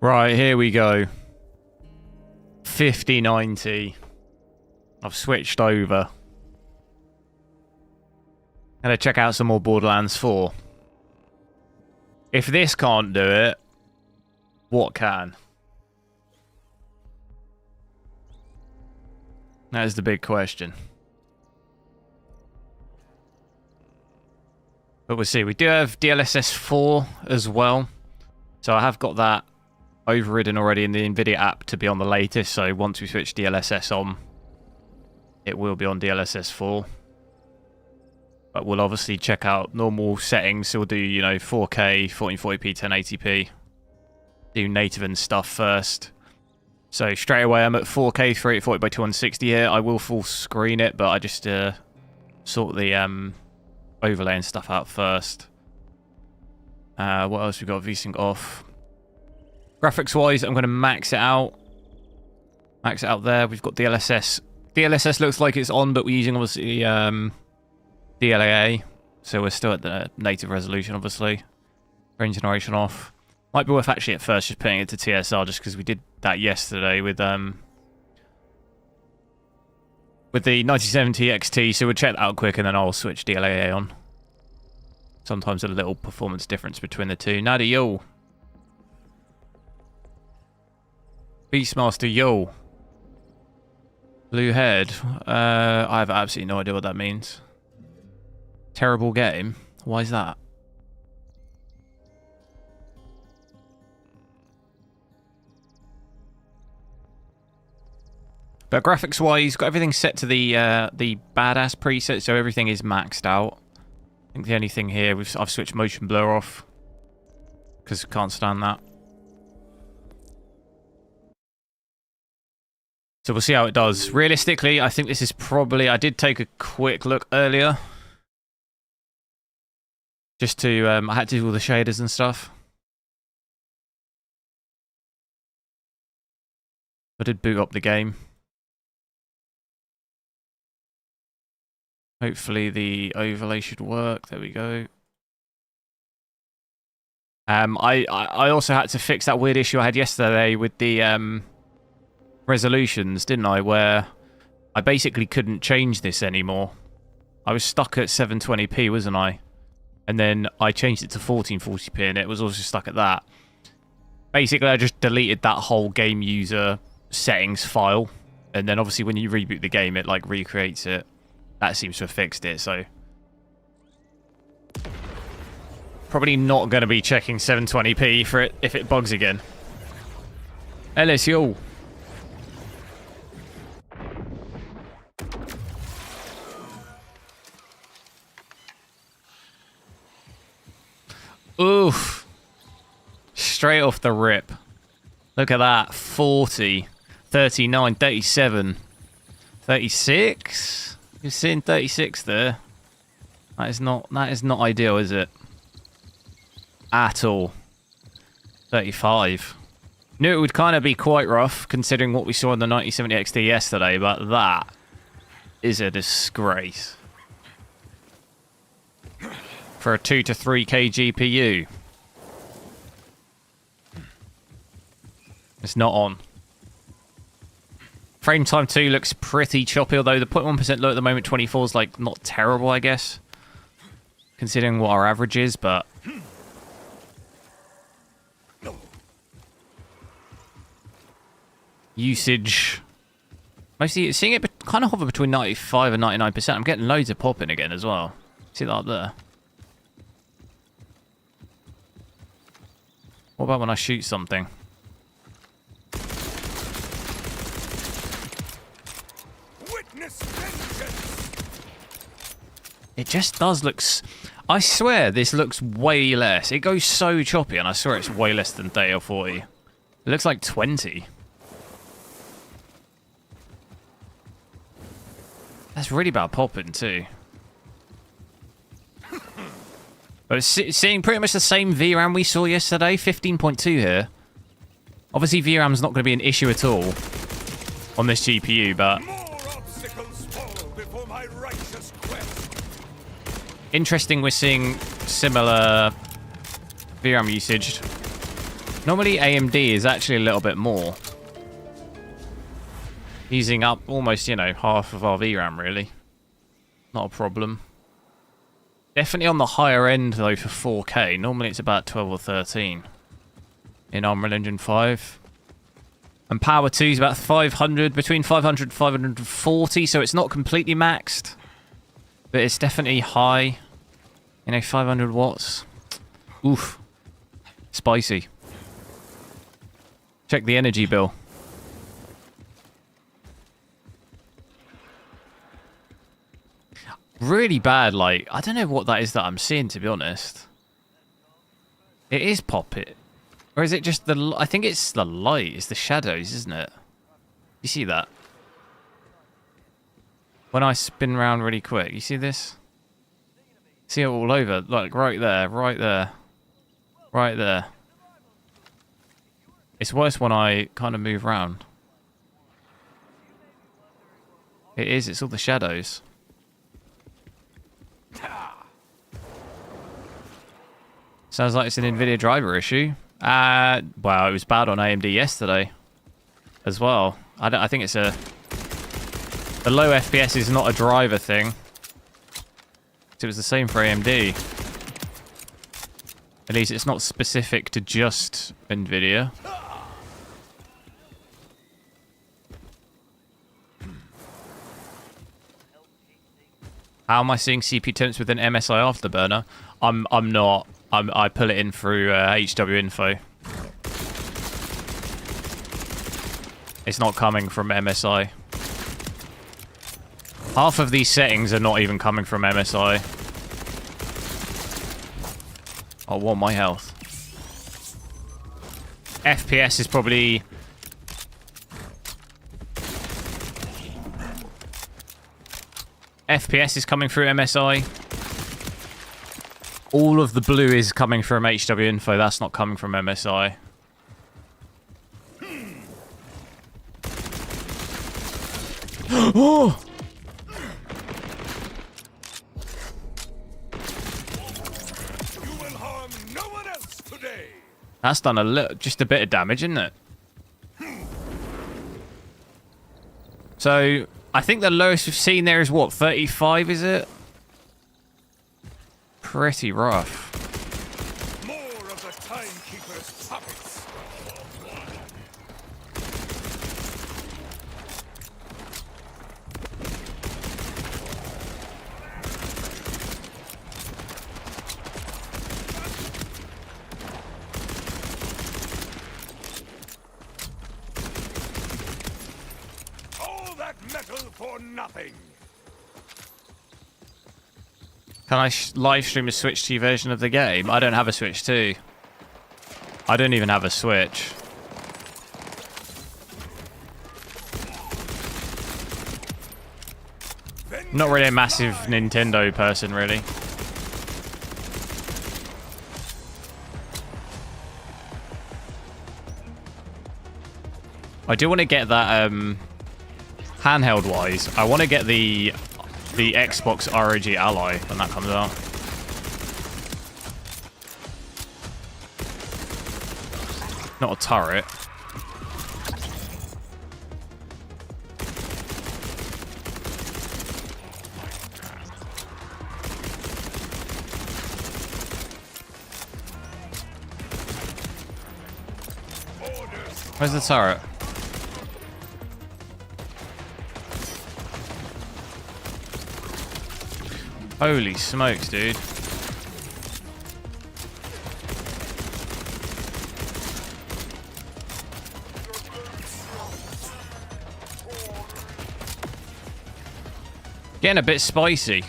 Right, here we go. 5090. I've switched over. Gonna check out some more Borderlands 4. If this can't do it, what can? That is the big question. But we'll see. We do have DLSS 4 as well. So I have got that overridden already in the Nvidia app to be on the latest. So once we switch DLSS on, it will be on DLSS 4. But we'll obviously check out normal settings. So we'll do, you know, 4K, 1440p, 1080p. Do native and stuff first. So straight away I'm at 4K, 3840 by 260 here. I will full screen it, but I just sort the overlay and stuff out first. What else we got? VSync off. Graphics wise, I'm going to max it out. Max it out there. We've got DLSS. DLSS looks like it's on, but we're using obviously DLAA. So we're still at the native resolution, obviously. Frame generation off. Might be worth actually at first just putting it to TSR, just because we did that yesterday with the 9070 XT. So we'll check that out quick and then I'll switch DLAA on. Sometimes a little performance difference between the two. Nada yo. Beastmaster yo. Blue head. I have absolutely no idea what that means. Terrible game. Why is that? But graphics wise, got everything set to the badass preset, so everything is maxed out. I think the only thing here, I've switched motion blur off because I can't stand that. So we'll see how it does. Realistically, I think this is probably... I did take a quick look earlier. Just to... I had to do all the shaders and stuff. I did boot up the game. Hopefully the overlay should work. There we go. I also had to fix that weird issue I had yesterday with the resolutions, didn't I? Where I basically couldn't change this anymore. I was stuck at 720p, wasn't I? And then I changed it to 1440p and it was also stuck at that. Basically, I just deleted that whole game user settings file. And then obviously when you reboot the game, it like recreates it. That seems to have fixed it, so... Probably not going to be checking 720p for it if it bugs again. LSU. Oof. Straight off the rip. Look at that. 40, 39, 37, 36... You're seeing 36 there. That is not ideal, is it? At all. 35. Knew it would kind of be quite rough considering what we saw in the 9070 XT yesterday, but that is a disgrace. For a 2 to 3K GPU. It's not on. Frame time 2 looks pretty choppy, although the 0.1% low at the moment, 24 is like not terrible, I guess. Considering what our average is, but... Usage... Mostly seeing it kind of hover between 95 and 99%. I'm getting loads of popping again as well. See that up there? What about when I shoot something? It just does look... I swear this looks way less. It goes so choppy, and I swear it's way less than 30 or 40. It looks like 20. That's really bad popping, too. But it's seeing pretty much the same VRAM we saw yesterday. 15.2 here. Obviously, VRAM's not going to be an issue at all on this GPU, but... Interesting, we're seeing similar VRAM usage Normally AMD is actually a little bit more. Using up almost, you know, half of our VRAM, really. Not a problem. Definitely on the higher end, though, for 4K. Normally it's about 12 or 13 in Unreal Engine 5. And Power 2 is about 500, between 500 and 540, so it's not completely maxed. But it's definitely high. You know, 500 watts. Oof. Spicy. Check the energy bill. Really bad, like, I don't know what that is that I'm seeing, to be honest. It is pop it. Or is it just the... I think it's the light. It's the shadows, isn't it? You see that? When I spin around really quick. You see this? See it all over. Like, right there. Right there. Right there. It's worse when I kind of move around. It is. It's all the shadows. Sounds like it's an Nvidia driver issue. Well, it was bad on AMD yesterday as well. I think it's a... The low FPS is not a driver thing. It was the same for AMD. At least it's not specific to just Nvidia. How am I seeing CPU temps with an MSI Afterburner? I'm not. I pull it in through HW Info. It's not coming from MSI. Half of these settings are not even coming from MSI. I want my health. FPS is probably... FPS is coming through MSI. All of the blue is coming from HW Info. That's not coming from MSI. Oh! You will harm no one else today. That's done just a bit of damage, isn't it? So, I think the lowest we've seen there is what, 35, is it? Pretty rough. More of the timekeeper's puppets. All that metal for nothing. Can I live stream a Switch 2 version of the game? I don't have a Switch 2. I don't even have a Switch. Not really a massive Nintendo person, really. I do want to get that, handheld-wise. I want to get the Xbox ROG Ally when that comes out. Not a turret. Where's the turret? Holy smokes, dude. Getting a bit spicy.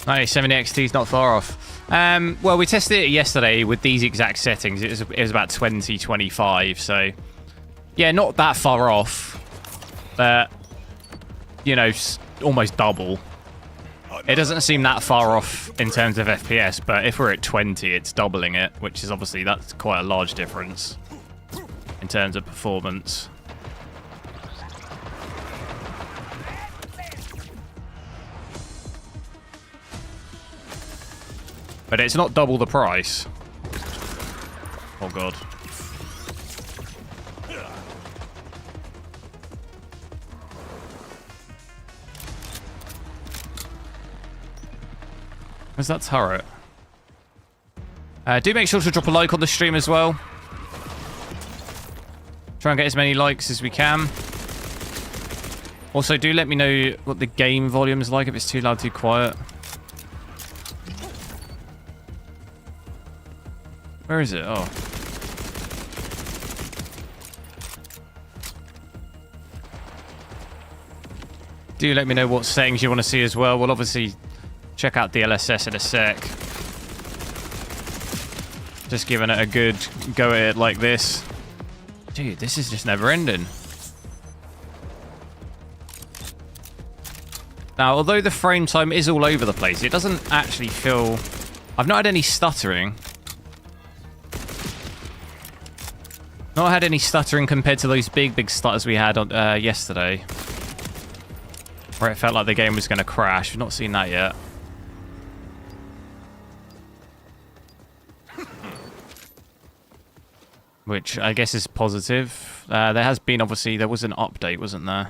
Nice, 70 XT is not far off. Well, we tested it yesterday with these exact settings. It was about 20, 25, so... Yeah, not that far off. But, you know, almost double. It doesn't seem that far off in terms of FPS, but if we're at 20, it's doubling it, which is obviously, that's quite a large difference in terms of performance. But it's not double the price. Oh god. Where's that turret? Do make sure to drop a like on the stream as well. Try and get as many likes as we can. Also, do let me know what the game volume is like, if it's too loud, too quiet. Where is it? Oh. Do let me know what settings you want to see as well. We'll obviously check out DLSS in a sec. Just giving it a good go at it like this. Dude, this is just never ending. Now, although the frame time is all over the place, it doesn't actually feel... I've not had any stuttering. Not had any stuttering compared to those big stutters we had on, yesterday. Where it felt like the game was going to crash. We've not seen that yet. Which I guess is positive. There has been, obviously, there was an update, wasn't there?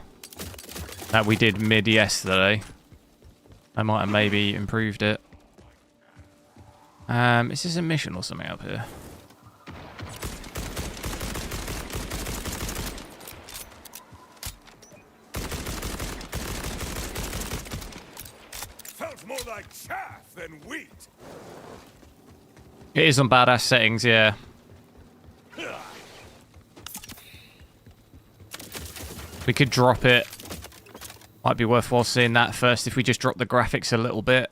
That we did mid yesterday. I might have maybe improved it. Is this a mission or something up here? Felt more like chaff than wheat. It is on badass settings, yeah. We could drop it. Might be worthwhile seeing that first if we just drop the graphics a little bit.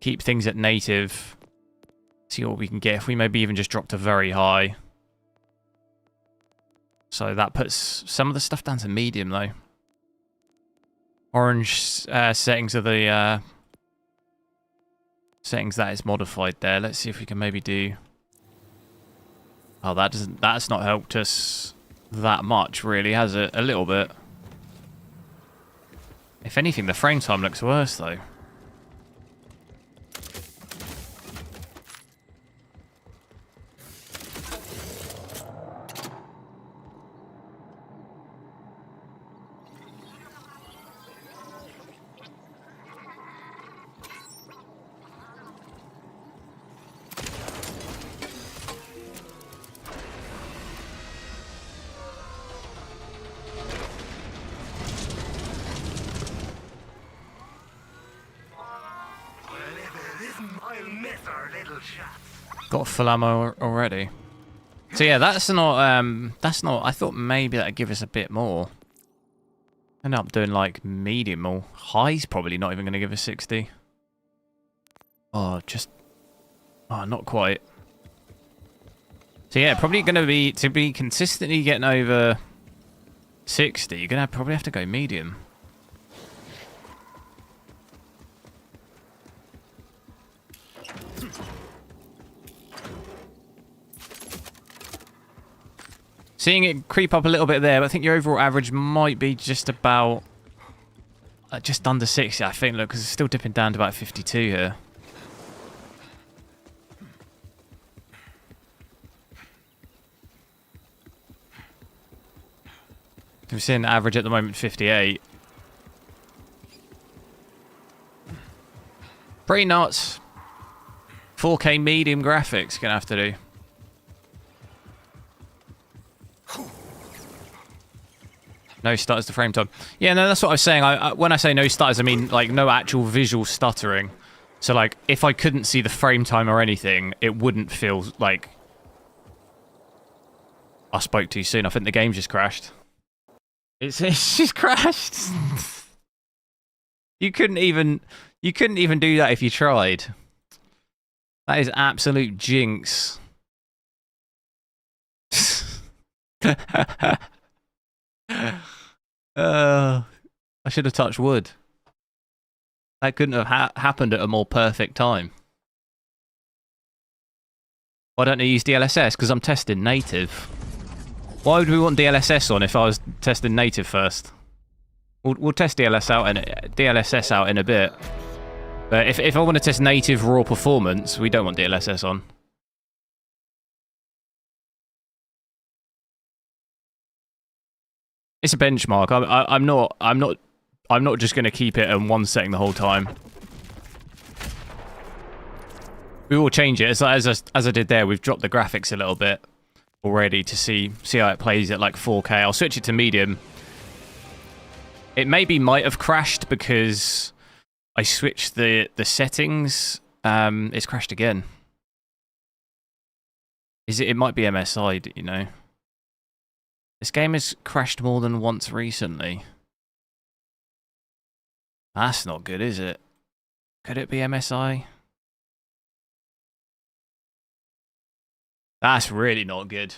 Keep things at native. See what we can get. If we maybe even just drop to very high. So that puts some of the stuff down to medium though. Orange settings are the settings that is modified there. Let's see if we can maybe do... Oh, that's not helped us that much really, has it? A little bit. If anything, the frame time looks worse though. Got full ammo already. So yeah, that's not, I thought maybe that'd give us a bit more. End up doing like medium or high's probably not even going to give us 60. Oh, not quite. So yeah, probably going to be, to be consistently getting over 60, you're going to probably have to go medium. Seeing it creep up a little bit there, but I think your overall average might be just about... just under 60, I think, look, because it's still dipping down to about 52 here. We're seeing the average at the moment 58. Pretty nuts. 4K medium graphics gonna have to do. No stutters to frame time. Yeah, no, that's what I was saying. When I say no stutters, I mean like no actual visual stuttering. So like, if I couldn't see the frame time or anything, it wouldn't feel like I spoke too soon. I think the game just crashed. It's just crashed. You couldn't even do that if you tried. That is absolute jinx. I should have touched wood. That couldn't have happened at a more perfect time. Why don't I use DLSS? Because I'm testing native. Why would we want DLSS on if I was testing native first? We'll test DLSS out in a bit. But if I want to test native raw performance, we don't want DLSS on. It's a benchmark. I'm not just going to keep it in one setting the whole time. We will change it as I did there. We've dropped the graphics a little bit already to see how it plays at like 4K. I'll switch it to medium. It maybe might have crashed because I switched the settings. It's crashed again. It might be MSI, you know. This game has crashed more than once recently. That's not good, is it? Could it be MSI? That's really not good.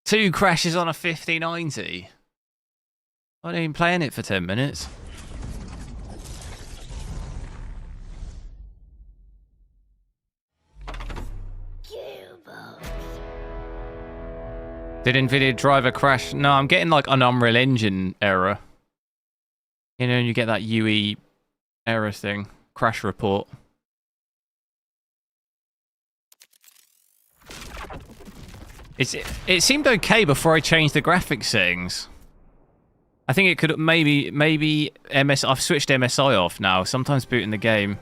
2 crashes on a 5090. I ain't even playing it for 10 minutes. Did Nvidia driver crash? No, I'm getting like an Unreal Engine error. You know, you get that UE error thing. Crash report. It seemed okay before I changed the graphics settings. I think it could maybe I've switched MSI off now. Sometimes booting the game.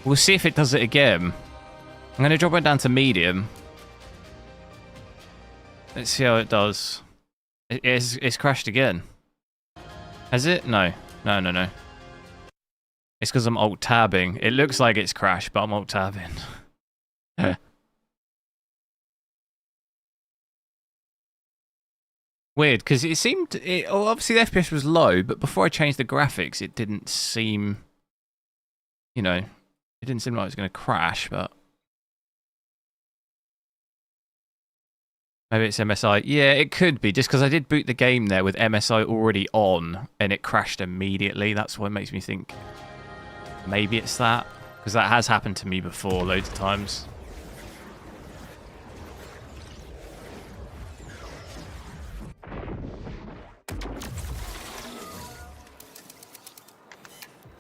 We'll see if it does it again. I'm going to drop it down to medium. Let's see how it does. It's crashed again. Has it? No. No. It's because I'm alt-tabbing. It looks like it's crashed, but I'm alt-tabbing. Weird, because it seemed... obviously, the FPS was low, but before I changed the graphics, it didn't seem... You know, it didn't seem like it was going to crash, but... Maybe it's MSI. Yeah, it could be, just because I did boot the game there with MSI already on, and it crashed immediately. That's what makes me think maybe it's that, because that has happened to me before loads of times.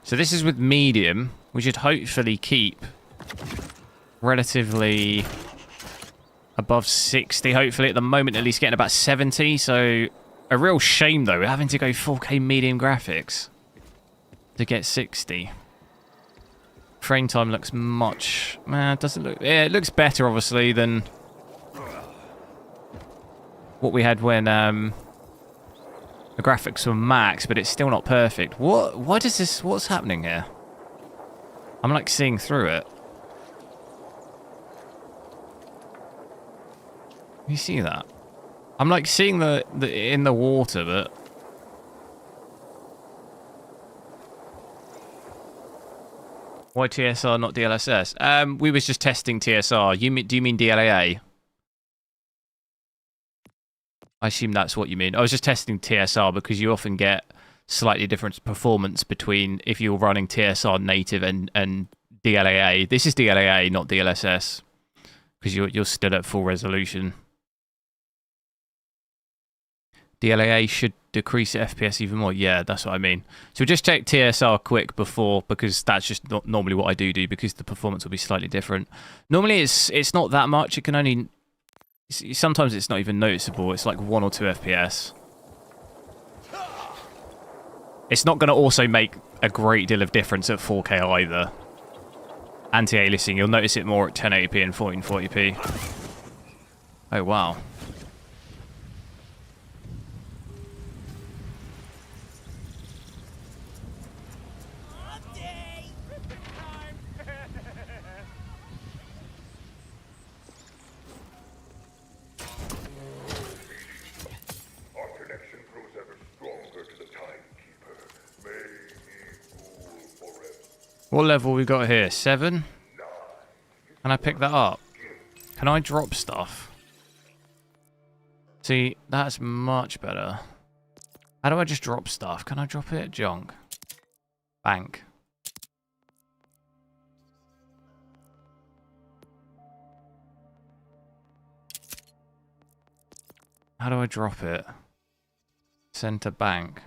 So this is with medium. We should hopefully keep relatively... above 60, hopefully. At the moment, at least getting about 70. So, a real shame, though. We're having to go 4K medium graphics to get 60. Frame time looks much... doesn't look... Yeah, it looks better, obviously, than what we had when the graphics were max, but it's still not perfect. What is this... What's happening here? I'm, like, seeing through it. You see that? I'm like seeing the in the water, but why TSR not DLSS? We was just testing TSR. Do you mean DLAA? I assume that's what you mean. I was just testing TSR because you often get slightly different performance between if you're running TSR native and DLAA. This is DLAA, not DLSS, because you're still at full resolution. DLAA should decrease the FPS even more. Yeah, that's what I mean. So just check TSR quick before, because that's just not normally what I do because the performance will be slightly different. Normally it's not that much. It can only... Sometimes it's not even noticeable. It's like 1 or 2 FPS. It's not going to also make a great deal of difference at 4K either. Anti-aliasing, you'll notice it more at 1080p and 1440p. Oh, wow. What level we got here? 7? Can I pick that up? Can I drop stuff? See, that's much better. How do I just drop stuff? Can I drop it? Junk. Bank. How do I drop it? Send to bank.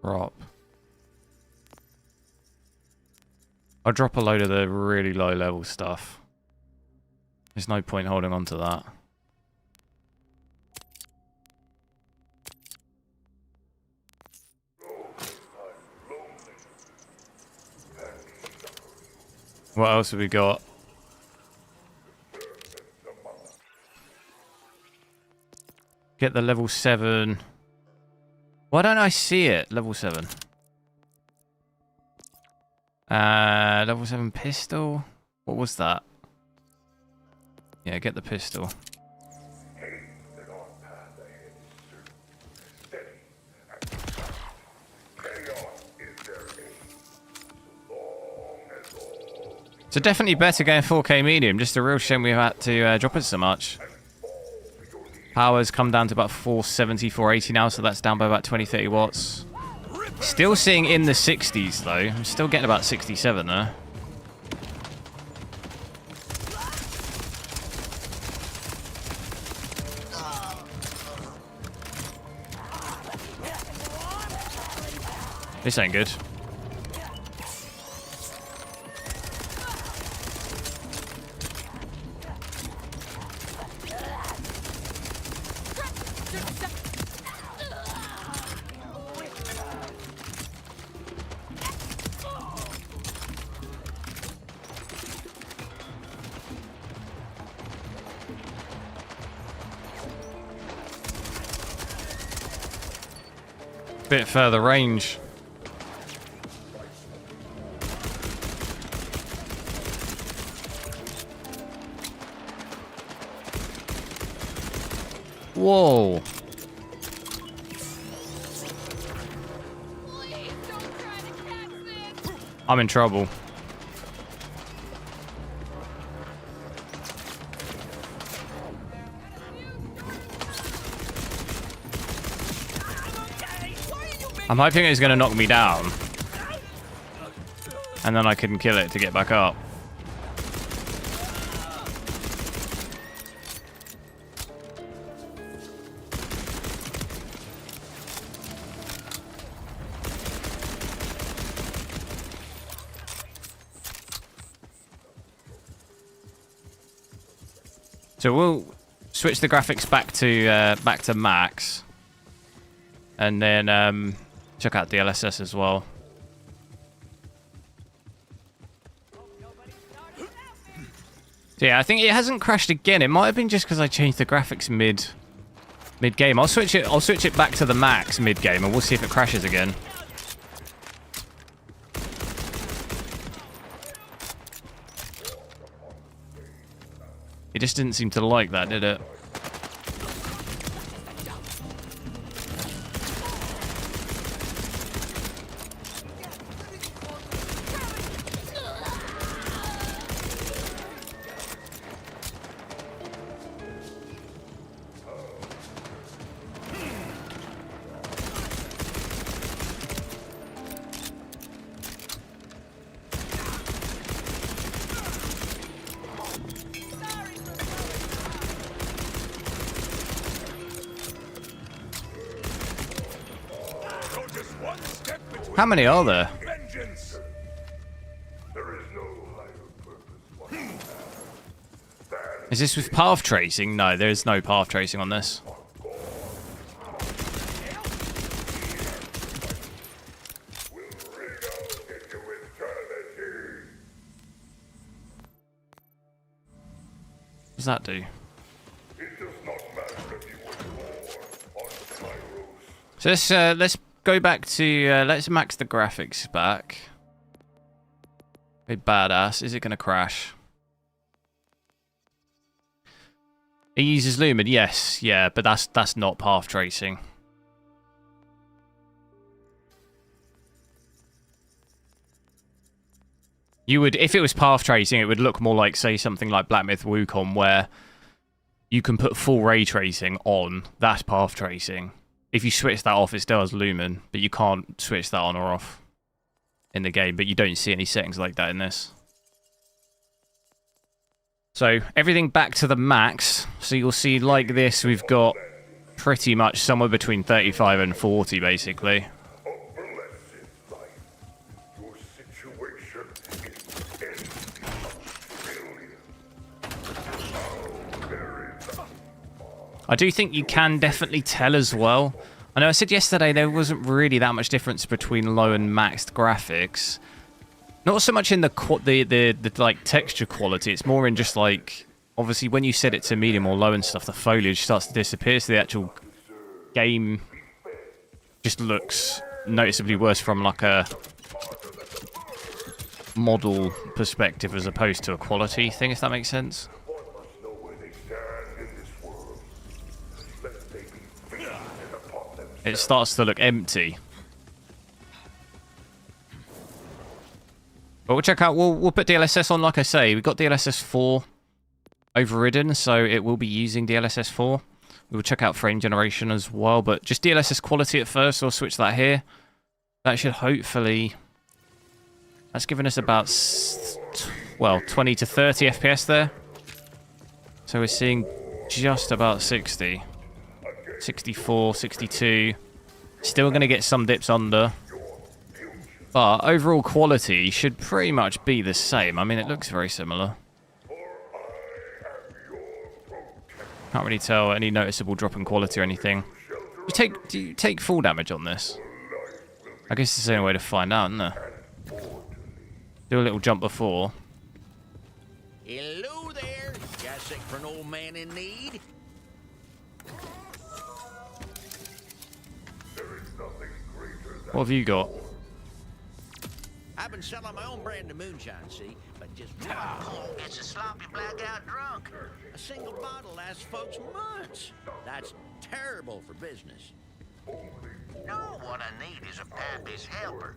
Drop. I'll drop a load of the really low level stuff. There's no point holding on to that. What else have we got? Get the level 7. Why don't I see it? Level 7. Level 7 pistol. What was that? Yeah, get the pistol. So definitely better going 4K medium. Just a real shame we had to drop it so much. Power's come down to about 470, 480 now, so that's down by about 20, 30 watts. Still seeing in the 60s though. I'm still getting about 67 there. This ain't good. Bit further range. Whoa. I'm in trouble. I'm hoping it's going to knock me down. And then I can kill it to get back up. So we'll switch the graphics back to max. And then check out DLSS as well. So yeah, I think it hasn't crashed again. It might have been just because I changed the graphics mid game. I'll switch it back to the max mid game, and we'll see if it crashes again. It just didn't seem to like that, did it? How many are there? Is this with path tracing? No, there is no path tracing on this. What does that do? So let's go back to let's max the graphics back. Hey, badass. Is it gonna crash? It uses lumen, yes, yeah, but that's not path tracing. You would, if it was path tracing, it would look more like, say, something like Black Myth Wukong, where you can put full ray tracing on. That's path tracing. If you switch that off, it still has lumen, but you can't switch that on or off in the game. But you don't see any settings like that in this. So everything back to the max. So you'll see like this, we've got pretty much somewhere between 35 and 40, basically. I do think you can definitely tell as well. I know I said yesterday there wasn't really that much difference between low and maxed graphics. Not so much in the like texture quality. It's more in just like, obviously when you set it to medium or low and stuff, the foliage starts to disappear, so the actual game just looks noticeably worse from like a model perspective as opposed to a quality thing, if that makes sense. It starts to look empty. But we'll check out, we'll put DLSS on, like I say. We've got DLSS 4 overridden, so it will be using DLSS 4. We will check out frame generation as well, but just DLSS quality at first. We'll switch that here. That should hopefully... That's given us about, well, 20 to 30 FPS there. So we're seeing just about 60. 64, 62. Still going to get some dips under. But overall quality should pretty much be the same. I mean, it looks very similar. Can't really tell any noticeable drop in quality or anything. Do you take full damage on this? I guess there's the only way to find out, isn't there? Do a little jump before. Hello there. Just sick for an old man in need? What have you got? I've been selling my own brand of moonshine, see? But just one pull gets a sloppy blackout drunk. A single bottle lasts folks months. That's terrible for business. No, what I need is a pappy's helper.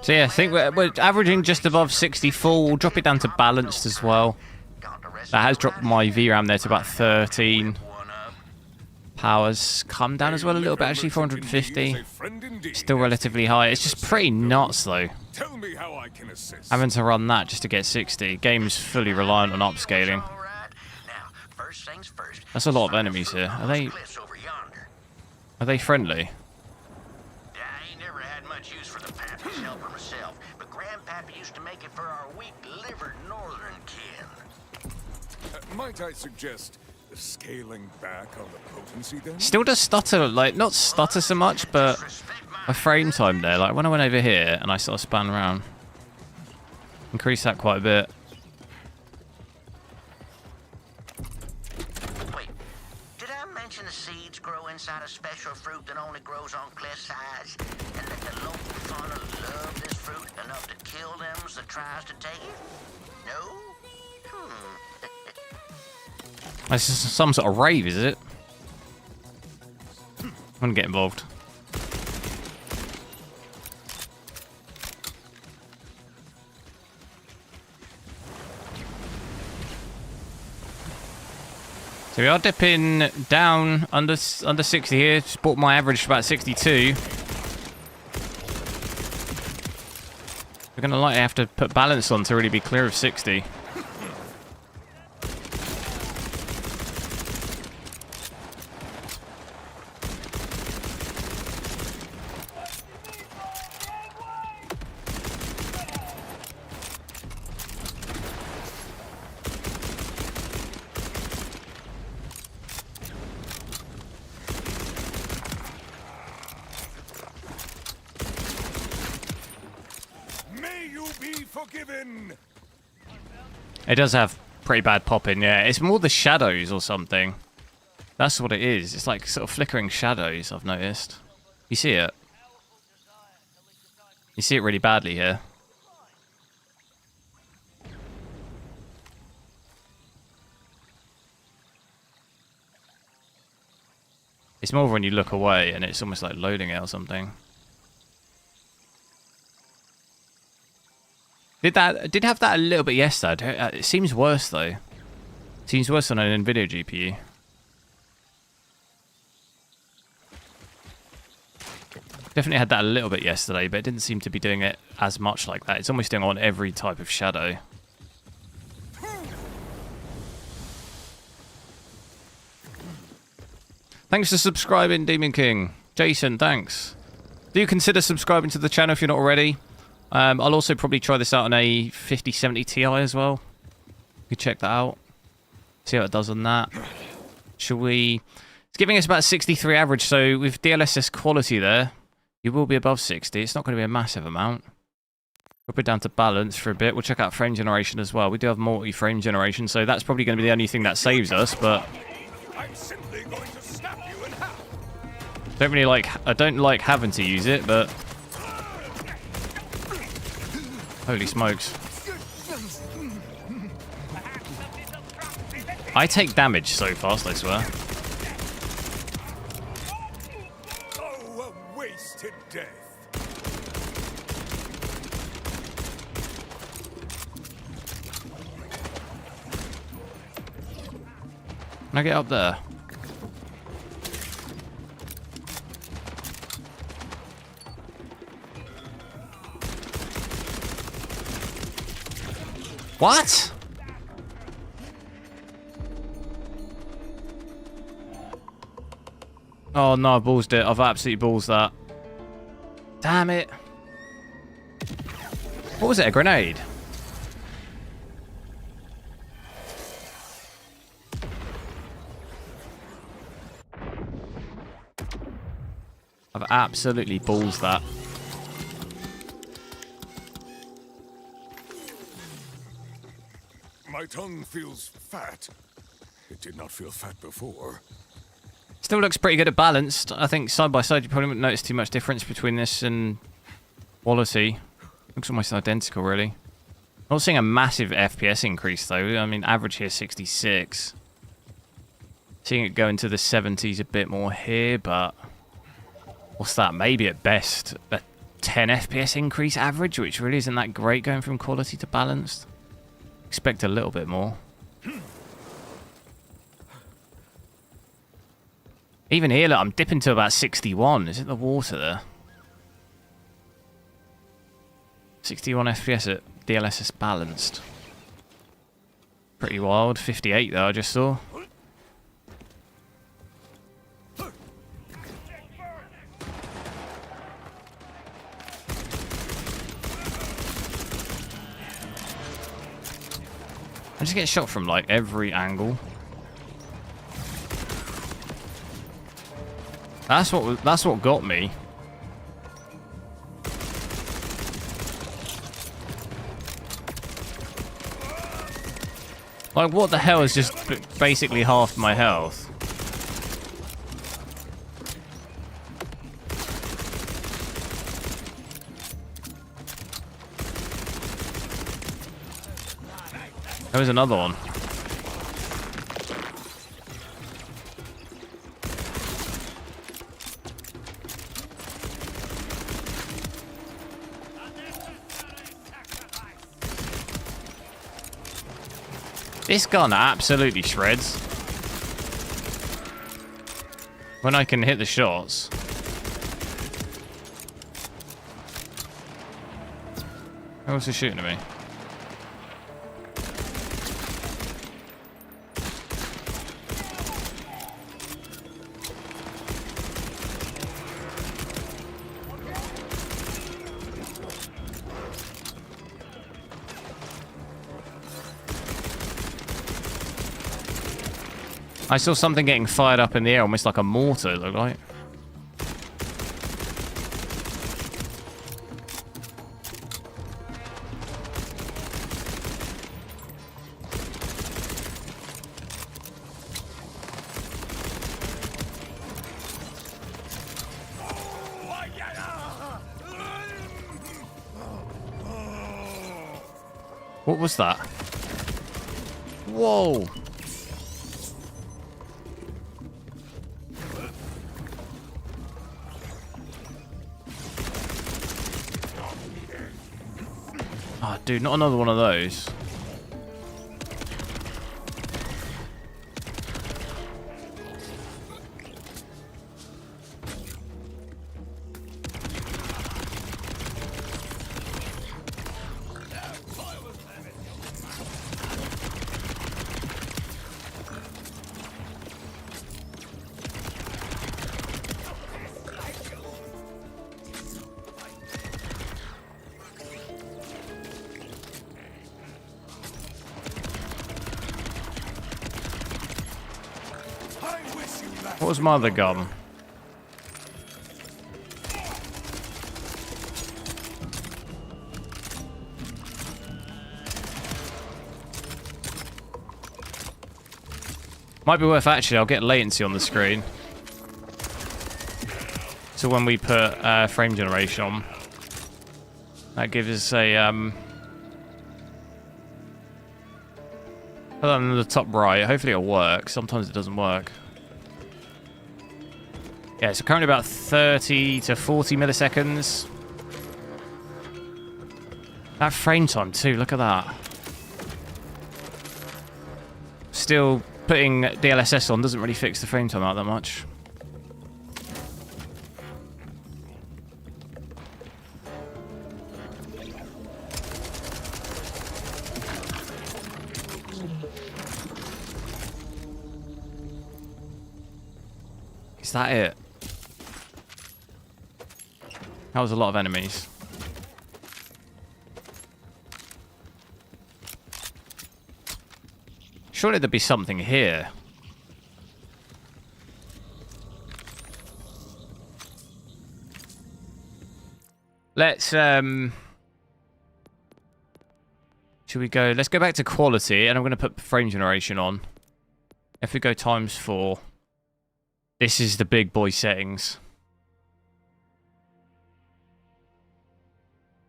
So yeah, I think we're averaging just above 64. We'll drop it down to balanced as well. That has dropped my VRAM there to about 13. Power's come down as well a little bit, actually, 450. Still relatively high. It's just pretty nuts, though. Tell me how I can assist. Having to run that just to get 60. Game's fully reliant on upscaling. That's a lot of enemies here. Are they friendly? I ain't never had much use for the pappy's helper myself, but Grandpappy used to make it for our weak-livered northern kin. Might I suggest scaling back on the potency then? Still does stutter, like, not stutter so much, but my frame time there, like when I went over here and I sort of span around, increased that quite a bit. Wait, did I mention the seeds grow inside a special fruit that only grows on cliff sides, and that the local fauna love this fruit enough to kill them that tries to take it? No? This is some sort of rave, is it? I'm gonna get involved. So we are dipping down under 60 here. Just brought my average to about 62. We're gonna likely have to put balance on to really be clear of 60. It does have pretty bad popping, yeah. It's more the shadows or something. That's what it is. It's like sort of flickering shadows, I've noticed. You see it? You see it really badly here. It's more when you look away and it's almost like loading it or something. Did have that a little bit yesterday. It seems worse though. It seems worse on an Nvidia GPU. Definitely had that a little bit yesterday, but it didn't seem to be doing it as much like that. It's almost doing it on every type of shadow. Thanks for subscribing, Demon King. Jason, thanks. Do consider subscribing to the channel if you're not already. I'll also probably try this out on a 5070 Ti as well. You can check that out. See how it does on that. Shall we It's giving us about 63 average, so with DLSS quality there, you will be above 60. It's not going to be a massive amount. We'll put it down to balance for a bit. We'll check out frame generation as well. We do have multi-frame generation, so that's probably going to be the only thing that saves us, but I'm simply going to snap you in half. I don't like having to use it, but holy smokes. I take damage so fast, I swear. Oh, a wasted death. Can I get up there? What? Oh no, I ballsed it. I've absolutely ballsed that. Damn it. What was it, a grenade? I've absolutely ballsed that. My tongue feels fat. It did not feel fat before. Still looks pretty good at balanced. I think side by side you probably wouldn't notice too much difference between this and quality. Looks almost identical, really. Not seeing a massive FPS increase, though. I mean, average here 66. Seeing it go into the 70s a bit more here, but what's that? Maybe at best a 10 FPS increase average, which really isn't that great going from quality to balanced. Expect a little bit more. Even here, look, I'm dipping to about 61. Is it the water there? 61 FPS at DLSS balanced. Pretty wild. 58 though, I just saw. I just get shot from like every angle. That's what got me. Like, what the hell is just basically half my health? There was another one. This gun absolutely shreds when I can hit the shots. Who else is shooting at me? I saw something getting fired up in the air, almost like a mortar, it looked like. What was that? Whoa! Oh, dude, not another one of those. What was my other gun? Might be worth actually, I'll get latency on the screen. So when we put frame generation on, that gives us a other than the top right, hopefully it'll work. Sometimes it doesn't work. Yeah, so currently about 30 to 40 milliseconds. That frame time too, look at that. Still, putting DLSS on doesn't really fix the frame time out that much. Is that it? That was a lot of enemies. Surely there'd be something here. Let's should we go? Let's go back to quality, and I'm going to put frame generation on. If we go ×4, this is the big boy settings.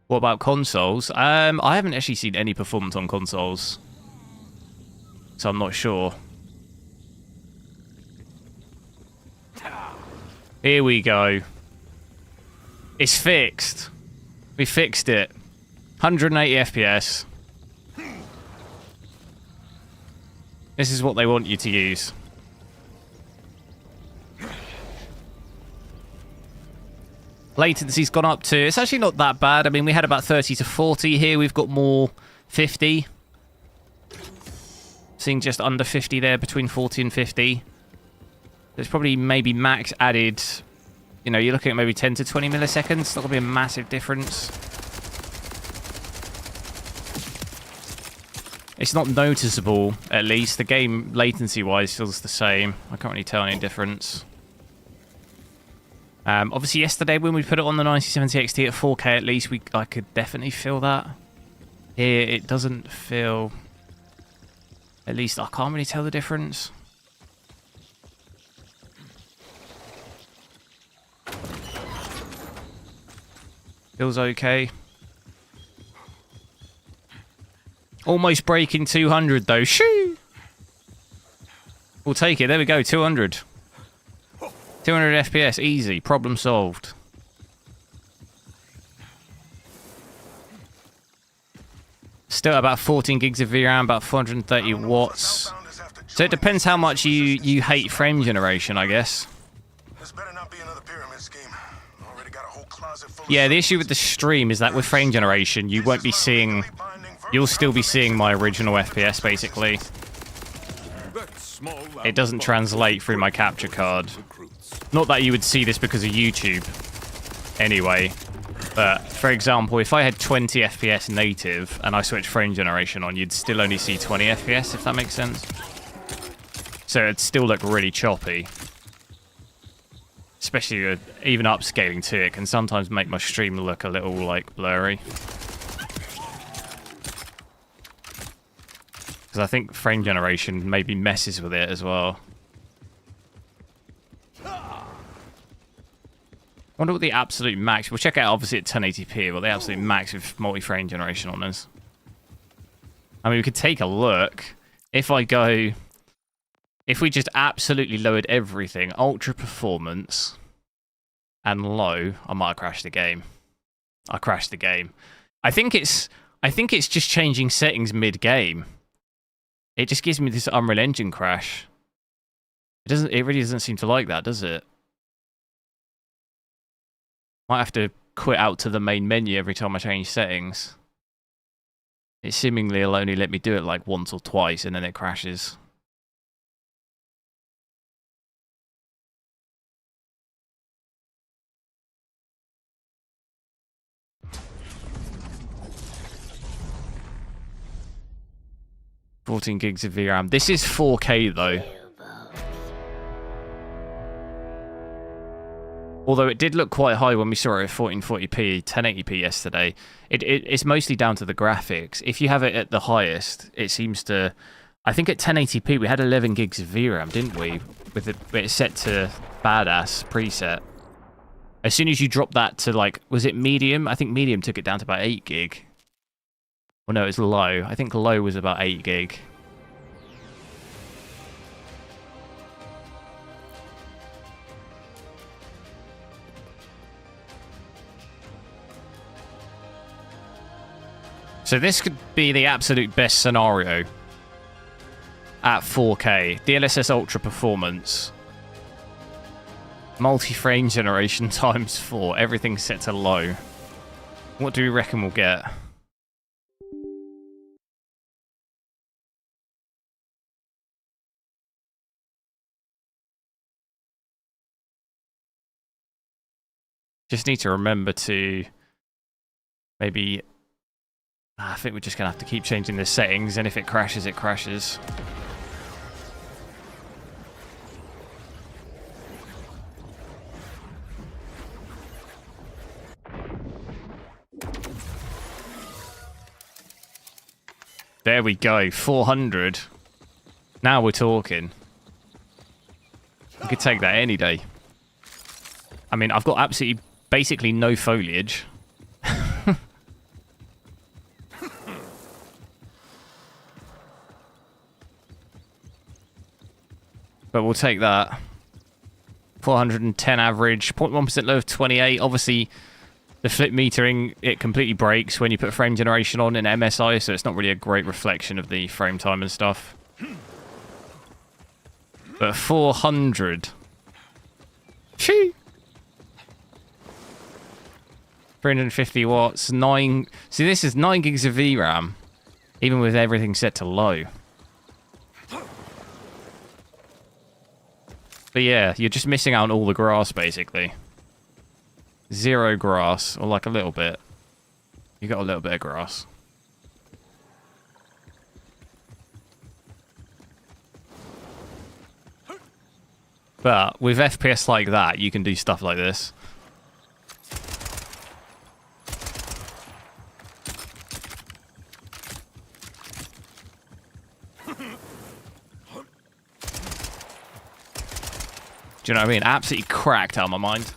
What about consoles? I haven't actually seen any performance on consoles, so I'm not sure. Here we go. It's fixed. We fixed it. 180 FPS. This is what they want you to use. Latency's gone up to... It's actually not that bad. I mean, we had about 30 to 40 here. We've got more 50. Seeing just under 50 there, between 40 and 50. There's probably maybe max added... You know, you're looking at maybe 10 to 20 milliseconds. That'll be a massive difference. It's not noticeable, at least. The game, latency-wise, feels the same. I can't really tell any difference. Obviously, yesterday when we put it on the 9070 XT at 4K, at least, I could definitely feel that. Here, it doesn't feel... At least, I can't really tell the difference. Feels okay. Almost breaking 200, though. Shoo! We'll take it. There we go, 200. 200 FPS, easy. Problem solved. Still about 14 gigs of VRAM, about 430 watts. So it depends how much you hate frame generation, I guess. Yeah, the issue with the stream is that with frame generation, you won't be seeing... You'll still be seeing my original FPS, basically. It doesn't translate through my capture card. Not that you would see this because of YouTube, anyway. But, for example, if I had 20 FPS native and I switched frame generation on, you'd still only see 20 FPS, if that makes sense. So it'd still look really choppy. Especially even upscaling to it can sometimes make my stream look a little, like, blurry. Because I think frame generation maybe messes with it as well. I wonder what the absolute max... We'll check out, obviously, at 1080p, what the absolute max with multi-frame generation on is. I mean, we could take a look. If I go... If we just absolutely lowered everything, ultra performance and low, I might have crashed the game. I crashed the game. I think it's just changing settings mid-game. It just gives me this Unreal Engine crash. It really doesn't seem to like that, does it? Might have to quit out to the main menu every time I change settings. It seemingly will only let me do it like once or twice and then it crashes. ...14 gigs of VRAM. This is 4K though. Although it did look quite high when we saw it at 1440p, 1080p yesterday. It's mostly down to the graphics. If you have it at the highest, it seems to... I think at 1080p we had 11 gigs of VRAM, didn't we? With it set to badass preset. As soon as you drop that to, like, was it medium? I think medium took it down to about 8 gig. Well, no, it was low. I think low was about 8 gig. So this could be the absolute best scenario at 4K. DLSS Ultra Performance. Multi-frame generation times 4. Everything set to low. What do we reckon we'll get? Just need to remember to maybe... I think we're just going to have to keep changing the settings, and if it crashes, it crashes. There we go, 400. Now we're talking. We could take that any day. I mean, I've got absolutely, basically no foliage. But we'll take that. 410 average, 0.1% low of 28. Obviously, the flip metering, it completely breaks when you put frame generation on in MSI, so it's not really a great reflection of the frame time and stuff. But 400. Phew! 350 watts, 9... See, this is 9 gigs of VRAM, even with everything set to low. But yeah, you're just missing out on all the grass, basically. Zero grass, or like a little bit. You got a little bit of grass. But with FPS like that, you can do stuff like this. Do you know what I mean? Absolutely cracked out of my mind.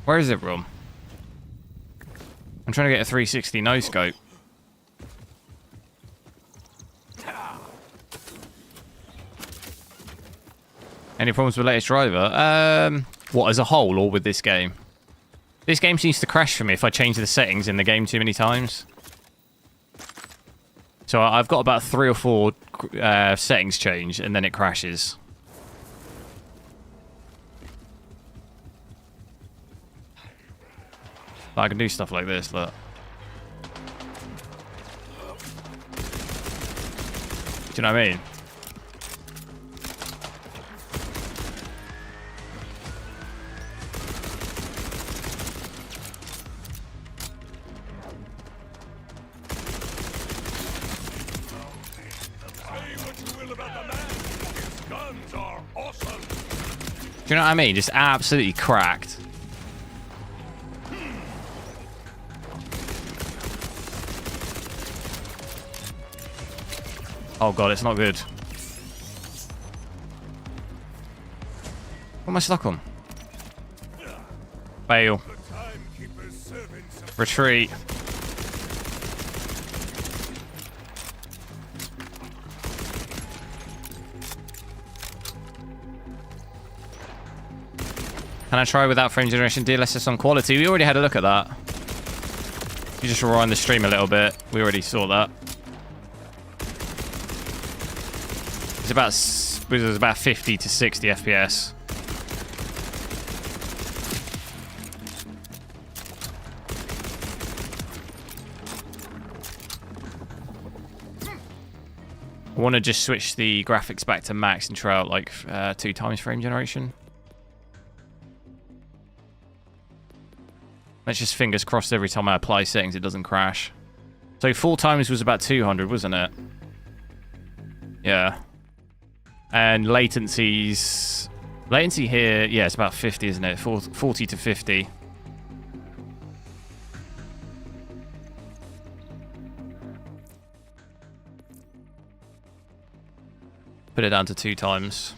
Where is it, Rom? I'm trying to get a 360 no scope. Any problems with the latest driver? What, as a whole, or with this game? This game seems to crash for me if I change the settings in the game too many times. So I've got about 3 or 4 settings change, and then it crashes. But I can do stuff like this, look. Do you know what I mean? Do you know what I mean? Just absolutely cracked. Oh god, it's not good. What am I stuck on? Fail. Retreat. Can I try without frame generation DLSS on quality? We already had a look at that. You just rewind the stream a little bit. We already saw that. It's about 50 to 60 FPS. I want to just switch the graphics back to max and try out like 2 times frame generation. Let's just fingers crossed every time I apply settings it doesn't crash. So 4 times was about 200, wasn't it? Yeah. And latencies... Latency here, yeah, it's about 50, isn't it? 40 to 50. Put it down to 2 times.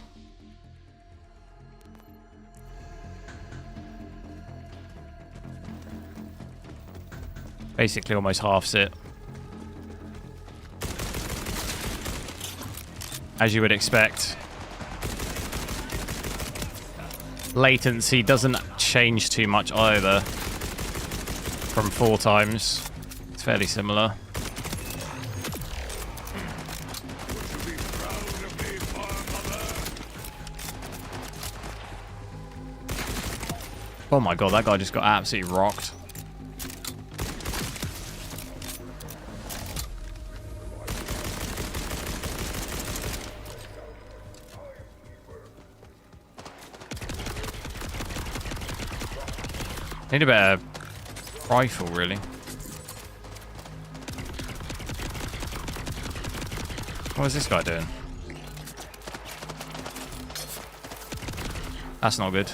Basically almost halves it. As you would expect. Latency doesn't change too much either from 4 times. It's fairly similar. Oh my god, that guy just got absolutely rocked. Need a better rifle, really. What is this guy doing? That's not good.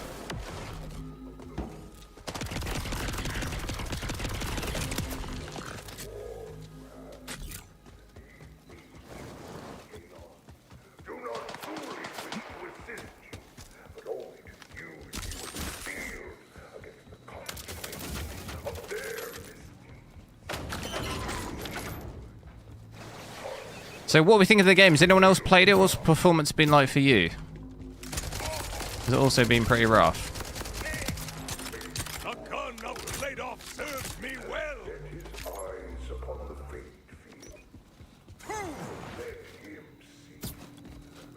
So what we think of the game? Has anyone else played it? What's performance been like for you? Has it also been pretty rough? A gun of played off serves me well. His eyes upon the fate field.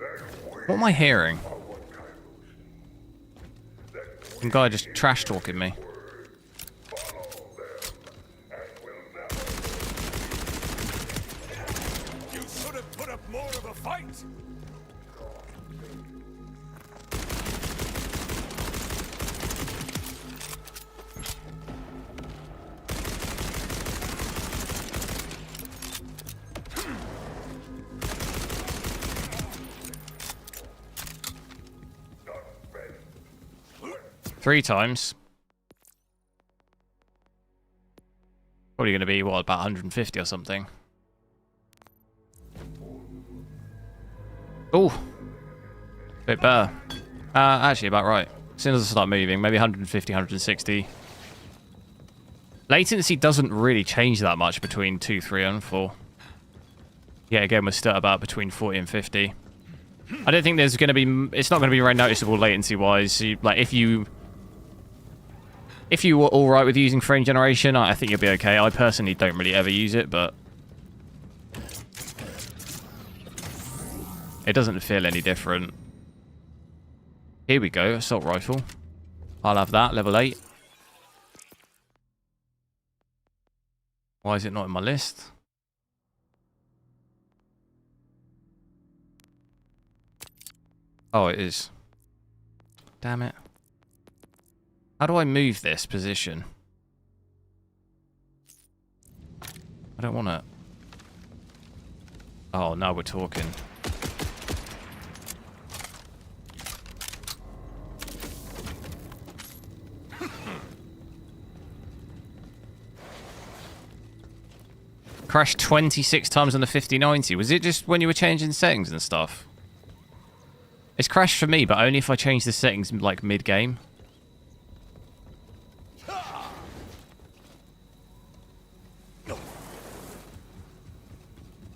Let him see. What am I hearing? Some guy just trash talking me. More of a fight. Three times. Probably going to be, what, about 150 or something. Oh, bit better. Actually, about right. As soon as I start moving, maybe 150, 160. Latency doesn't really change that much between 2, 3, and 4. Yeah, again, we're still about between 40 and 50. I don't think there's going to be... It's not going to be very noticeable latency-wise. Like, if you were all right with using frame generation, I think you'll be okay. I personally don't really ever use it, but... It doesn't feel any different. Here we go, assault rifle. I'll have that, level 8. Why is it not in my list? Oh, it is. Damn it. How do I move this position? I don't want it. Oh, now we're talking. Crashed 26 times on the 5090. Was it just when you were changing settings and stuff? It's crashed for me, but only if I change the settings like mid-game.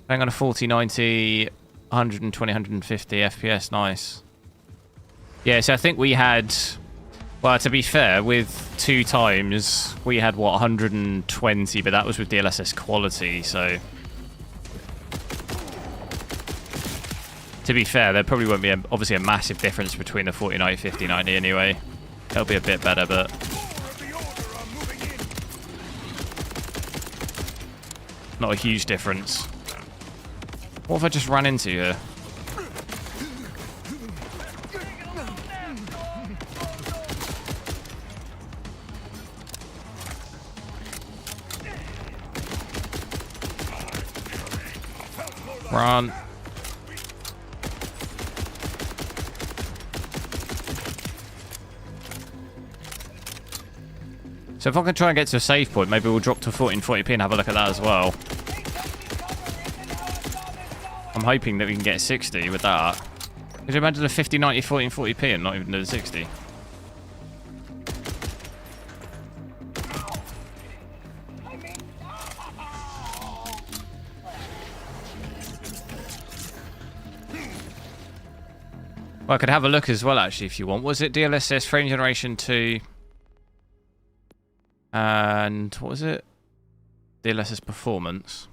Hang on, a 4090, 120, 150 FPS, nice. Yeah, so I think we had... Well, to be fair, with 2 times, we had, what, 120, but that was with DLSS quality, so... To be fair, there probably won't be, obviously, a massive difference between the 4090 and 5090 anyway. It'll be a bit better, but... Not a huge difference. What have I just ran into here? Run. So if I can try and get to a save point, maybe we'll drop to 1440p and have a look at that as well. I'm hoping that we can get 60 with that. Could you imagine a 5090 1440p and not even do the 60? Well, I could have a look as well, actually, if you want. Was it DLSS frame generation 2? And what was it? DLSS performance.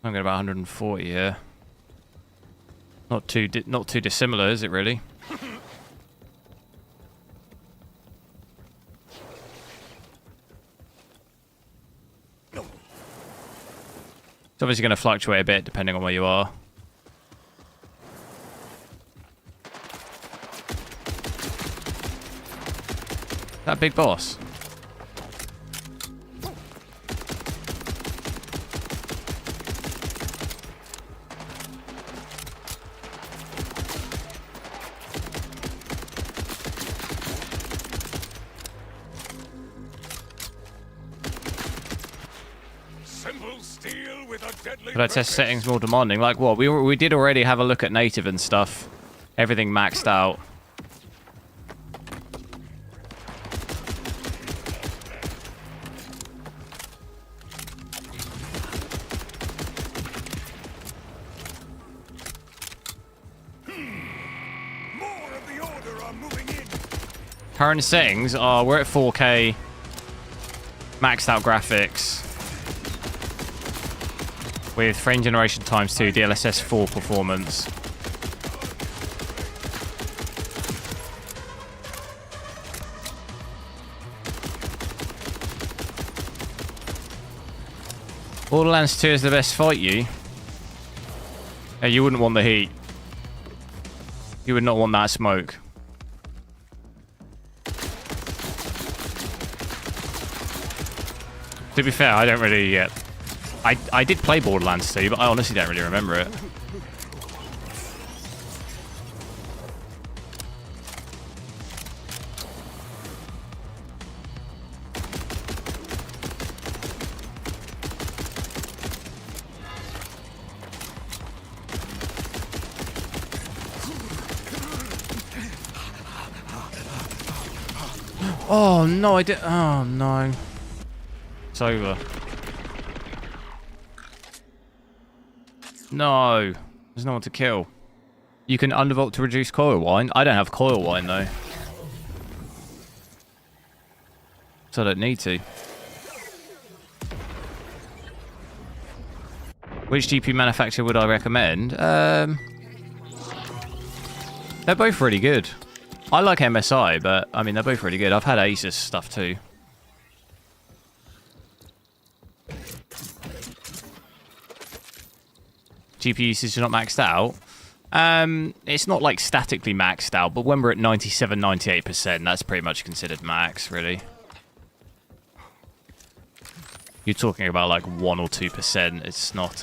I'm getting about 140 here. Not too dissimilar, is it really? It's obviously going to fluctuate a bit depending on where you are. That big boss. Simple steel with a deadly But I test purpose. settings more demanding. Like what? We did already have a look at native and stuff. Everything maxed out. More of the order are moving in. Current settings are we're at 4K, maxed out graphics with frame generation ×2, DLSS 4 performance. Borderlands 2 is the best fight, you. Yeah, you wouldn't want the heat. You would not want that smoke. To be fair, I don't really... I did play Borderlands 2, but I honestly don't really remember it. Oh, no, I did... Oh, no. It's over. No. There's no one to kill. You can undervolt to reduce coil wine. I don't have coil wine, though. So I don't need to. Which GPU manufacturer would I recommend? They're both really good. I like MSI, but, I mean, they're both really good. I've had Asus stuff, too. GPU usage is not maxed out. It's not, like, statically maxed out, but when we're at 97, 98%, that's pretty much considered max, really. You're talking about, like, 1 or 2%. It's not,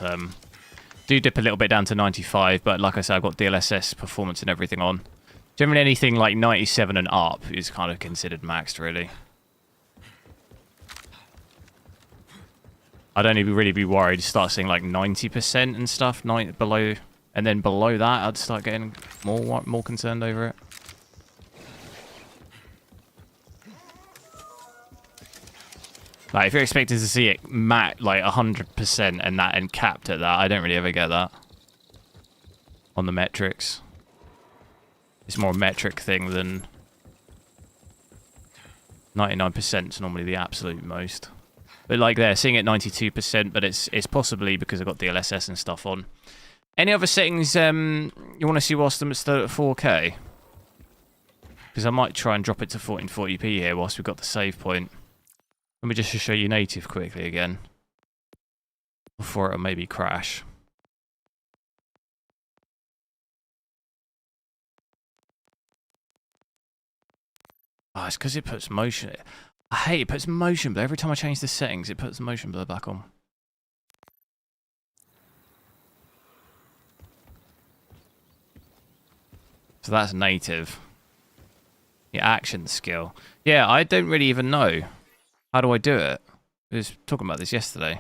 do dip a little bit down to 95, but like I said, I've got DLSS performance and everything on. Generally, anything like 97 and up is kind of considered maxed, really. I'd only really be worried to start seeing like 90% and stuff below, and then below that, I'd start getting more concerned over it. Like if you're expecting to see it like 100% and capped at that, I don't really ever get that on the metrics. It's more a metric thing than 99% is normally the absolute most. But like they're seeing it 92%, but it's possibly because I've got DLSS and stuff on. Any other settings you want to see whilst I'm still at 4K? Because I might try and drop it to 1440p here whilst we've got the save point. Let me just show you native quickly again. Before it'll maybe crash. Oh, it's because it puts motion... I hate it puts motion blur. Every time I change the settings, it puts motion blur back on. So that's native. The action skill. Yeah, I don't really even know. How do I do it? I was talking about this yesterday.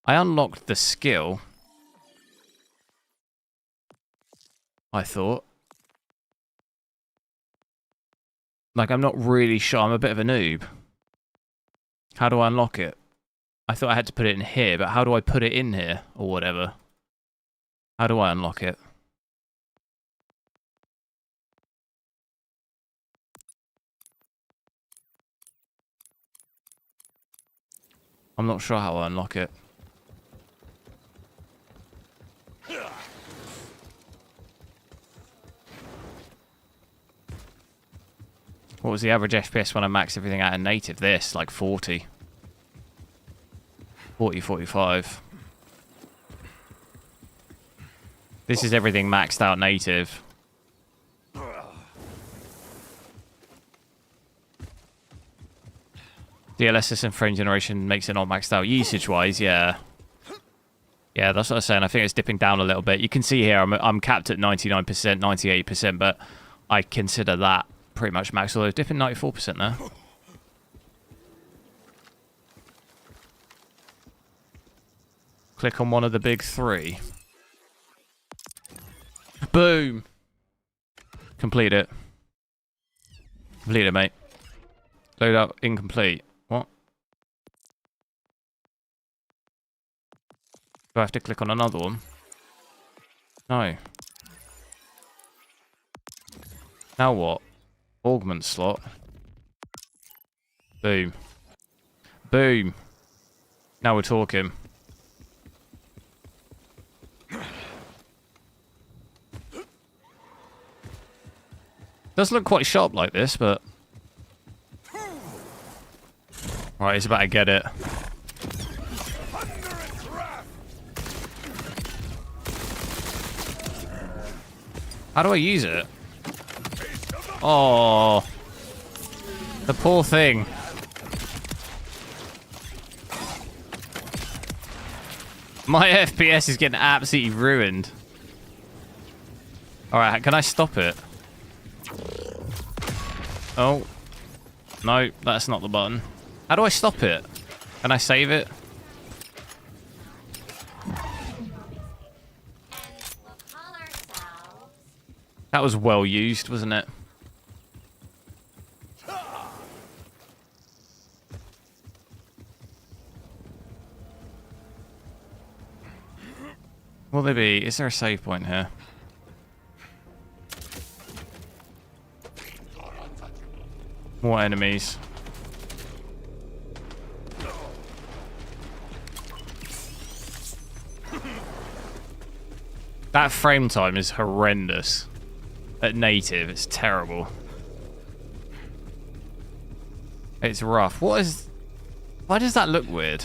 I unlocked the skill. I thought. Like, I'm not really sure. I'm a bit of a noob. How do I unlock it? I thought I had to put it in here, but how do I put it in here? Or whatever. How do I unlock it? I'm not sure how I unlock it. What was the average FPS when I maxed everything out in native? This, like 40. 40, 45. This is everything maxed out native. DLSS and frame generation makes it not maxed out usage-wise, yeah. Yeah, that's what I was saying. I think it's dipping down a little bit. You can see here I'm capped at 99%, 98%, but I consider that pretty much max, although it's dipping 94% there. Click on one of the big three. Boom! Complete it. Complete it, mate. Load up incomplete. What? Do I have to click on another one? No. Now what? Augment slot. Boom. Boom. Now we're talking. Does look quite sharp like this, but... Right, he's about to get it. How do I use it? Oh, the poor thing. My FPS is getting absolutely ruined. Alright, can I stop it? Oh. No, that's not the button. How do I stop it? Can I save it? That was well used, wasn't it? Will there be? Is there a save point here? More enemies. That frame time is horrendous. At native, it's terrible. It's rough. What is... Why does that look weird?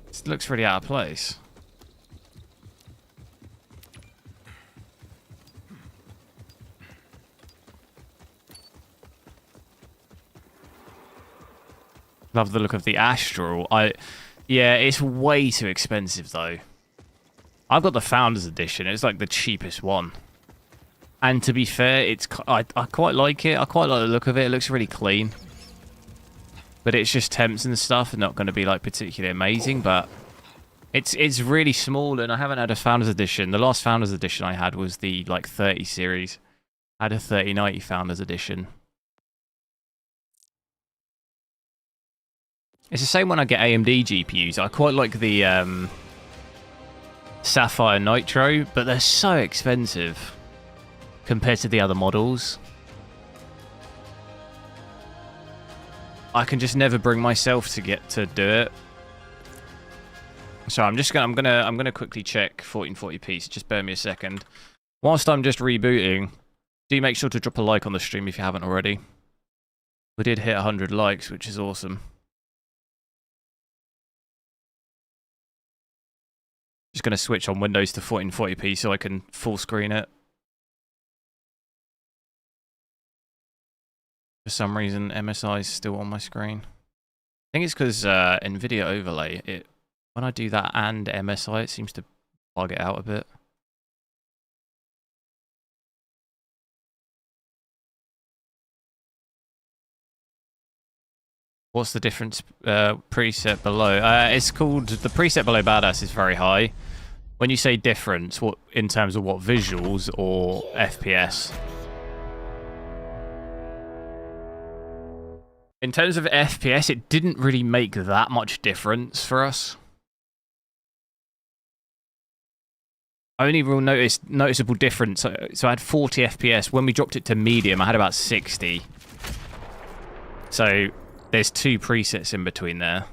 It looks really out of place. Love the look of the Astral. Yeah, it's way too expensive though. I've got the Founders Edition. It's like the cheapest one. And to be fair, I quite like it. I quite like the look of it. It looks really clean. But it's just temps and stuff. Not going to be like particularly amazing, but it's really small. And I haven't had a Founders Edition. The last Founders Edition I had was the like 30 series. I had a 3090 Founders Edition. It's the same when I get AMD GPUs. I quite like the Sapphire Nitro, but they're so expensive compared to the other models. I can just never bring myself to get to do it. So I'm gonna quickly check 1440p. So just bear me a second. Whilst I'm just rebooting, do make sure to drop a like on the stream if you haven't already. We did hit 100 likes, which is awesome. Just going to switch on Windows to 1440p so I can full screen it. For some reason, MSI is still on my screen. I think it's because Nvidia overlay. When I do that and MSI, it seems to bug it out a bit. What's the difference preset below? It's called, the preset below Badass is very high. When you say difference, what in terms of what, visuals or FPS? In terms of FPS, it didn't really make that much difference for us. Only real noticeable difference, so I had 40 FPS. When we dropped it to medium, I had about 60. So there's 2 presets in between there.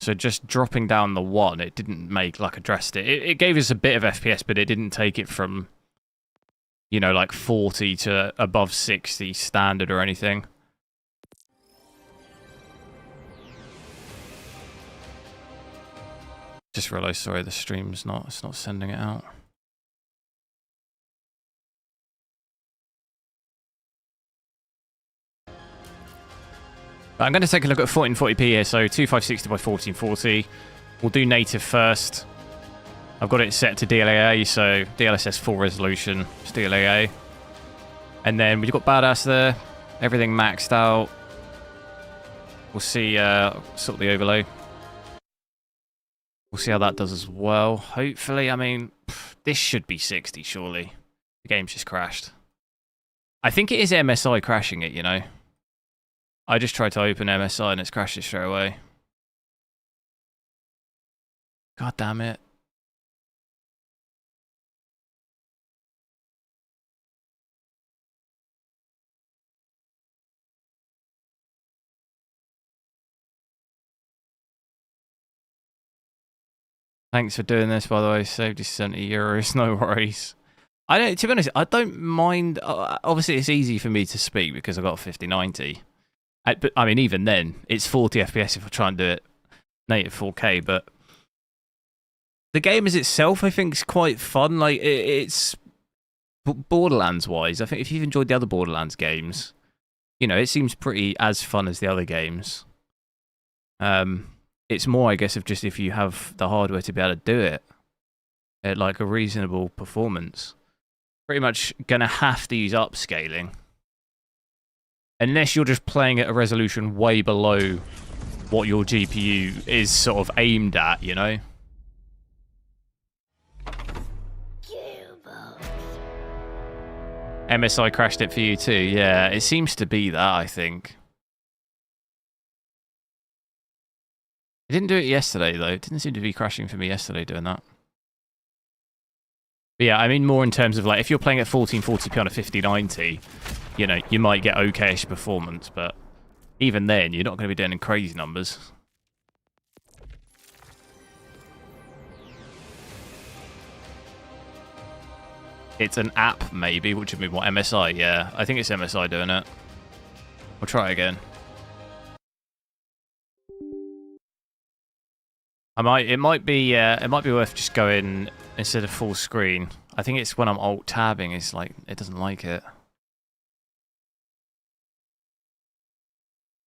So just dropping down the 1, it didn't make, like, addressed it. It gave us a bit of FPS, but it didn't take it from, you know, like 40 to above 60 standard or anything. Just realised, sorry, the stream's it's not sending it out. I'm going to take a look at 1440p here, so 2560 by 1440. We'll do native first. I've got it set to DLAA, so DLSS full resolution, it's DLAA. And then we've got Badass there, everything maxed out. We'll see sort of the overlay. We'll see how that does as well. Hopefully, I mean, this should be 60, surely. The game's just crashed. I think it is MSI crashing it, you know. I just tried to open MSI and it's crashed it straight away. God damn it. Thanks for doing this, by the way. Saved you €70. No worries. To be honest, I don't mind. Obviously, it's easy for me to speak because I've got a 5090. But I mean, even then, it's 40 FPS if I try and do it native 4K. But the game as itself, I think, is quite fun. Like, it's Borderlands-wise. I think if you've enjoyed the other Borderlands games, you know, it seems pretty as fun as the other games. It's more, I guess, of just if you have the hardware to be able to do it at like a reasonable performance. Pretty much gonna have to use upscaling. Unless you're just playing at a resolution way below what your GPU is sort of aimed at, you know? MSI crashed it for you too, yeah. It seems to be that, I think. It didn't do it yesterday, though. It didn't seem to be crashing for me yesterday doing that. But yeah, I mean more in terms of, like, if you're playing at 1440p on a 5090, you know, you might get okay-ish performance, but even then, you're not going to be doing crazy numbers. It's an app, maybe, which would be what, MSI? Yeah, I think it's MSI doing it. We'll try it again. It might be worth just going instead of full screen. I think it's when I'm alt tabbing, it's like it doesn't like it.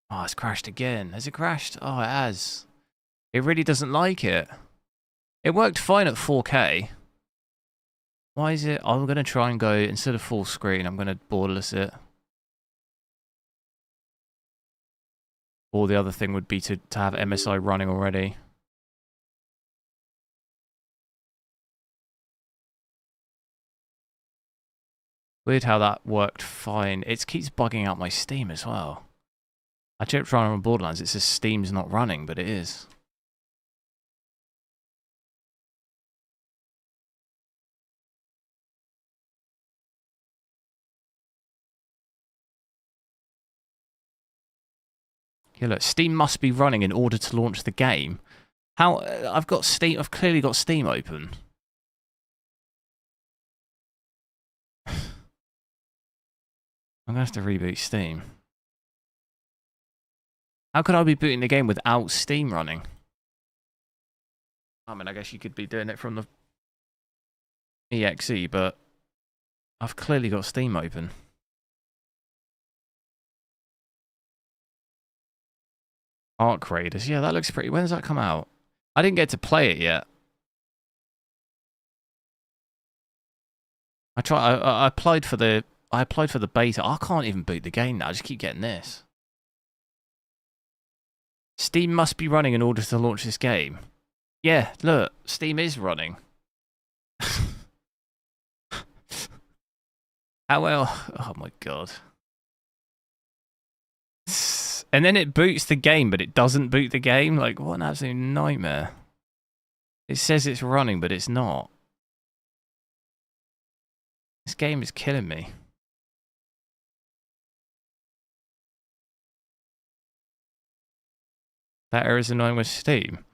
Oh, it's crashed again. Has it crashed? Oh, it has. It really doesn't like it. It worked fine at 4K. Why is it? I'm going to try and go, instead of full screen, I'm going to borderless it. Or the other thing would be to have MSI running already. Weird how that worked fine. It keeps bugging out my Steam as well. I checked running on Borderlands. It says Steam's not running, but it is. Yeah, look, Steam must be running in order to launch the game. How? I've got Steam. I've clearly got Steam open. I'm going to have to reboot Steam. How could I be booting the game without Steam running? I mean, I guess you could be doing it from the EXE, but I've clearly got Steam open. Arc Raiders. Yeah, that looks pretty... When does that come out? I didn't get to play it yet. I applied for the beta. I can't even boot the game now. I just keep getting this. Steam must be running in order to launch this game. Yeah, look, Steam is running. How well? Oh my god. And then it boots the game, but it doesn't boot the game. Like, what an absolute nightmare. It says it's running, but it's not. This game is killing me. That error is annoying with Steam.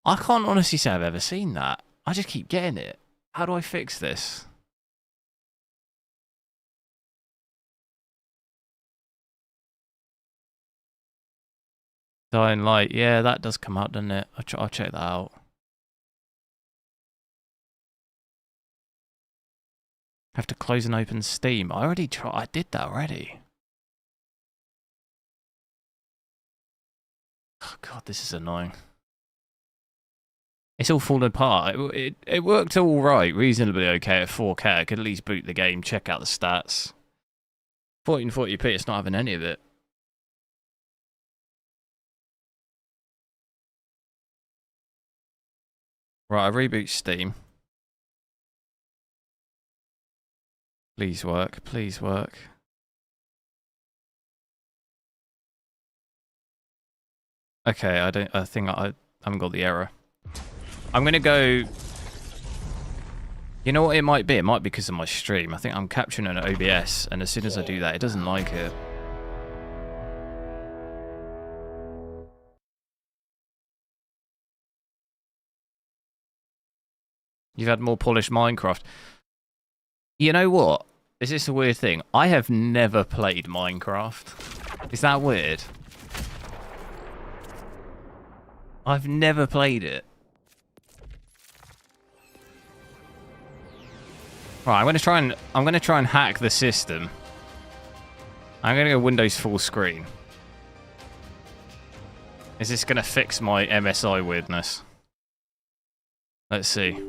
I can't honestly say I've ever seen that. I just keep getting it. How do I fix this? Dying Light. Yeah, that does come out, doesn't it? I'll check that out. Have to close and open Steam. I did that already. Oh god, this is annoying. It's all falling apart. It worked all right, reasonably okay at 4K. I could at least boot the game, check out the stats. 1440p, it's not having any of it. Right, I reboot Steam. Please work, please work. Okay, I think I haven't got the error. I'm gonna go... You know what it might be? It might be because of my stream. I think I'm capturing an OBS, and as soon as I do that, it doesn't like it. You've had more polished Minecraft. You know what? Is this a weird thing? I have never played Minecraft. Is that weird? I've never played it. Right, I'm gonna try and hack the system. I'm gonna go Windows full screen. Is this gonna fix my MSI weirdness? Let's see.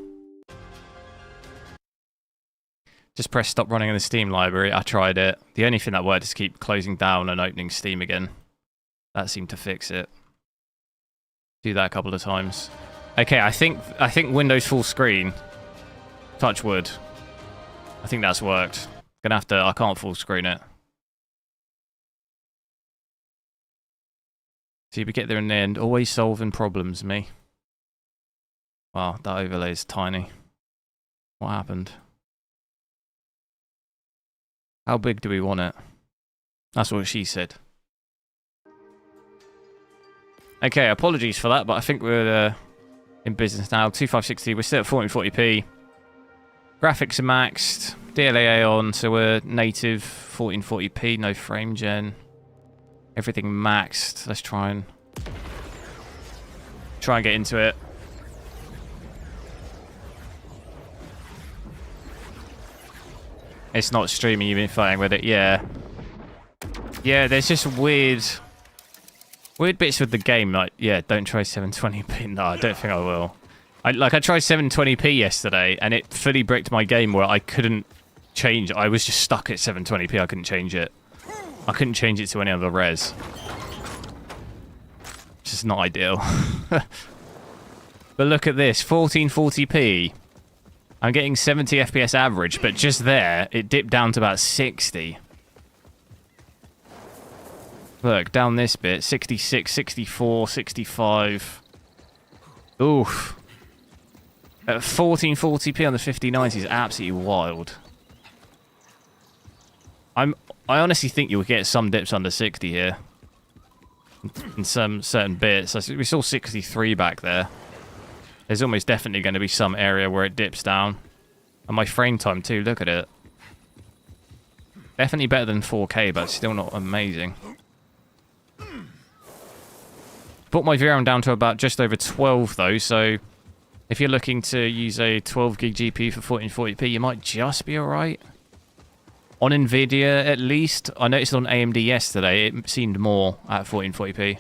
Just press stop running in the Steam library. I tried it. The only thing that worked is keep closing down and opening Steam again. That seemed to fix it. Do that a couple of times. Okay, I think Windows full screen. Touch wood. I think that's worked. Gonna have to... I can't full screen it. See, we get there in the end. Always solving problems, me. Wow, that overlay is tiny. What happened? How big do we want it? That's what she said. Okay, apologies for that, but I think we're in business now. 2560, we're still at 1440p. Graphics are maxed. DLA on, so we're native 1440p, no frame gen. Everything maxed. Let's try and get into it. It's not streaming, you've been playing with it, yeah. Yeah, there's just weird bits with the game, like, yeah, don't try 720p. No, I don't think I will. I tried 720p yesterday, and it fully bricked my game where I couldn't change. I was just stuck at 720p, I couldn't change it. I couldn't change it to any other res. It's just not ideal. But look at this, 1440p. I'm getting 70 FPS average, but just there, it dipped down to about 60. Look, down this bit, 66, 64, 65. Oof. At 1440p on the 5090 is absolutely wild. I honestly think you'll get some dips under 60 here. In some certain bits. We saw 63 back there. There's almost definitely going to be some area where it dips down. And my frame time too, look at it. Definitely better than 4K, but still not amazing. Brought my VRAM down to about just over 12 though, so if you're looking to use a 12 gig GPU for 1440p, you might just be alright. On Nvidia at least. I noticed on AMD yesterday, it seemed more at 1440p.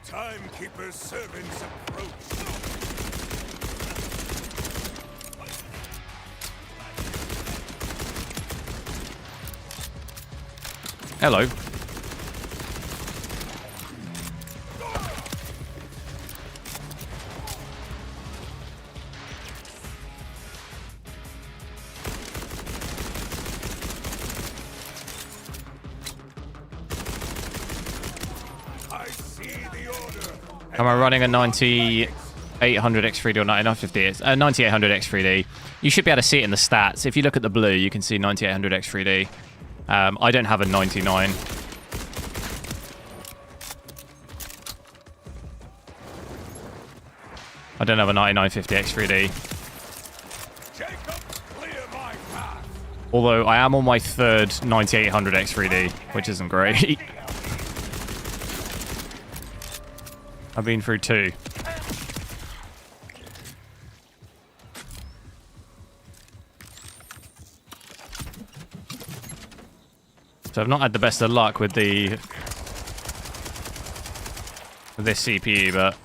timekeeper's servants approach. Hello. I see the order. Am I running a 9800 X3D or 9950? 9800 X3D. You should be able to see it in the stats. If you look at the blue, you can see 9800 X3D. I don't have a 99. I don't have a 9950 X3D. Jacob, clear my path. Although I am on my third 9800 X3D, which isn't great. I've been through 2. So I've not had the best of luck with this CPU, but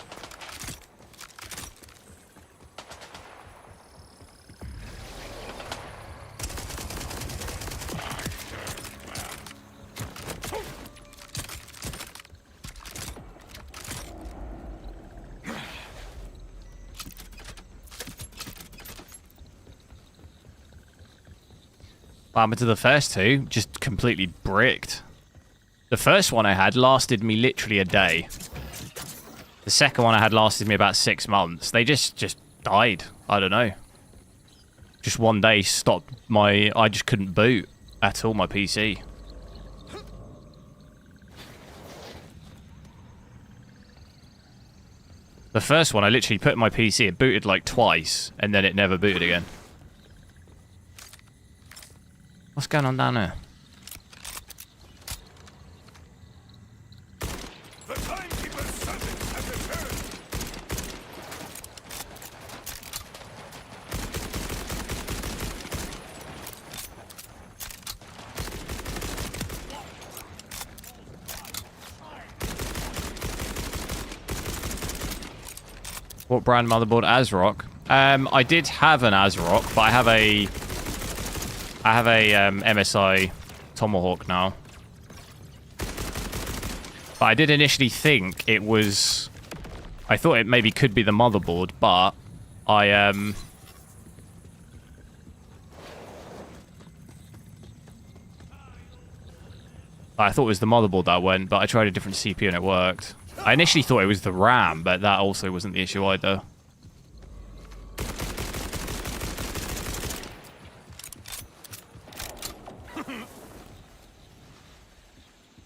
what happened to the first 2? Just completely bricked. The first one I had lasted me literally a day. The second one I had lasted me about 6 months. They just died. I don't know. Just one day stopped my... I just couldn't boot at all my PC. The first one I literally put in my PC, it booted like twice, and then it never booted again. What's going on down there? The timekeeper's servants have returned. What brand motherboard? ASRock. I did have an ASRock, but I have a MSI Tomahawk now. But I did initially think it was... I thought it maybe could be the motherboard, but I thought it was the motherboard that went, but I tried a different CPU and it worked. I initially thought it was the RAM, but that also wasn't the issue either.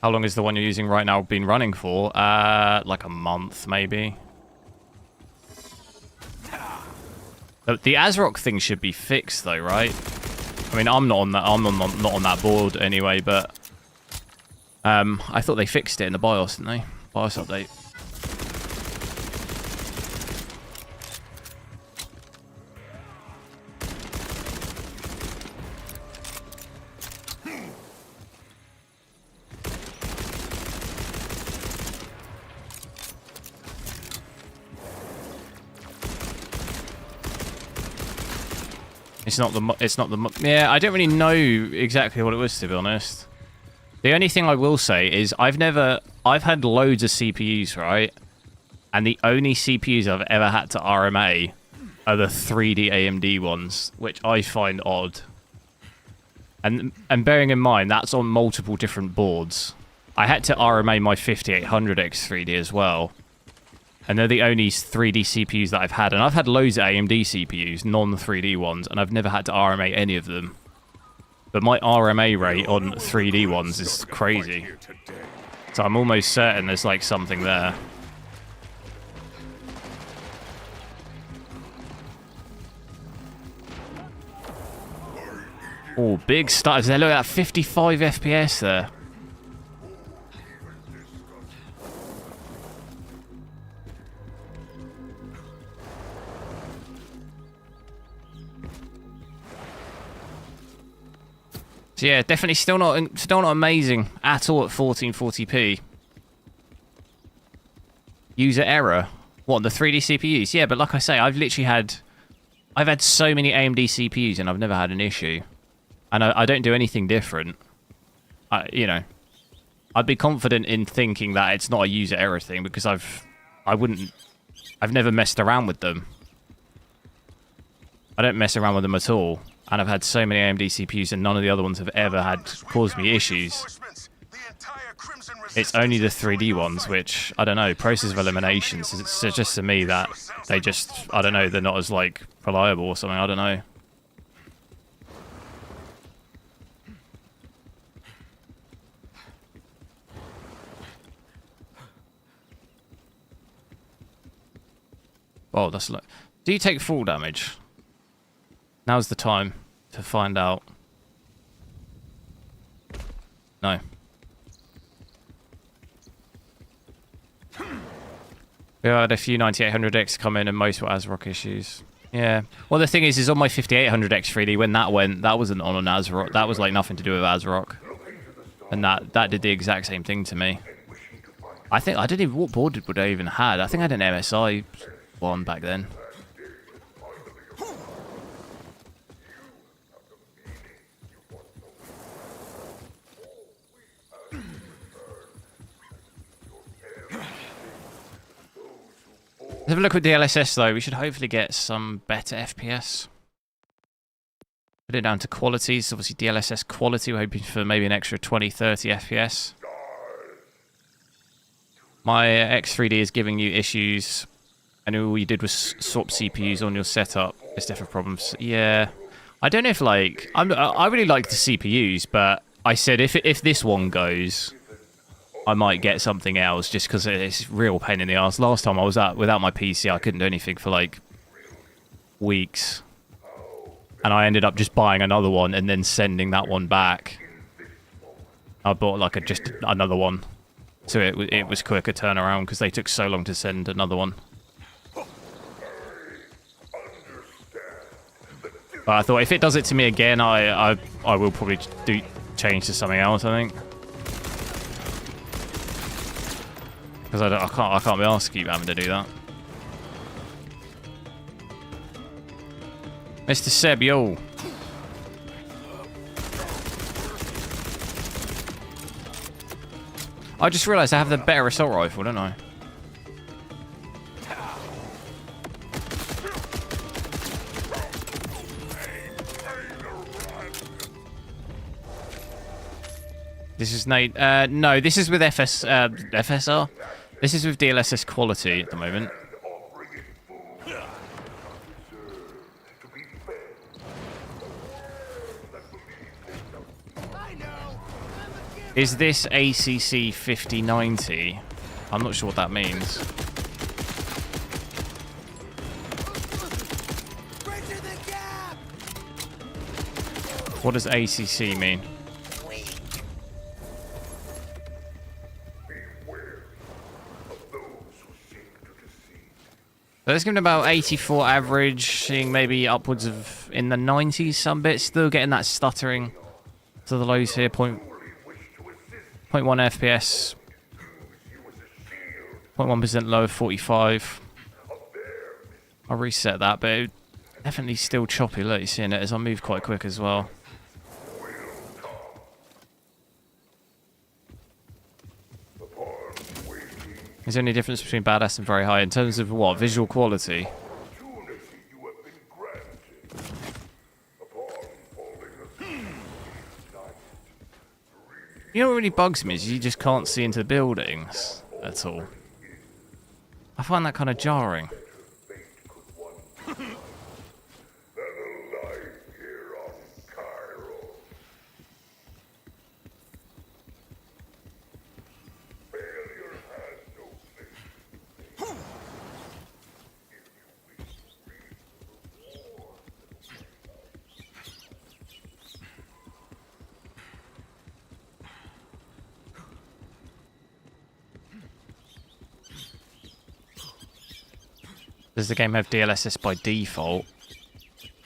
How long is the one you're using right now been running for? Like a month, maybe. The ASRock thing should be fixed, though, right? I mean, I'm not on that. I'm not on that board anyway, but I thought they fixed it in the BIOS, didn't they? BIOS update. It's not the... Yeah, I don't really know exactly what it was, to be honest. The only thing I will say is I've had loads of CPUs, right? And the only CPUs I've ever had to RMA are the 3D AMD ones, which I find odd. And bearing in mind, that's on multiple different boards. I had to RMA my 5800 X3D as well. And they're the only 3D CPUs that I've had. And I've had loads of AMD CPUs, non-3D ones, and I've never had to RMA any of them. But my RMA rate on 3D ones is crazy. So I'm almost certain there's like something there. Oh, big stutters there. Look at that, 55 FPS there. So yeah, definitely still not amazing at all at 1440p. User error. What, the 3D CPUs? Yeah, but like I say, I've had so many AMD CPUs and I've never had an issue. And I don't do anything different. You know, I'd be confident in thinking that it's not a user error thing because I've never messed around with them. I don't mess around with them at all. And I've had so many AMD CPUs and none of the other ones have ever had caused me issues. It's only the 3D ones, which, I don't know, process of elimination suggests to me that they just, I don't know, they're not as, like, reliable or something, I don't know. Oh, that's like... Do you take full damage? Now's the time to find out. No. We had a few 9800X come in and most were ASRock issues. Yeah. Well, the thing is on my 5800X 3D, when that went, that wasn't on an ASRock. That was like nothing to do with ASRock. And that did the exact same thing to me. I think, I didn't even, what board would I even had? I think I had an MSI one back then. Let's have a look at DLSS though. We should hopefully get some better FPS. Put it down to qualities. Obviously DLSS quality. We're hoping for maybe an extra 20-30 FPS. My X3D is giving you issues. And all you did was swap CPUs on your setup. There's different problems. Yeah. I don't know if like... I really like the CPUs, but I said if this one goes... I might get something else just because it's real pain in the ass. Last time I was out without my PC, I couldn't do anything for like weeks. And I ended up just buying another one and then sending that one back. I bought like just another one. So it was quicker turnaround because they took so long to send another one. But I thought if it does it to me again, I will probably change to something else, I think. Because I can't be asked to keep having to do that. Mr. Seb, yo. I just realised I have the better assault rifle, don't I? This is Nate. No, this is with FSR. This is with DLSS quality at the moment. Is this ACC 5090? I'm not sure what that means. What does ACC mean? So let's give it about 84 average, seeing maybe upwards of in the 90s some bits. Still getting that stuttering to the lows here. 0.1 FPS. 0.1% low, 45. I'll reset that, but it definitely still choppy. Look, you're seeing it as I move quite quick as well. Is there any difference between badass and very high in terms of what? Visual quality? You know what really bugs me is you just can't see into the buildings at all. I find that kind of jarring. Does the game have DLSS by default?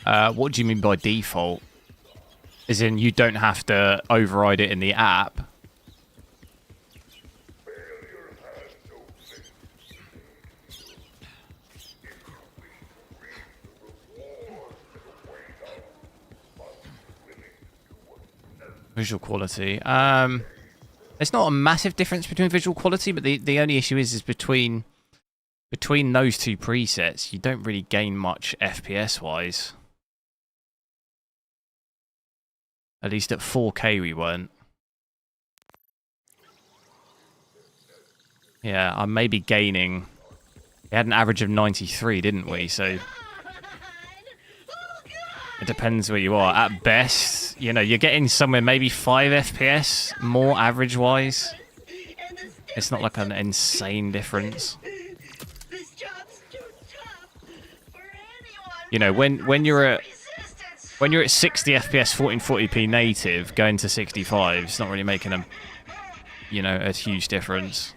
What do you mean by default? As in, you don't have to override it in the app? Visual quality. There's not a massive difference between visual quality, but the only issue is between those two presets, you don't really gain much FPS wise. At least at 4K we weren't. Yeah, I may be gaining. We had an average of 93, didn't we? So it depends where you are. At best, you know, you're getting somewhere maybe 5 FPS more average-wise. It's not like an insane difference. You know, when you're at 60 FPS 1440p native, going to 65, it's not really making a, you know, a huge difference.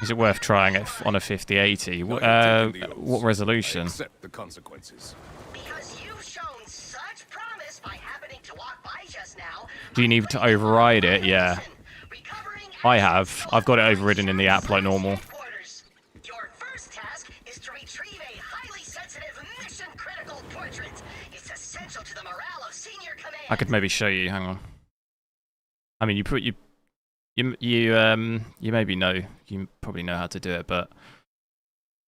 Is it worth trying it on a 5080? What resolution? Accept the consequences. Because you've shown such promise by happening to walk by just now. Do you need to override it? Yeah. I have. I've got it overridden in the app like normal. Your first task is to retrieve a highly sensitive mission-critical portrait. It's essential to the morale of senior command. I could maybe show you. Hang on. I mean, you maybe know. You probably know how to do it, but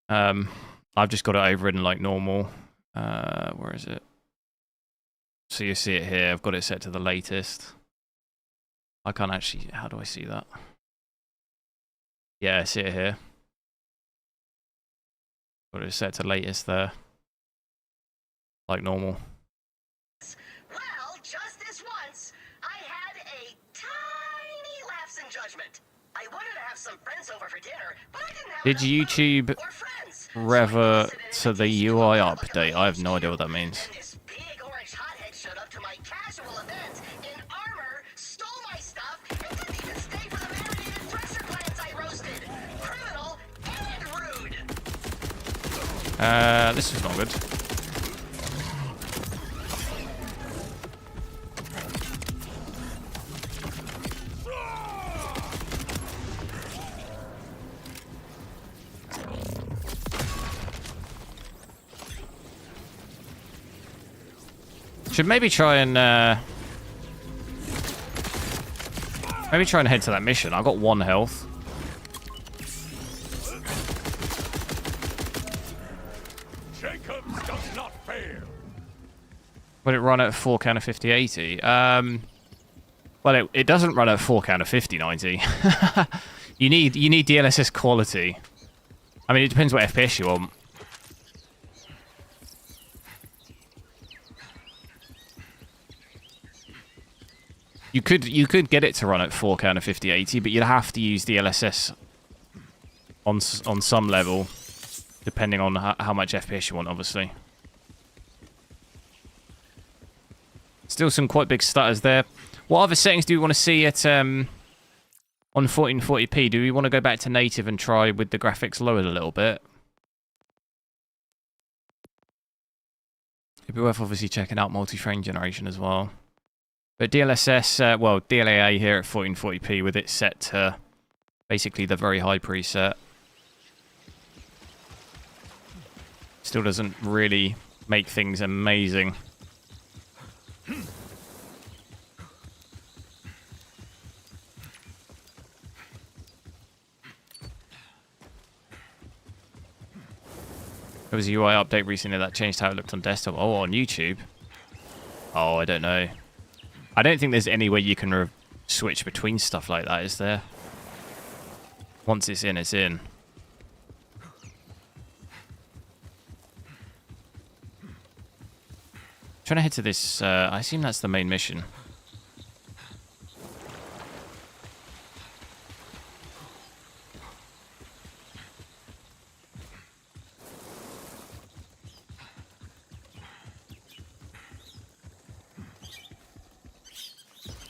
I've just got it overridden like normal. Where is it? So you see it here. I've got it set to the latest. I can't actually. How do I see that? Yeah, I see it here. Got it set to latest there, like normal. Well, just this once, I had a tiny lapse in judgment. I wanted to have some friends over for dinner, but I didn't have Did enough YouTube food or friends. revert to the UI update? I have no idea what that means. Then this big orange hothead showed up to my casual event in armor, stole my stuff, and didn't even stay for the marinated thresher plants I roasted. Criminal and rude. This is not good. Should maybe try and head to that mission. I got 1 health. Jacobs does not fail. Would it run at 4K on a 5080? Well, it doesn't run at 4K on a 5090. you need DLSS quality. I mean, it depends what FPS you want. You could get it to run at 4K on a 5080, but you'd have to use DLSS on some level, depending on how much FPS you want, obviously. Still some quite big stutters there. What other settings do we want to see at on 1440p? Do we want to go back to native and try with the graphics lowered a little bit? It'd be worth obviously checking out multi-frame generation as well. But DLSS, well, DLAA here at 1440p with it set to basically the very high preset. Still doesn't really make things amazing. There was a UI update recently that changed how it looked on desktop. Oh, on YouTube? Oh, I don't know. I don't think there's any way you can switch between stuff like that, is there? Once it's in, it's in. Trying to head to this, I assume that's the main mission.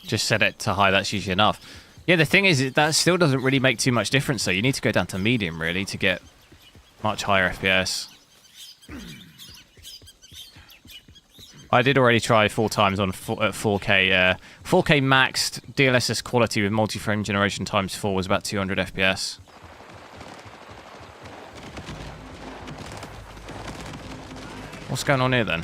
Just set it to high, that's usually enough. Yeah, the thing is, that still doesn't really make too much difference, though. You need to go down to medium, really, to get much higher FPS. I did already try 4 times on at 4K. 4K maxed DLSS quality with multi-frame generation times 4 was about 200 FPS. What's going on here then?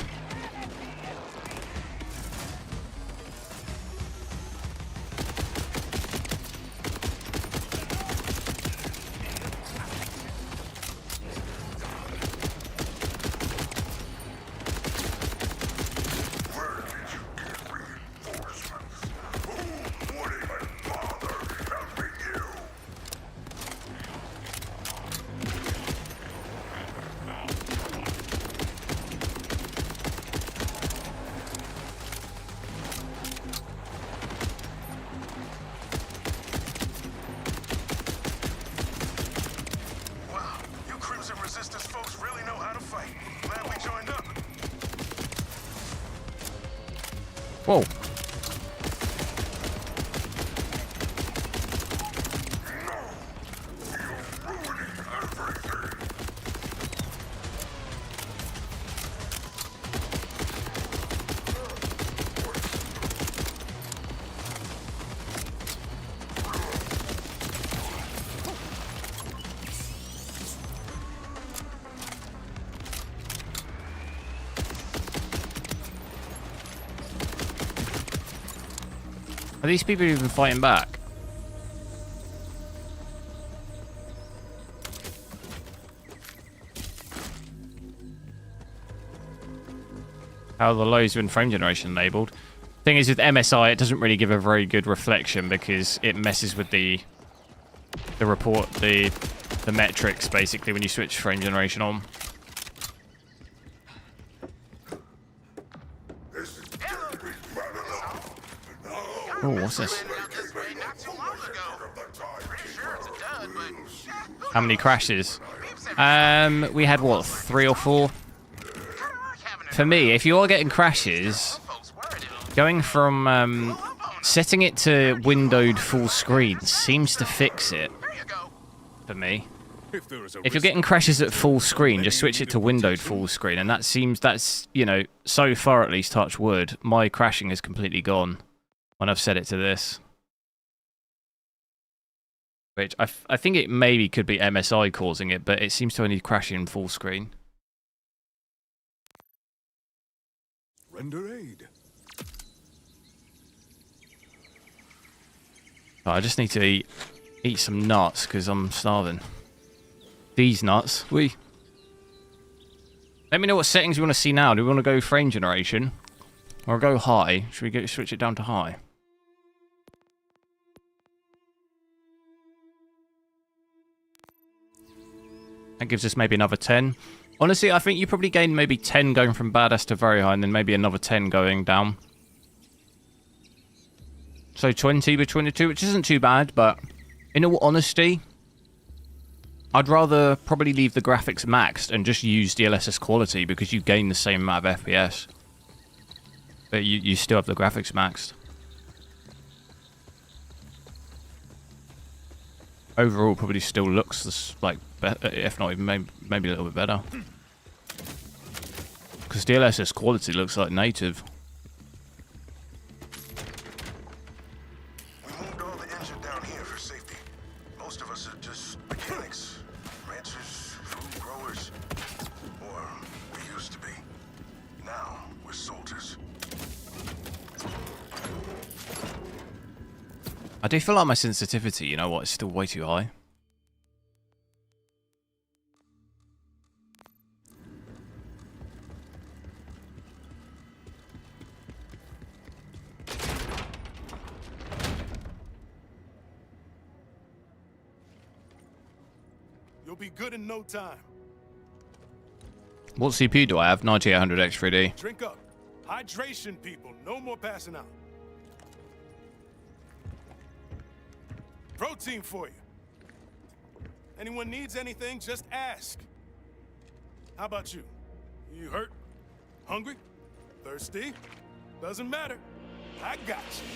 Whoa. Are these people even fighting back? How are the lows in frame generation labeled? Thing is, with MSI, it doesn't really give a very good reflection because it messes with the report, the metrics basically when you switch frame generation on. Oh, what's this? How many crashes? We had what, 3 or 4? For me, if you are getting crashes, going from setting it to windowed full screen seems to fix it. For me, if you're getting crashes at full screen, just switch it to windowed full screen, and that's you know, so far at least, touch wood, my crashing is completely gone when I've set it to this. Which I think it maybe could be MSI causing it, but it seems to only crash in full screen. Render aid. Oh, I just need to eat some nuts because I'm starving. These nuts. Let me know what settings you want to see now. Do we want to go frame generation or go high? Should we switch it down to high? That gives us maybe another 10. Honestly, I think you probably gain maybe 10 going from badass to very high, and then maybe another 10 going down. So 20 between the two, which isn't too bad, but in all honesty, I'd rather probably leave the graphics maxed and just use DLSS quality because you gain the same amount of FPS. But you still have the graphics maxed. Overall, probably still looks like, if not even maybe a little bit better. Because DLSS quality looks like native. We moved all the engine down here for safety. Most of us are just mechanics, ranchers, food growers, or we used to be. Now we're soldiers. I do feel like my sensitivity, you know what, is still way too high. You'll be good in no time. What CPU do I have? 9800X 3D. Drink up. Hydration, people. No more passing out. Protein for you. Anyone needs anything, just ask. How about you? You hurt? Hungry? Thirsty? Doesn't matter. I got you.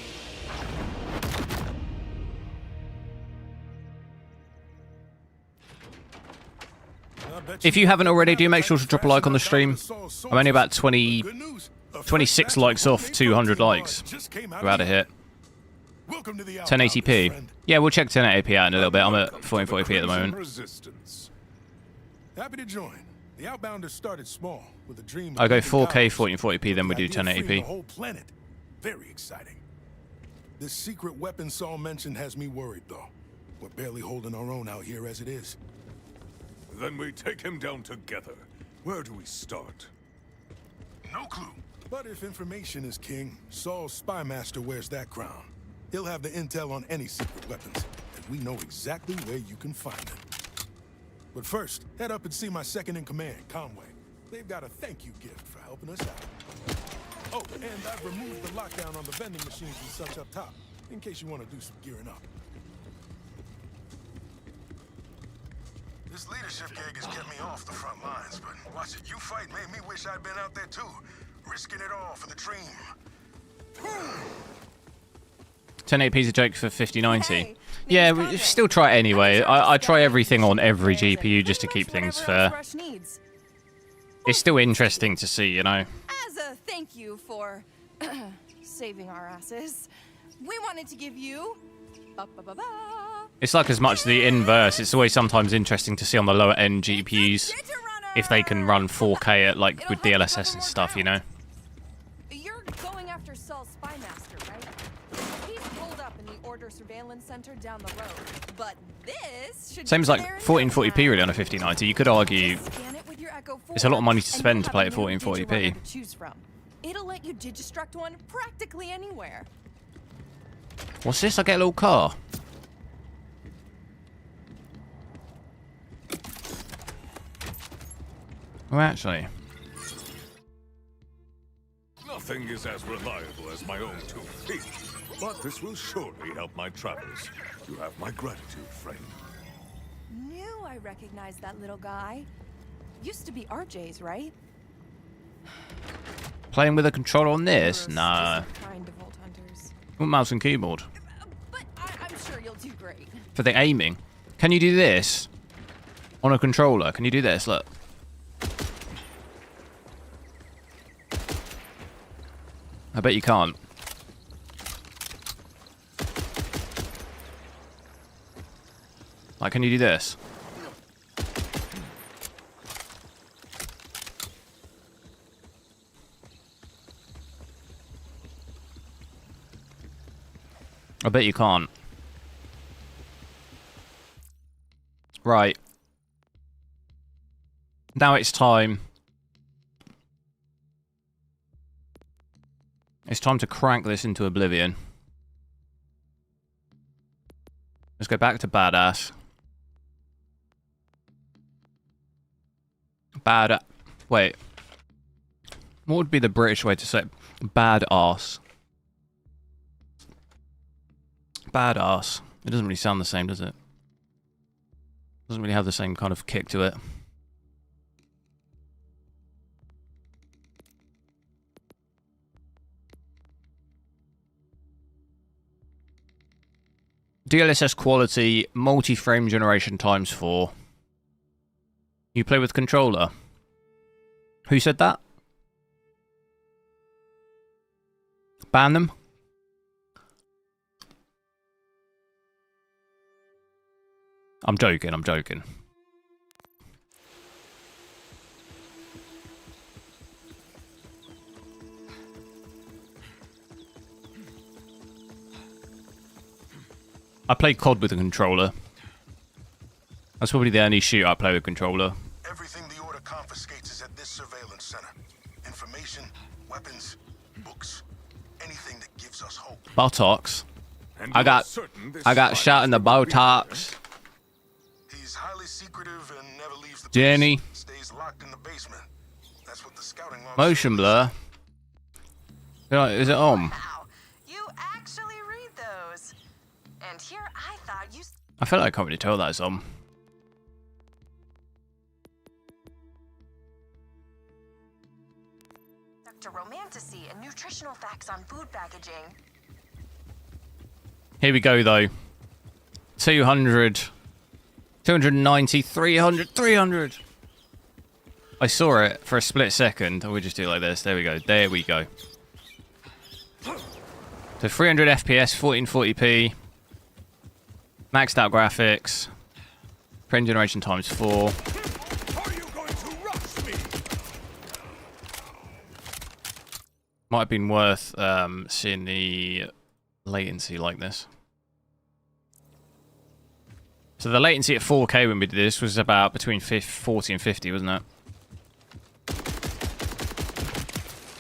If you haven't already, do make sure to drop a like on the stream. I'm only about 26 likes off 200 likes. We're out of hit. 1080p. Yeah, we'll check 1080p out in a little bit. I'm at 1440p at the moment. Happy to join. The Outbounders started small with a dream. I go 4K 1440p, then we do The 1080p. whole planet. Very exciting. This secret weapon Saul mentioned has me worried, though. We're barely holding our own out here as it is. Then we take him down together. Where do we start? No clue. But if information is king, Saul's spy master wears that crown. He'll have the intel on any secret weapons, and we know exactly where you can find them. But first, head up and see my second-in-command, Conway. They've got a thank-you gift for helping us out. Oh, and I've removed the lockdown on the vending machines and such up top, in case you want to do some gearing up. This leadership gig has kept me off the front lines, but watching you fight made me wish I'd been out there too, risking it all for the dream. 1080p is a joke for 5090. Hey, Yeah, name's we Conway. still try it anyway. I try everything on every There's GPU just to pretty keep much things whatever else fair. Rush needs. It's still interesting to see, you know. As a thank you for saving our asses, we wanted to give you ba-ba-ba-ba. It's like as much the inverse. It's always sometimes interesting to see on the lower end GPUs if they can run 4K at like with DLSS and stuff, you know. You're going after Saul's spy master, right? He's pulled up in the Order Surveillance Center down the road. But this should Same as like be there in no 1440p time. really on a 5090. You could argue Scan it with your Echo it's a lot of money to 4, spend and to you'll play at have a new 1440p. Digirunner to choose from. It'll let you digistruct one practically anywhere. What's this? I get a little car. Oh, actually. Nothing is as reliable as my own 2 feet, but this will surely help my travels. You have my gratitude, friend. Knew I recognized that little guy. Used to be RJ's, right? Playing with a controller on this? Gross, Nah. just kind of old hunters. Want mouse and keyboard. But I'm sure you'll do great. For the aiming. Can you do this? On a controller? Can you do this? Look. I bet you can't. Like, can you do this? I bet you can't. Right. Now it's time. It's time to crank this into oblivion. Let's go back to badass. Wait. What would be the British way to say it? Badass. Badass. It doesn't really sound the same, does it? Doesn't really have the same kind of kick to it. DLSS quality, multi-frame generation ×4. You play with controller. Who said that? Ban them? I'm joking, I'm joking. I play COD with a controller. That's probably the only shoot I play with controller. Everything the Order confiscates is at this surveillance center. Information, weapons, books, anything that gives us hope. Buttocks. And I you got- are certain this I got spy shot in the will be buttocks. He's highly secretive and never leaves the Jenny. base. Stays locked in the basement. That's what the scouting log Motion blur. Is it on? Wow, you actually read those. And here I thought you. I feel like I can't really tell that it's on. Stuck to romanticy and nutritional facts on food packaging. Here we go though. 200. 290, 300, 300. I saw it for a split second. I would just do it like this. There we go. There we go. So 300 FPS, 1440p. Maxed out graphics. Frame generation ×4. Are you going to rush? Might have been worth seeing the latency like this. So the latency at 4K when we did this was about between 40 and 50, wasn't it?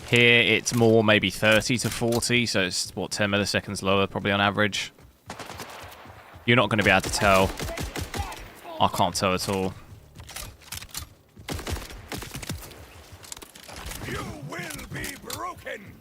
Here it's more maybe 30 to 40, so it's what, 10 milliseconds lower probably on average. You're not going to be able to tell. I can't tell at all. You will be broken.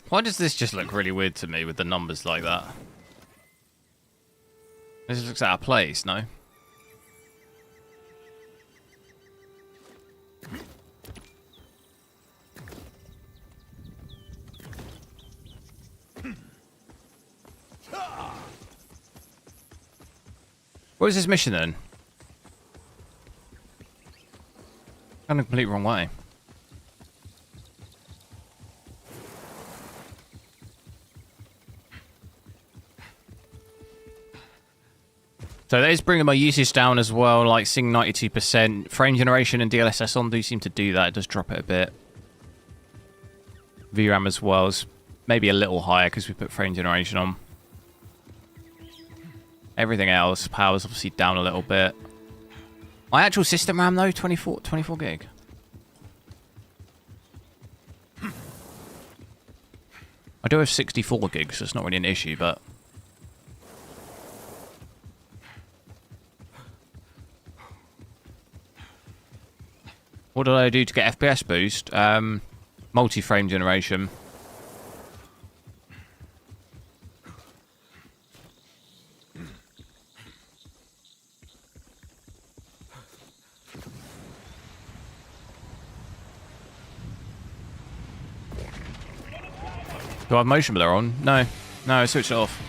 Why does this just look really weird to me with the numbers like that? This looks out of place, no? What is this mission then? Gone the complete wrong way. So that is bringing my usage down as well, like seeing 92%. Frame generation and DLSS on do seem to do that. It does drop it a bit. VRAM as well is maybe a little higher because we put frame generation on. Everything else, power's obviously down a little bit. My actual system RAM though, 24 gig. I do have 64 gigs, so it's not really an issue, but... What did I do to get FPS boost? Multi-frame generation. Do I have motion blur on? No. No, I switched it off.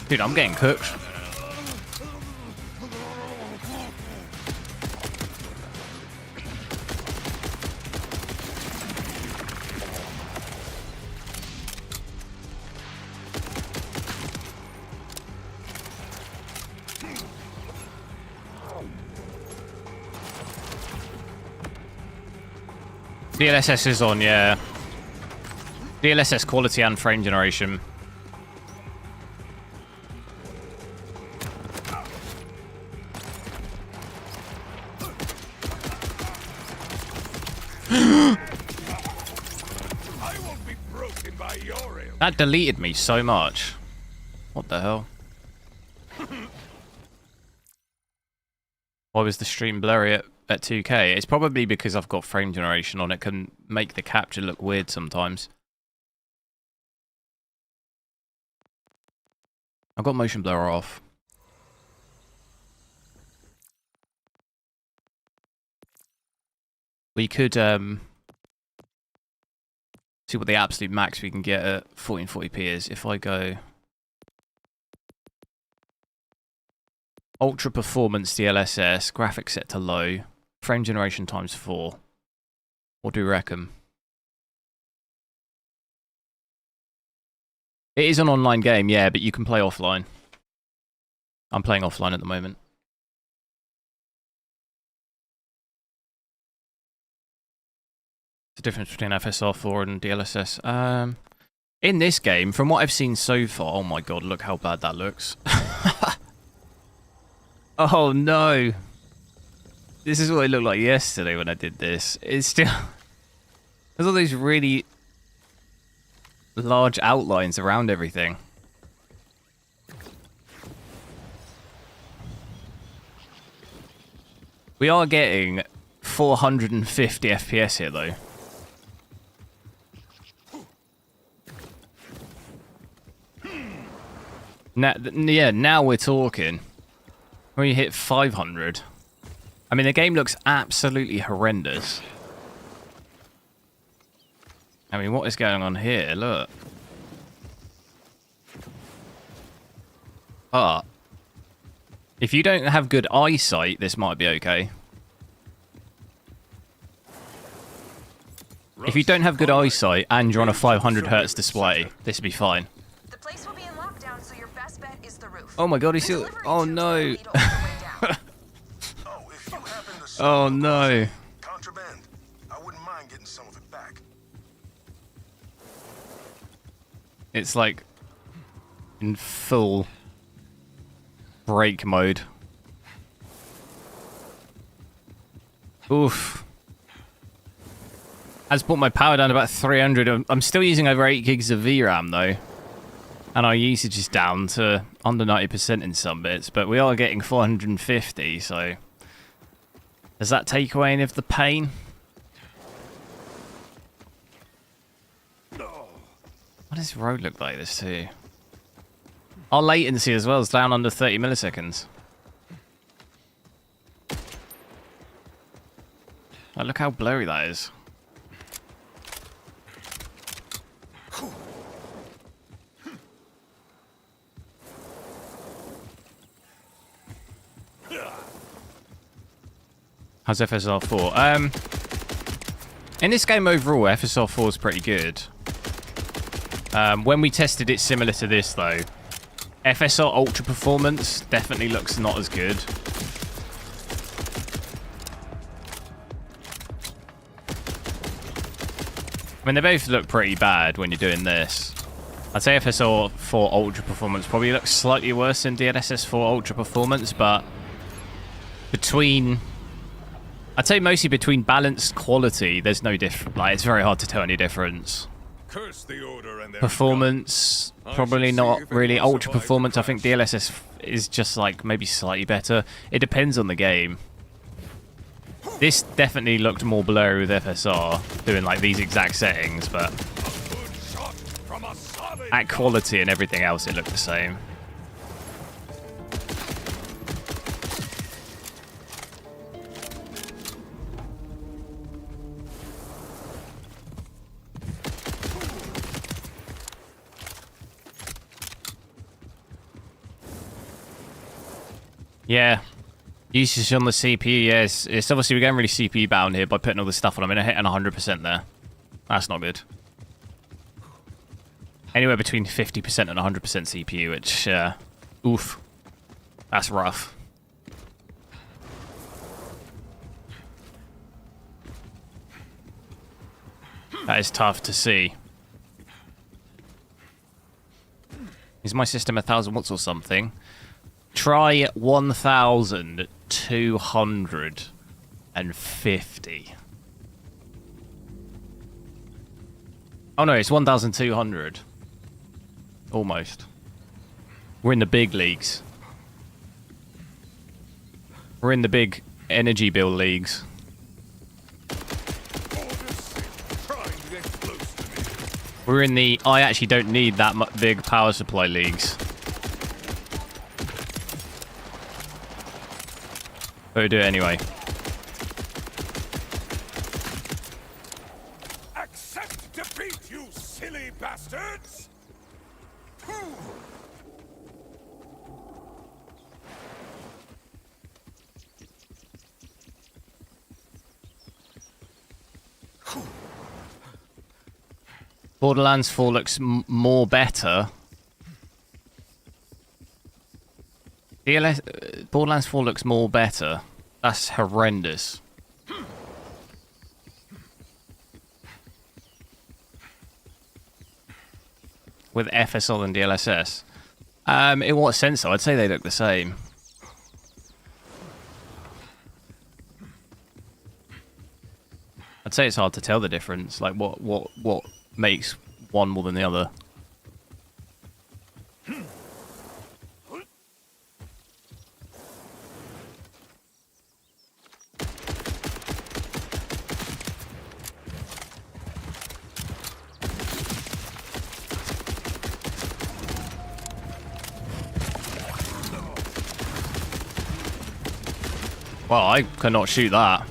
Dude, I'm getting cooked. DLSS is on, yeah. DLSS quality and frame generation. That deleted me so much. What the hell? Why was the stream blurry at 2K? It's probably because I've got frame generation on. It can make the capture look weird sometimes. I've got motion blur off. We could see what the absolute max we can get at 1440p is. If I go ultra performance DLSS, graphics set to low, frame generation times 4. What do you reckon? It is an online game, yeah, but you can play offline. I'm playing offline at the moment. The difference between FSR4 and DLSS. In this game, from what I've seen so far, oh my god, look how bad that looks. Oh no. This is what it looked like yesterday when I did this. It's still... There's all these really large outlines around everything. We are getting 450 FPS here, though. Now we're talking. When you hit 500. I mean, the game looks absolutely horrendous. I mean, what is going on here? Look. But if you don't have good eyesight, this might be okay. If you don't have good eyesight and you're on a 500 hertz display, this will be fine. The place will be in lockdown, so your best bet is the roof. Oh my god, he's still... Oh no. Oh no. Contraband. I wouldn't mind getting some of it back. It's like in full brake mode. Oof. I just brought my power down to about 300. I'm still using over 8 gigs of VRAM though. And our usage is down to under 90% in some bits, but we are getting 450, so does that take away any of the pain? What does road look like this too? Our latency as well is down under 30 milliseconds. Like, look how blurry that is. How's FSR 4? In this game overall, FSR 4 is pretty good. When we tested it similar to this, though, FSR Ultra Performance definitely looks not as good. I mean, they both look pretty bad when you're doing this. I'd say FSR 4 Ultra Performance probably looks slightly worse than DLSS 4 Ultra Performance, but between... I'd say mostly between balanced quality, there's no difference. Like, it's very hard to tell any difference. Curse the order and their Performance, probably not really. Ultra Performance, I think DLSS is just like maybe slightly better. It depends on the game. This definitely looked more blurry with FSR, doing like these exact settings, but at quality and everything else, it looked the same. Yeah, usage on the CPU, yes. It's obviously we're getting really CPU bound here by putting all this stuff on. I'm hitting 100% there. That's not good. Anywhere between 50% and 100% CPU, which, oof. That's rough. That is tough to see. Is my system 1,000 watts or something? Try 1,250. Oh no, it's 1,200. Almost. We're in the big leagues. We're in the big energy bill leagues. We're in the I actually don't need that big power supply leagues. But we'll do it anyway. Accept defeat, you silly bastards! Borderlands 4 looks more better. Borderlands 4 looks more better. That's horrendous. With FSR and DLSS. In what sense though? I'd say they look the same. I'd say it's hard to tell the difference. Like what makes one more than the other. Well, I cannot shoot that.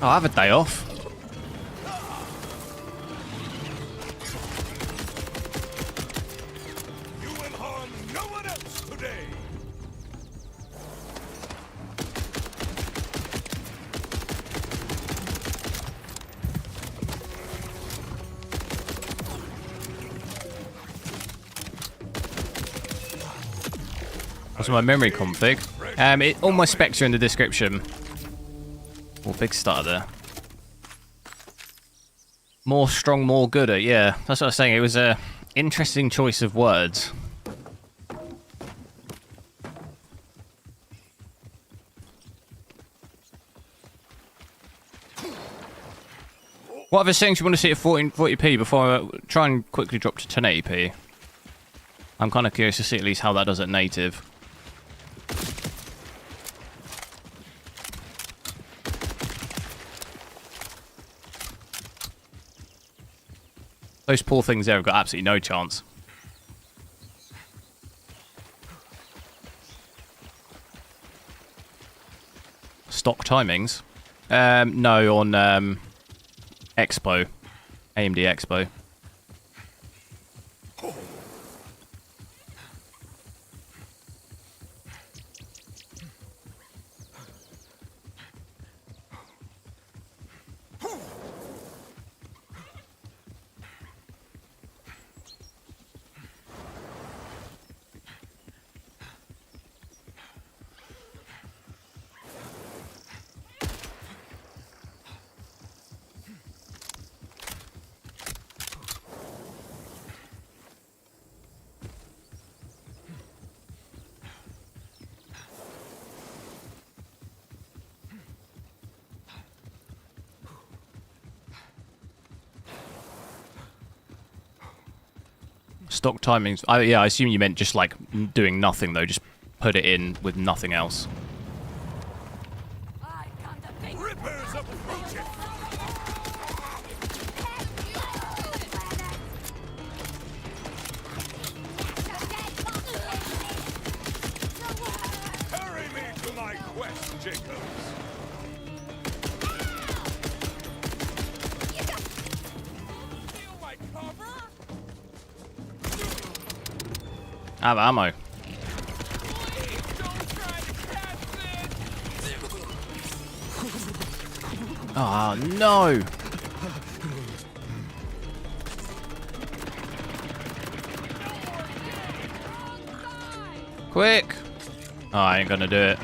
I'll have a day off. You will harm no one else today. What's my memory config? All my specs are in the description. Oh, big starter there. More strong, more gooder. Yeah, that's what I was saying. It was a interesting choice of words. What other settings do you want to see at 1440p before I try and quickly drop to 1080p? I'm kind of curious to see at least how that does at native. Those poor things there have got absolutely no chance. Stock timings? No, on Expo. AMD Expo. Stock timings. Yeah, I assume you meant just like doing nothing though. Just put it in with nothing else. Rippers approaching. Carry me to my quest, Jacobs. I have ammo. Oh no! Quick! Oh, I ain't gonna do it.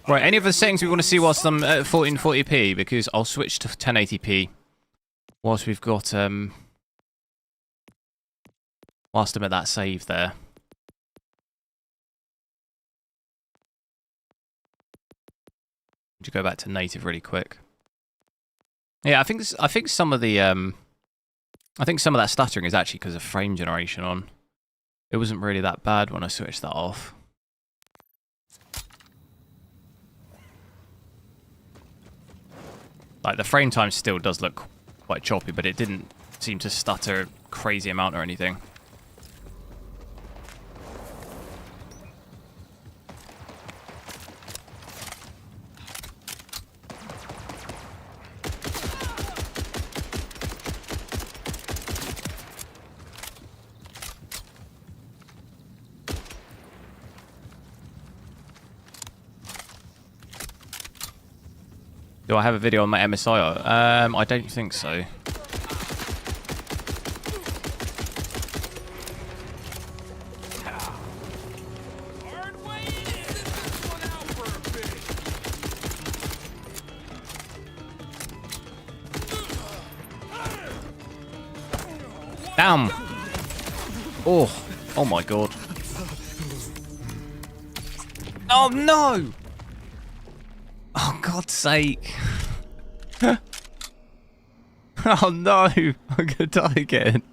Right, any of the settings we want to see whilst I'm at 1440p, because I'll switch to 1080p whilst we've got whilst I'm at that save there. To go back to native really quick. Yeah, I think some of the I think some of that stuttering is actually because of frame generation on. It wasn't really that bad when I switched that off. Like, the frame time still does look quite choppy, but it didn't seem to stutter a crazy amount or anything. Do I have a video on my MSIO? I don't think so. Damn! Oh my god. Oh no! Oh God's sake. Oh no! I'm gonna die again.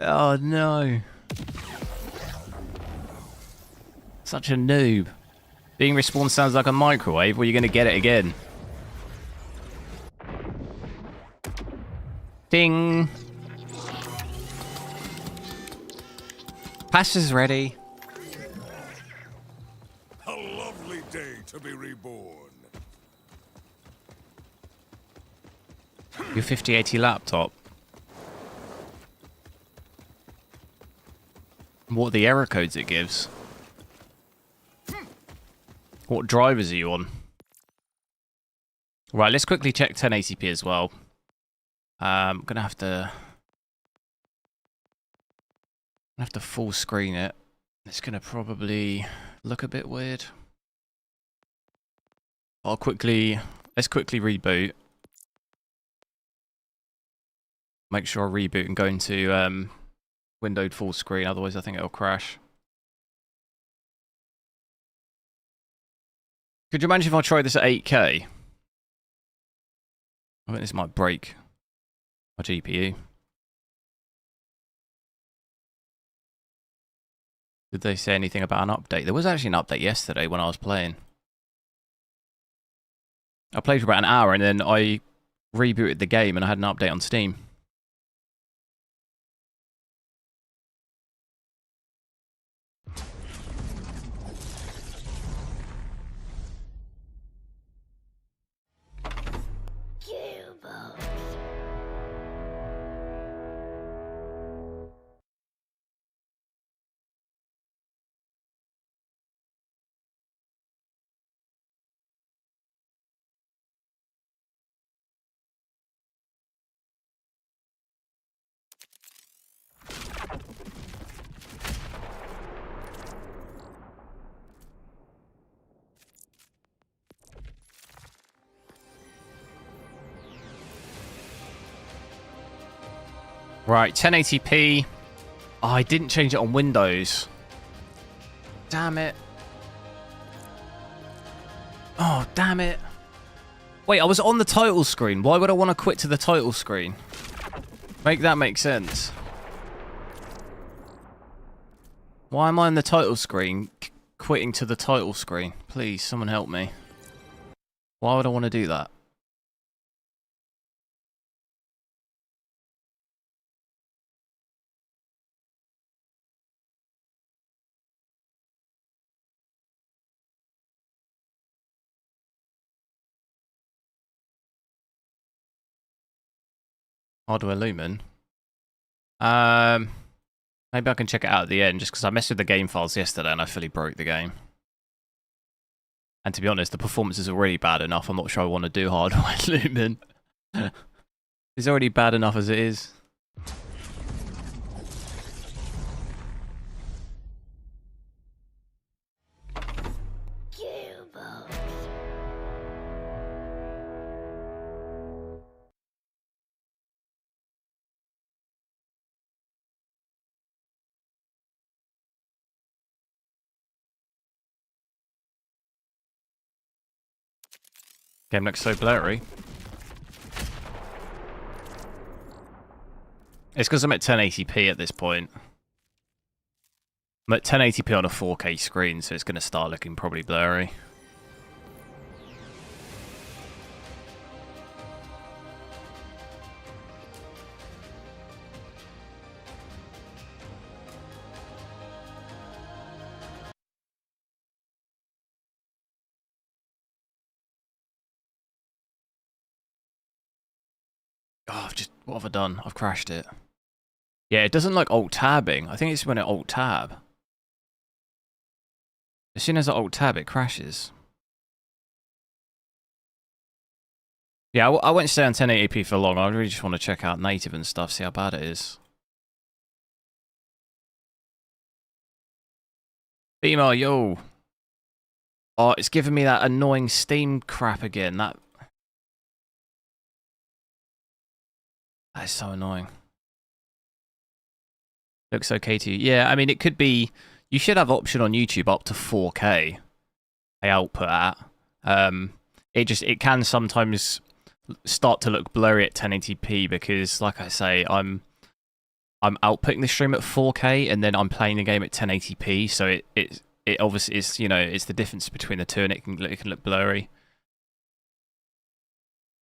Oh no. Such a noob. Being respawned sounds like a microwave, or you're gonna get it again. Ding! Pasta's ready. A lovely day to be reborn. Your 5080 laptop. What are the error codes it gives? What drivers are you on? Right, let's quickly check 1080p as well. I'm gonna have to full screen it. It's gonna probably look a bit weird. Let's quickly reboot. Make sure I reboot and go into windowed full screen, otherwise I think it'll crash. Could you imagine if I tried this at 8K? I think this might break my GPU. Did they say anything about an update? There was actually an update yesterday when I was playing. I played for about an hour and then I rebooted the game and I had an update on Steam. Right, 1080p. Oh, I didn't change it on Windows. Damn it. Oh, damn it. Wait, I was on the title screen. Why would I want to quit to the title screen? Make that make sense. Why am I on the title screen quitting to the title screen? Please, someone help me. Why would I want to do that? Hardware Lumen. Maybe I can check it out at the end, just because I messed with the game files yesterday and I fully broke the game. And to be honest, the performance is already bad enough. I'm not sure I want to do Hardware Lumen. It's already bad enough as it is. Game looks so blurry. It's because I'm at 1080p at this point. I'm at 1080p on a 4K screen, so it's going to start looking probably blurry. Oh, what have I done? I've crashed it. Yeah, it doesn't like alt-tabbing. I think it's when it alt-tab. As soon as I alt-tab, it crashes. Yeah, I won't stay on 1080p for long. I really just want to check out native and stuff, see how bad it is. Female, yo. Oh, it's giving me that annoying Steam crap again. That is so annoying. Looks okay to you. Yeah, I mean, it could be... You should have option on YouTube up to 4K. They output at. It can sometimes start to look blurry at 1080p because, like I say, I'm outputting the stream at 4K and then I'm playing the game at 1080p. So it obviously is, you know, it's the difference between the two, and it can look blurry.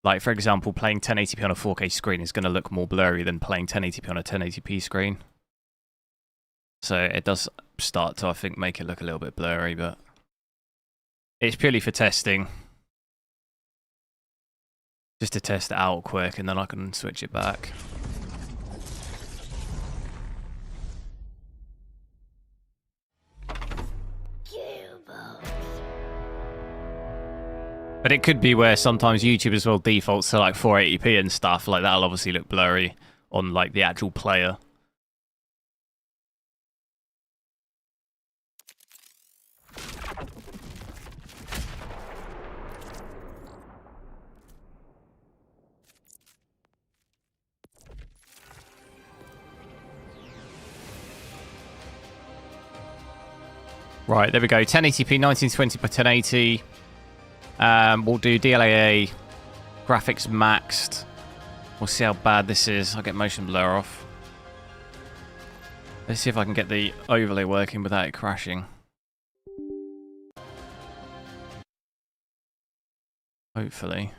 Like, for example, playing 1080p on a 4K screen is going to look more blurry than playing 1080p on a 1080p screen. So it does start to, I think, make it look a little bit blurry, but it's purely for testing. Just to test it out quick, and then I can switch it back. But it could be where sometimes YouTube as well defaults to like 480p and stuff. Like, that'll obviously look blurry on like the actual player. Right, there we go. 1080p, 1920 by 1080. We'll do DLAA, graphics maxed. We'll see how bad this is. I'll get motion blur off. Let's see if I can get the overlay working without it crashing. Hopefully.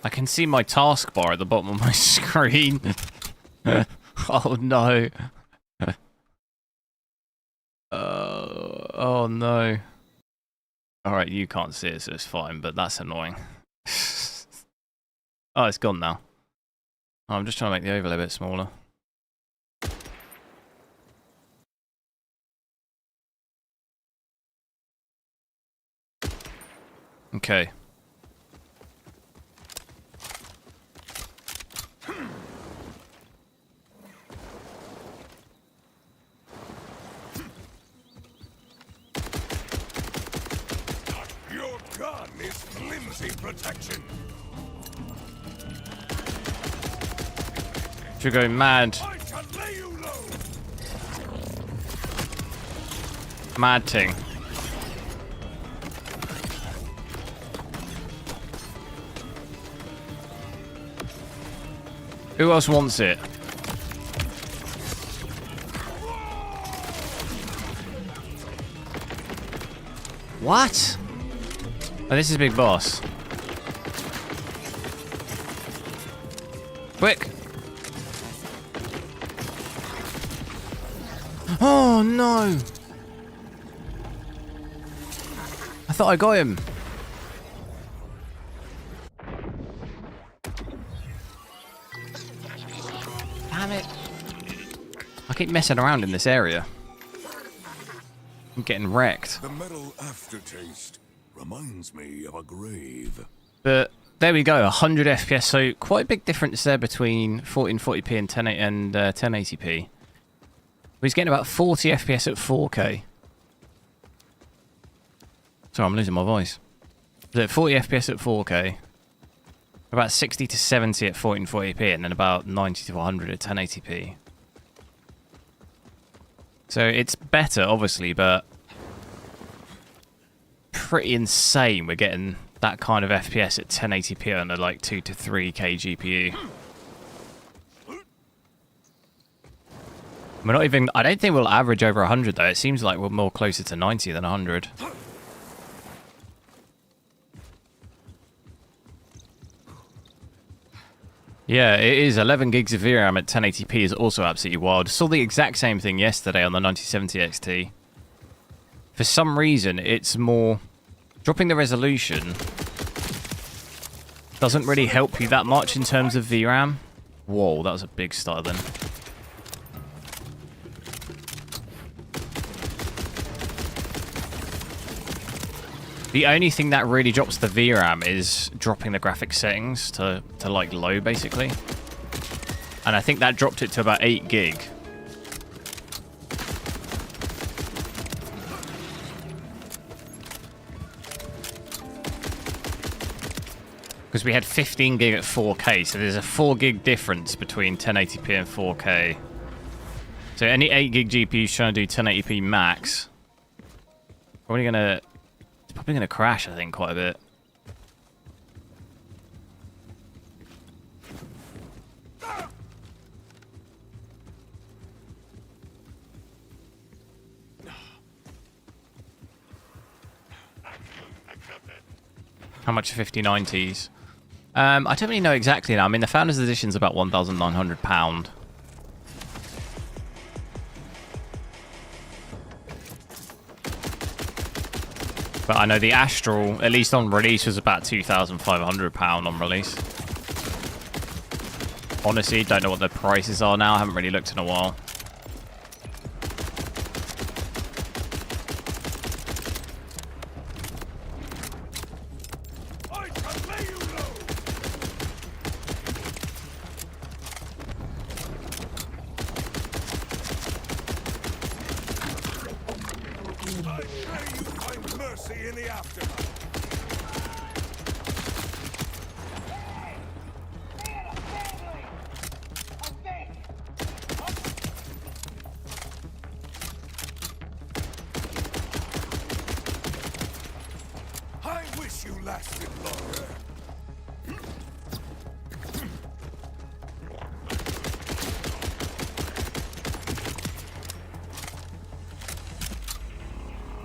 I can see my taskbar at the bottom of my screen. Oh no. Oh no. Alright, you can't see it, so it's fine, but that's annoying. Oh, it's gone now. Oh, I'm just trying to make the overlay a bit smaller. Okay. Your gun is flimsy protection. You're going mad. I can lay you low. Mad thing. Who else wants it? What? Oh, this is a big boss. Quick! Oh no! I thought I got him. Damn it. I keep messing around in this area. I'm getting wrecked. The metal aftertaste reminds me of a grave. But there we go, 100 FPS. So quite a big difference there between 1440p and 1080p. He's getting about 40 FPS at 4K. Sorry, I'm losing my voice. So at 40 FPS at 4K, about 60 to 70 at 1440p, and then about 90 to 100 at 1080p. So it's better, obviously, but pretty insane we're getting that kind of FPS at 1080p on a like 2 to 3K GPU. We're not even... I don't think we'll average over 100 though. It seems like we're more closer to 90 than 100. Yeah, it is. 11 gigs of VRAM at 1080p is also absolutely wild. Saw the exact same thing yesterday on the 9070 XT. for some reason, it's more... Dropping the resolution doesn't really help you that much in terms of VRAM. Whoa, that was a big stutter then. The only thing that really drops the VRAM is dropping the graphics settings to like low, basically. And I think that dropped it to about 8 gig. Because we had 15 gig at 4K, so there's a 4 gig difference between 1080p and 4K. So any 8 gig GPU's trying to do 1080p max, probably gonna... Probably going to crash, I think, quite a bit. How much are 5090s? I don't really know exactly now. I mean, the Founders Edition's about £1,900. But I know the Astral, at least on release, was about £2,500 on release. Honestly, don't know what the prices are now. I haven't really looked in a while.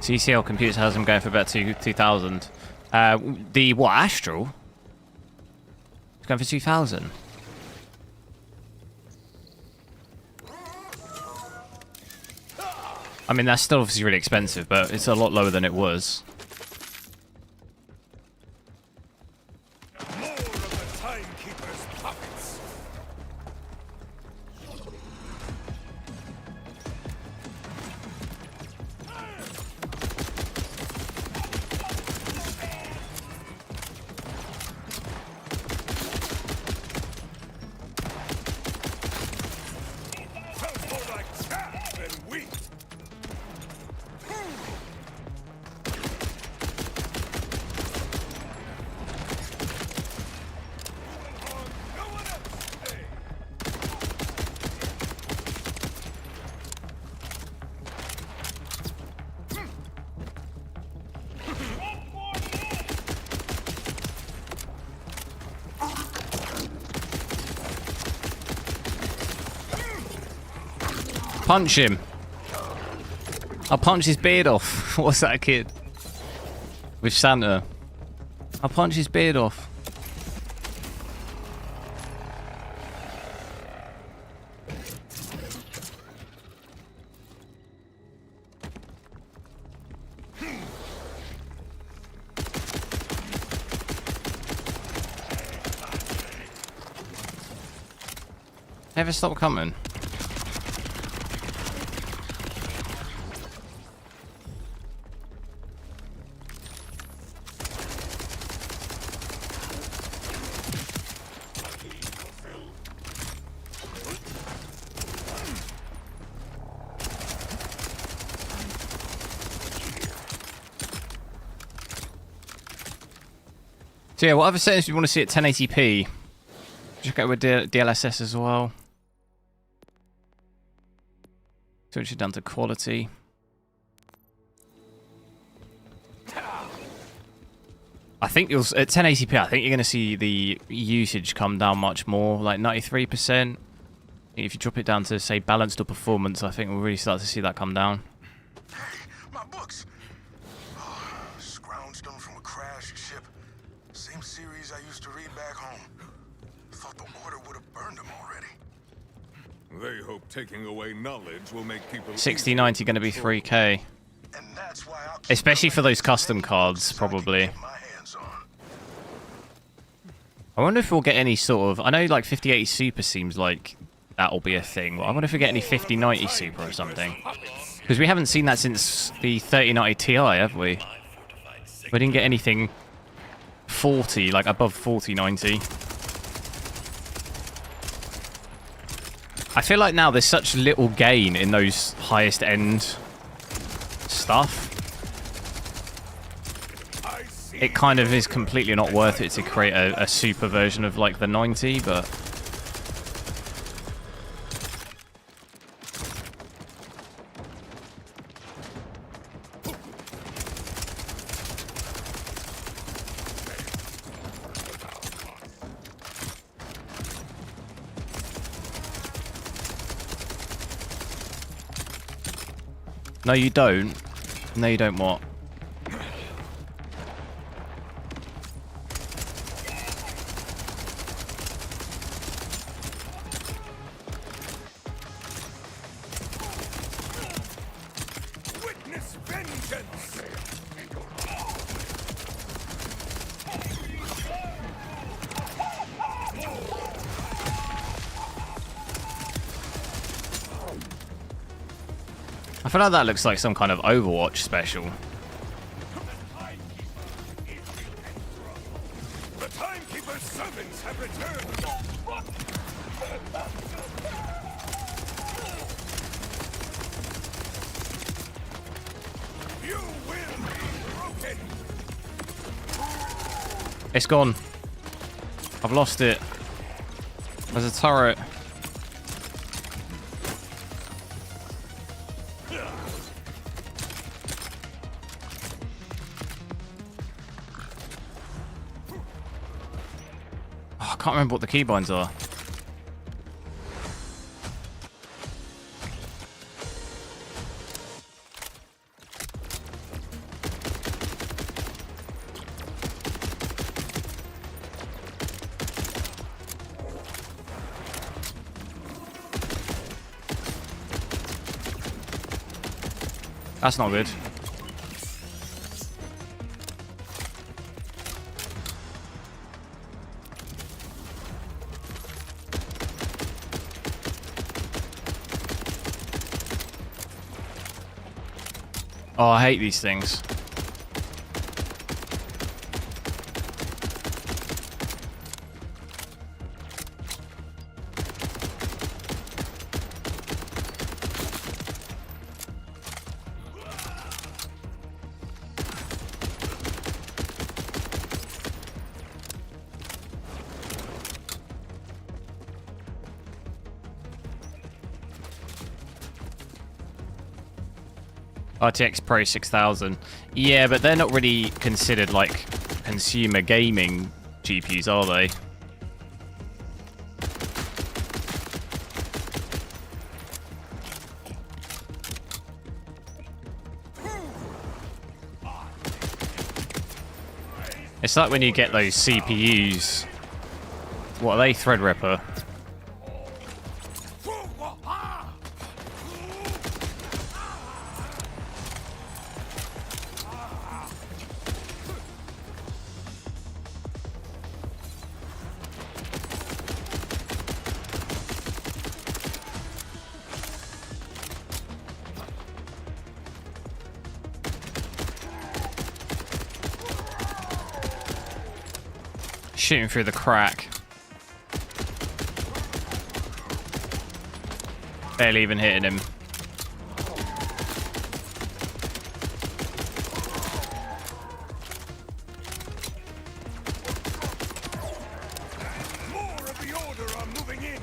CCL Computers has them going for about 2,000. The what, Astral? It's going for 2,000. I mean, that's still obviously really expensive, but it's a lot lower than it was. Punch him. I'll punch his beard off. What's that kid? With Santa. I'll punch his beard off. Never stop coming. So yeah, what other settings do you want to see at 1080p? Check out with DLSS as well. Switch it down to quality. I think you'll at 1080p. I think you're going to see the usage come down much more, like 93%. If you drop it down to say balanced or performance, I think we'll really start to see that come down. Hey, my books. Oh, scrounged them from a crashed ship. Same series I used to read back home. Thought the order would have burned them already. They hope taking away knowledge will make people... 6090 going to be 3K. And that's That's why I'll keep Especially for those custom cards, probably. my hands on. I wonder if we'll get any sort of... I know like 5080 Super seems like that'll be a thing. I wonder if we get any 5090 Super or something. Because we haven't seen that since the 3090 Ti, have we? We didn't get anything 40, like above 4090. I feel like now there's such little gain in those highest end stuff. It kind of is completely not worth it to create a super version of like the 90, but... No, you don't. No, you don't what? Witness vengeance! I feel like that looks like some kind of Overwatch special. The Timekeeper's servants have returned! You will be broken! It's gone. I've lost it. There's a turret. I can't remember what the keybinds are. That's not good. Oh, I hate these things. RTX Pro 6000. Yeah, but they're not really considered like consumer gaming GPUs, are they? It's like when you get those CPUs. What are they? Threadripper. Shooting through the crack. Barely even hitting him. More of the Order are moving in!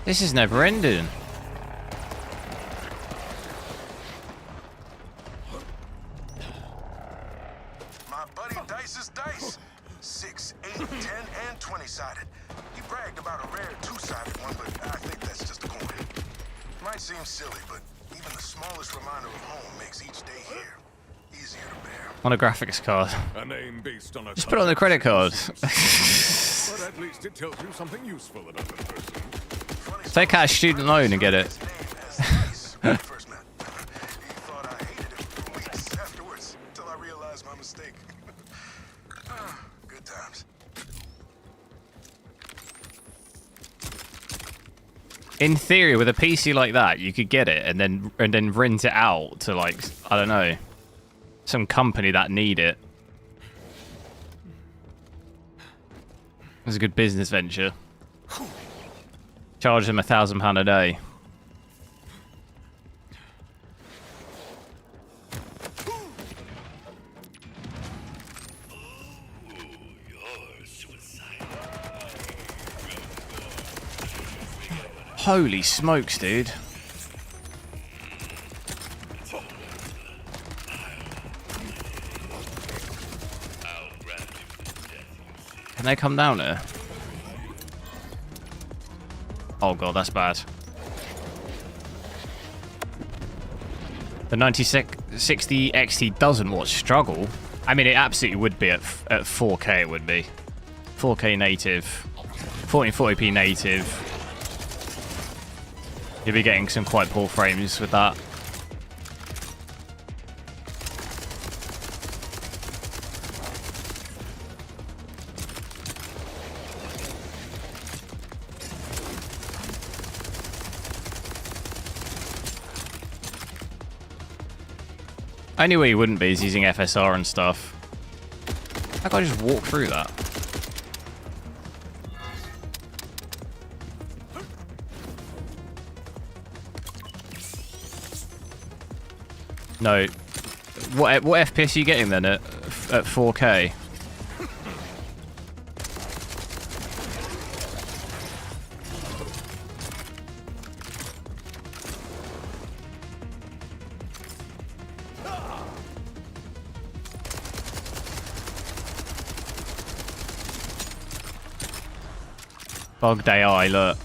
This is never ending. My buddy Dice is Dice. 6, 8, 10, and 20-sided. He bragged about a rare 2-sided one, but I think that's just a coin. Might seem silly, but even the smallest reminder of home makes each day here easier to bear. On a graphics card. A name based on a Just put it on the credit card. but at least it tells you something useful about the person. Take out a student loan and get it. His name as Dice when we first met. He thought I hated him for week 7. In theory, with a PC like that, you could get it and then rent it out to, like, I don't know, some company that need it. It's a good business venture. Charge them £1,000 a day. Holy smokes, dude. Can they come down here? Oh god, that's bad. The 9060 XT doesn't struggle. I mean, it absolutely would be at 4K. It would be 4K native, 1440p native. You'll be getting some quite poor frames with that. Only way you wouldn't be is using FSR and stuff. How can I just walk through that? No. What FPS are you getting then at 4K? Bugged AI, look.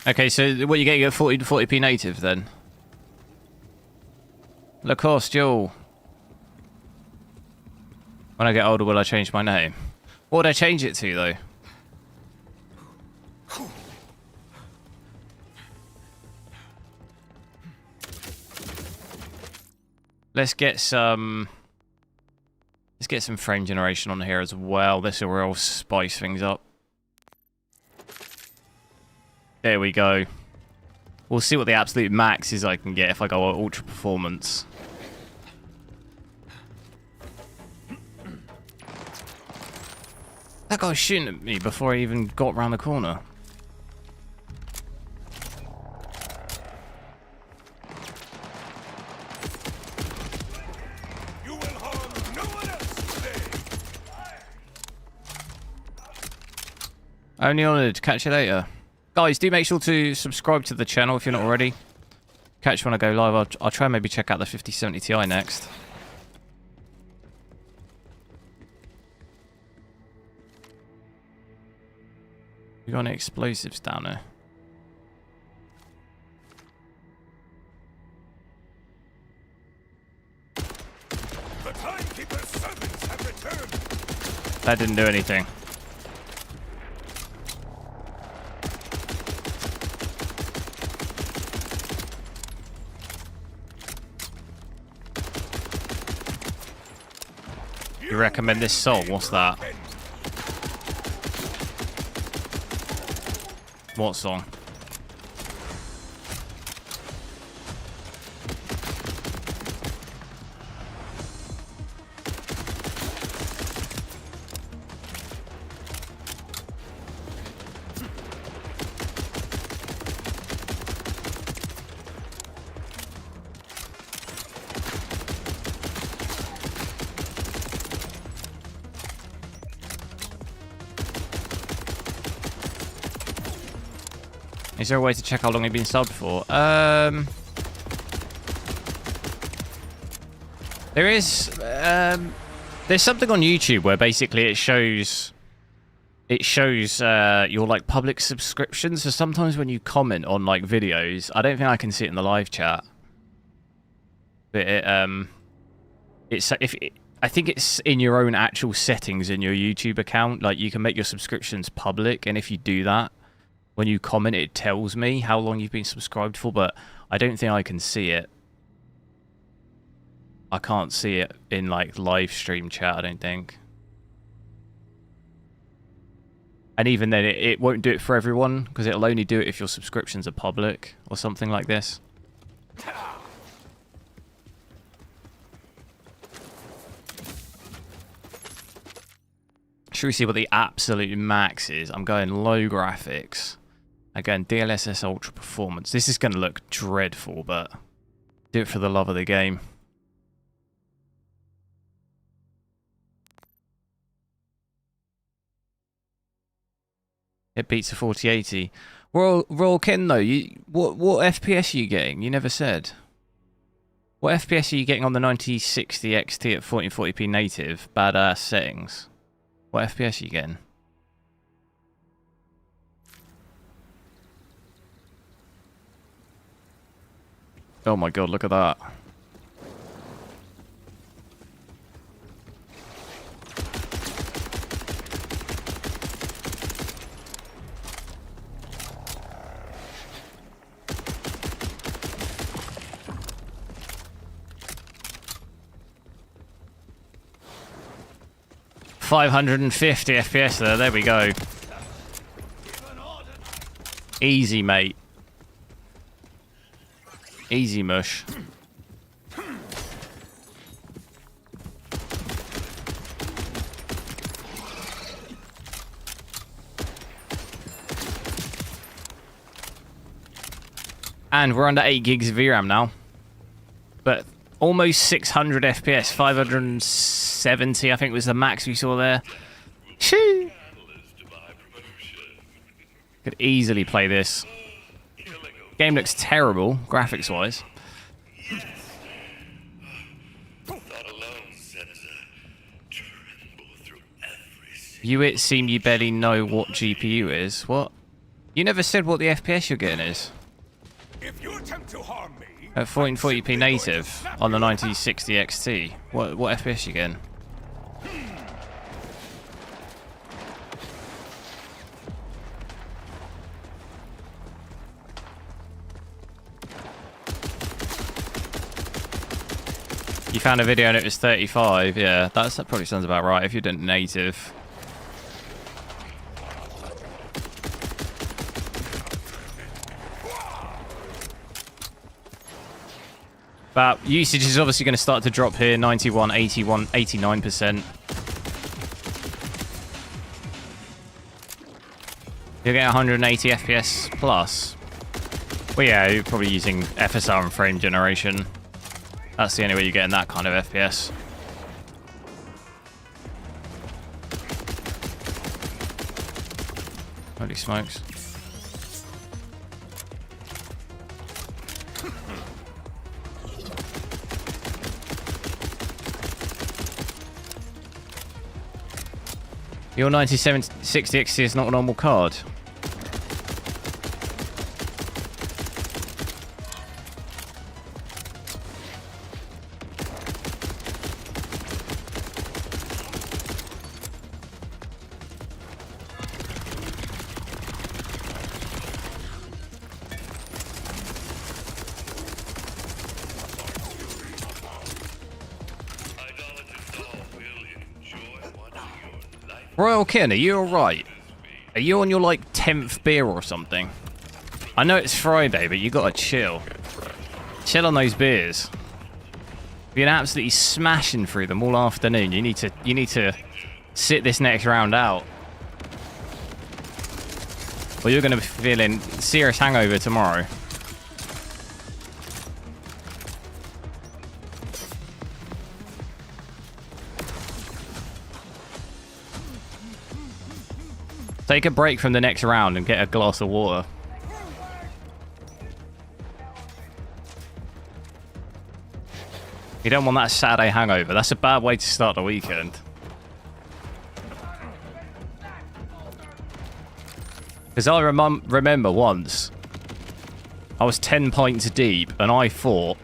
Okay, so what you getting at 40p native then? Lacoste, yo. When I get older, will I change my name? What would I change it to, though? Let's get some frame generation on here as well. This will real spice things up. There we go. We'll see what the absolute max is I can get if I go ultra performance. That guy was shooting at me before I even got around the corner. You will harm no one else today. Only honoured. Catch you later. Guys, do make sure to subscribe to the channel if you're not already. Catch when I go live. I'll try and maybe check out the 5070 Ti next. We got any explosives down there? The Timekeeper's servants have returned. That didn't do anything. You recommend this song? What's that? What song? Is there a way to check how long you've been subbed for? There is. There's something on YouTube where basically it shows your like public subscriptions. So sometimes when you comment on like videos, I don't think I can see it in the live chat. But I think it's in your own actual settings in your YouTube account. Like you can make your subscriptions public, and if you do that, when you comment, it tells me how long you've been subscribed for, but I don't think I can see it. I can't see it in like live stream chat, I don't think. And even then, it won't do it for everyone, because it'll only do it if your subscriptions are public or something like this. Should we see what the absolute max is? I'm going low graphics. Again, DLSS Ultra Performance. This is going to look dreadful, but do it for the love of the game. It beats a 4080. Royal Ken, though, what FPS are you getting? You never said. What FPS are you getting on the 9060 XT at 1440p native? Badass settings. What FPS are you getting? Oh my god, look at that. .550 FPS there we go. Easy, mate. Easy mush. And we're under 8 gigs of VRAM now. But almost 600 FPS, 570 I think was the max we saw there. Shoo! Could easily play this. Game looks terrible, graphics-wise. It seem you barely know what GPU is. What? You never said what the FPS you're getting is. If you attempt to harm me, At 1440p native on the 9060 XT. What FPS you getting? You found a video and it was 35. Yeah, that probably sounds about right if you didn't native. But usage is obviously going to start to drop here. 91, 81, 89%. You're getting 180 FPS plus. Well, yeah, you're probably using FSR and frame generation. That's the only way you're getting that kind of FPS. Holy smokes. Your 9760 XT is not a normal card. Royal Ken, are you alright? Are you on your, like, 10th beer or something? I know it's Friday, but you gotta chill. Chill on those beers. You've been absolutely smashing through them all afternoon. You need to sit this next round out. Or you're gonna be feeling serious hangover tomorrow. Take a break from the next round and get a glass of water. You don't want that Saturday hangover. That's a bad way to start the weekend. Because I remember once, I was 10 pints deep and I thought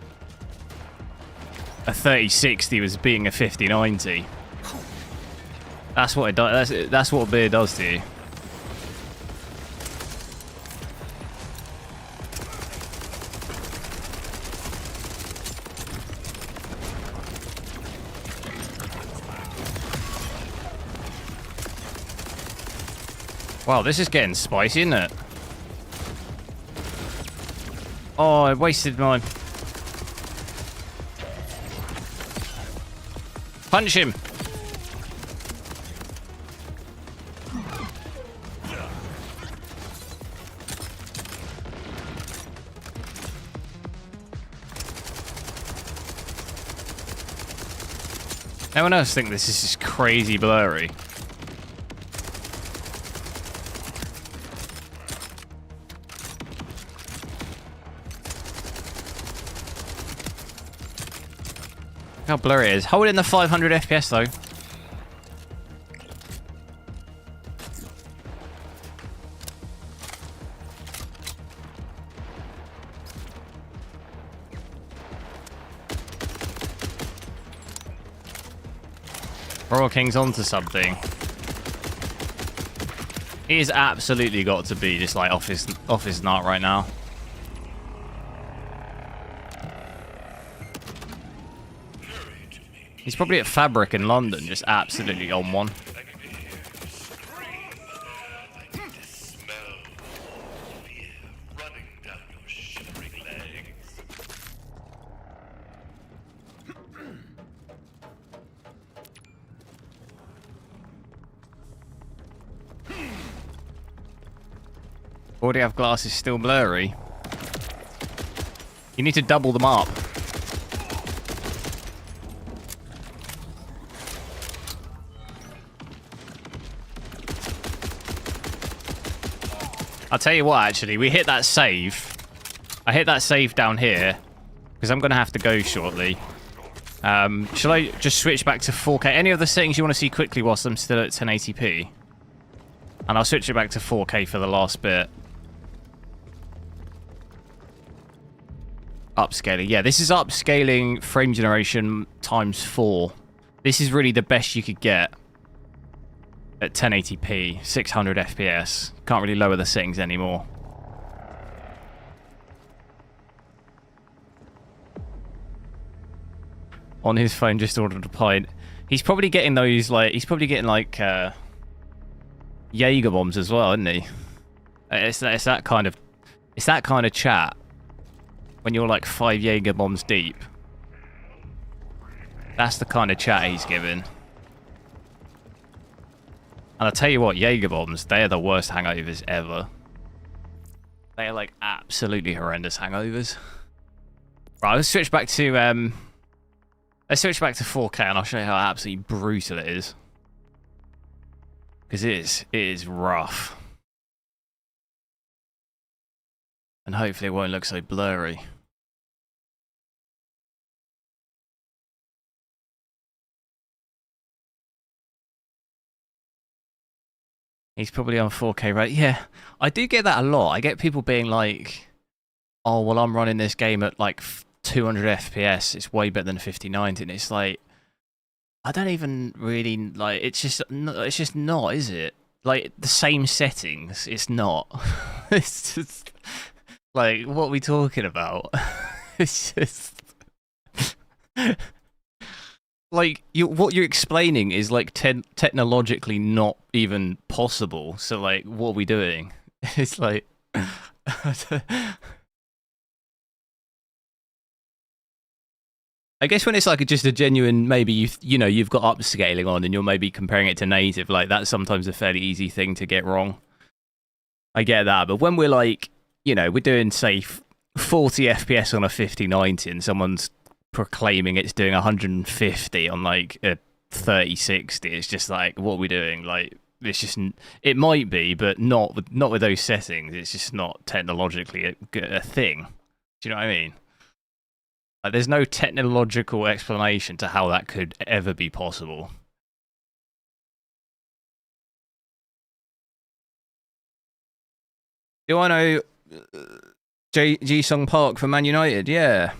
a 3060 was being a 5090. That's what it does. That's what beer does to you. Wow, this is getting spicy, isn't it? Oh, I wasted my... Punch him! No one else think this is just crazy blurry. How blurry it is. Hold in the 500 FPS though. Royal King's onto something. He's absolutely got to be just like off his nut right now. He's probably at Fabric in London, just absolutely on one. Already have glasses still blurry. You need to double them up. I'll tell you what, actually, we hit that save. I hit that save down here because I'm going to have to go shortly. Shall I just switch back to 4K? Any other settings you want to see quickly whilst I'm still at 1080p? And I'll switch it back to 4K for the last bit. Upscaling. Yeah, this is upscaling frame generation times 4. This is really the best you could get at 1080p, 600 FPS. Can't really lower the settings anymore. On his phone, just ordered a pint. He's probably getting those, like, Jaeger bombs as well, isn't he? It's that kind of chat. When you're like 5 Jaeger bombs deep. That's the kind of chat he's giving. And I'll tell you what, Jaeger bombs, they are the worst hangovers ever. They are like absolutely horrendous hangovers. Right, let's switch back to 4K and I'll show you how absolutely brutal it is. Because it is rough. And hopefully it won't look so blurry. He's probably on 4K, right? Yeah, I do get that a lot. I get people being like, oh, well, I'm running this game at like 200 FPS. It's way better than 5090. And it's like, I don't even really, like, it's just not, is it? Like, the same settings, it's not. It's just, like, what are we talking about? It's just... Like, what you're explaining is, like, technologically not even possible. So, like, what are we doing? It's like... I guess when it's, like, just a genuine, maybe, you know, you've got upscaling on and you're maybe comparing it to native, like, that's sometimes a fairly easy thing to get wrong. I get that. But when we're, like, you know, we're doing, say, 40 FPS on a 5090 and someone's proclaiming it's doing 150 on like a 3060, it's just like, what are we doing? Like, it's just, it might be, but not with those settings. It's just not technologically a thing. Do you know what I mean? Like, there's no technological explanation to how that could ever be possible. Do I know Ji-Sung Park for Man United? Yeah.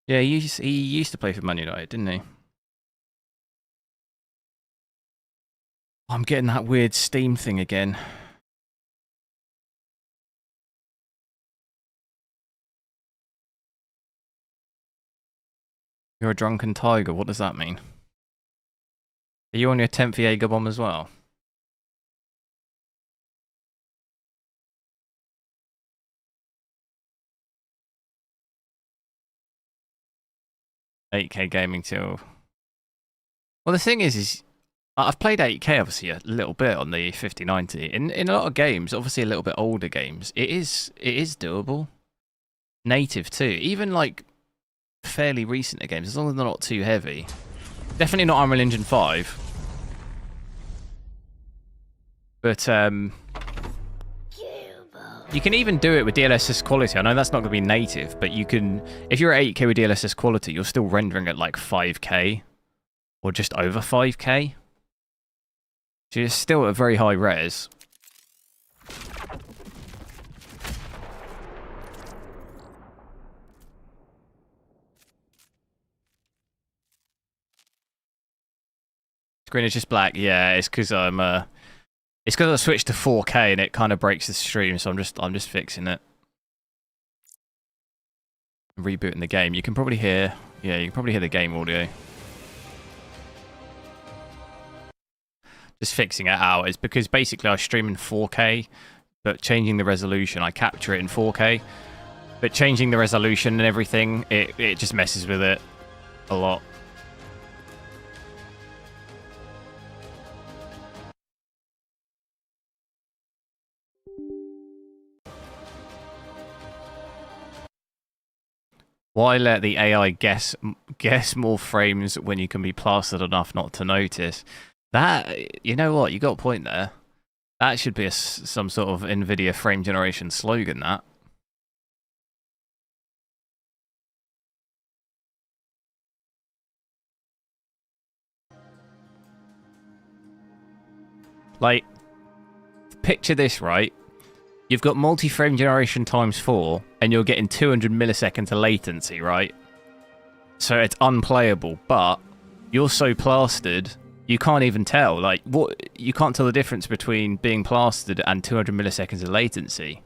Yeah, he used to play for Man United, didn't he? I'm getting that weird Steam thing again. You're a drunken tiger. What does that mean? Are you on your 10th Jaeger bomb as well? 8K gaming till... Well, the thing is I've played 8K obviously a little bit on the 5090. In a lot of games, obviously a little bit older games, it is doable. Native too. Even like fairly recent games, as long as they're not too heavy. Definitely not Unreal Engine 5. But you can even do it with DLSS quality. I know that's not going to be native, but you can, if you're at 8K with DLSS quality, you're still rendering at like 5K or just over 5K. So you're still at a very high res. Screen is just black. Yeah, it's because I'm it's because I switched to 4K and it kind of breaks the stream, so I'm just fixing it. Rebooting the game. You can probably hear, yeah, you can probably hear the game audio. Just fixing it out. It's because basically I stream in 4K, but changing the resolution, I capture it in 4K, but changing the resolution and everything, it just messes with it a lot. Why let the AI guess more frames when you can be plastered enough not to notice? That, you know what, you got a point there. That should be some sort of Nvidia frame generation slogan, that. Like, picture this, right? You've got multi-frame generation times 4, and you're getting 200 milliseconds of latency, right? So it's unplayable, but you're so plastered, you can't even tell. Like, what? You can't tell the difference between being plastered and 200 milliseconds of latency.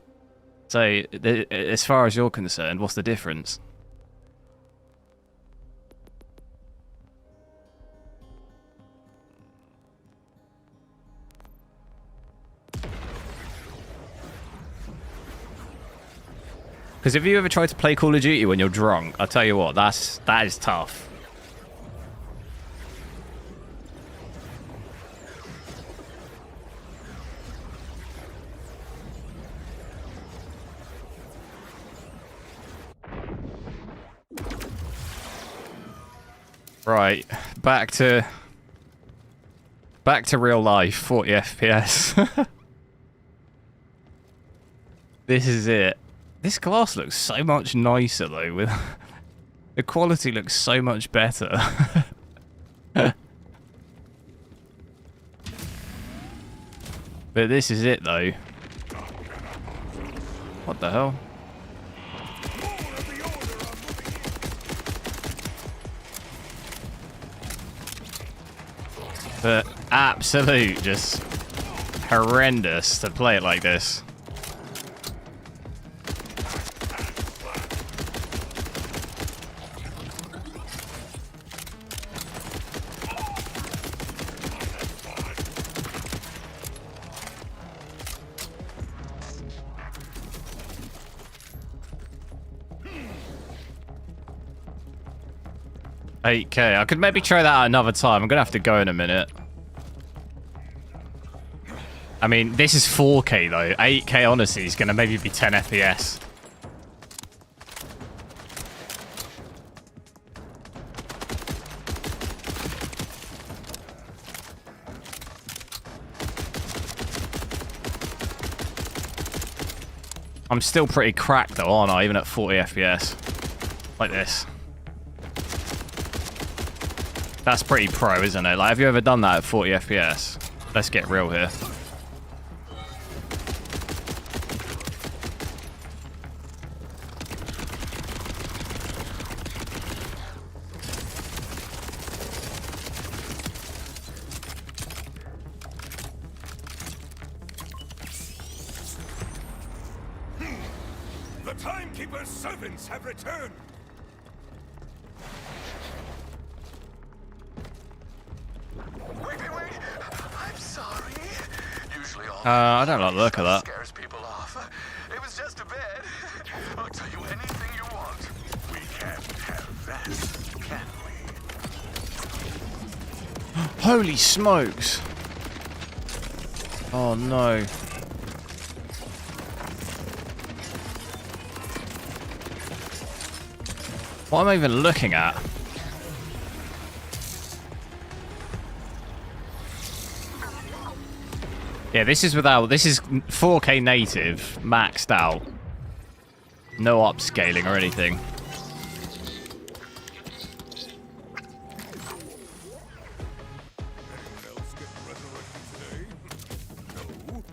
So, as far as you're concerned, what's the difference? Because if you ever try to play Call of Duty when you're drunk, I'll tell you what, that is tough. Right, back to real life, 40 FPS. This is it. This glass looks so much nicer though, with the quality looks so much better. But this is it though. What the hell? But absolute just horrendous to play it like this. $8K. I could maybe try that out another time. I'm gonna have to go in a minute. I mean, this is 4K though. 8K honestly is gonna maybe be 10 FPS. I'm still pretty cracked though, aren't I? Even at 40 FPS. Like this. That's pretty pro, isn't it? Like, have you ever done that at 40 FPS? Let's get real here. The Timekeeper's servants have returned! Wait. I'm sorry. Usually all I don't like the look of that. scares people off. It was just a bed. I'll tell you anything you want. We can't have that, can we? Holy smokes. Oh no. What am I even looking at? Yeah, this is 4K native, maxed out. No upscaling or anything. Anyone else get resurrected today? No.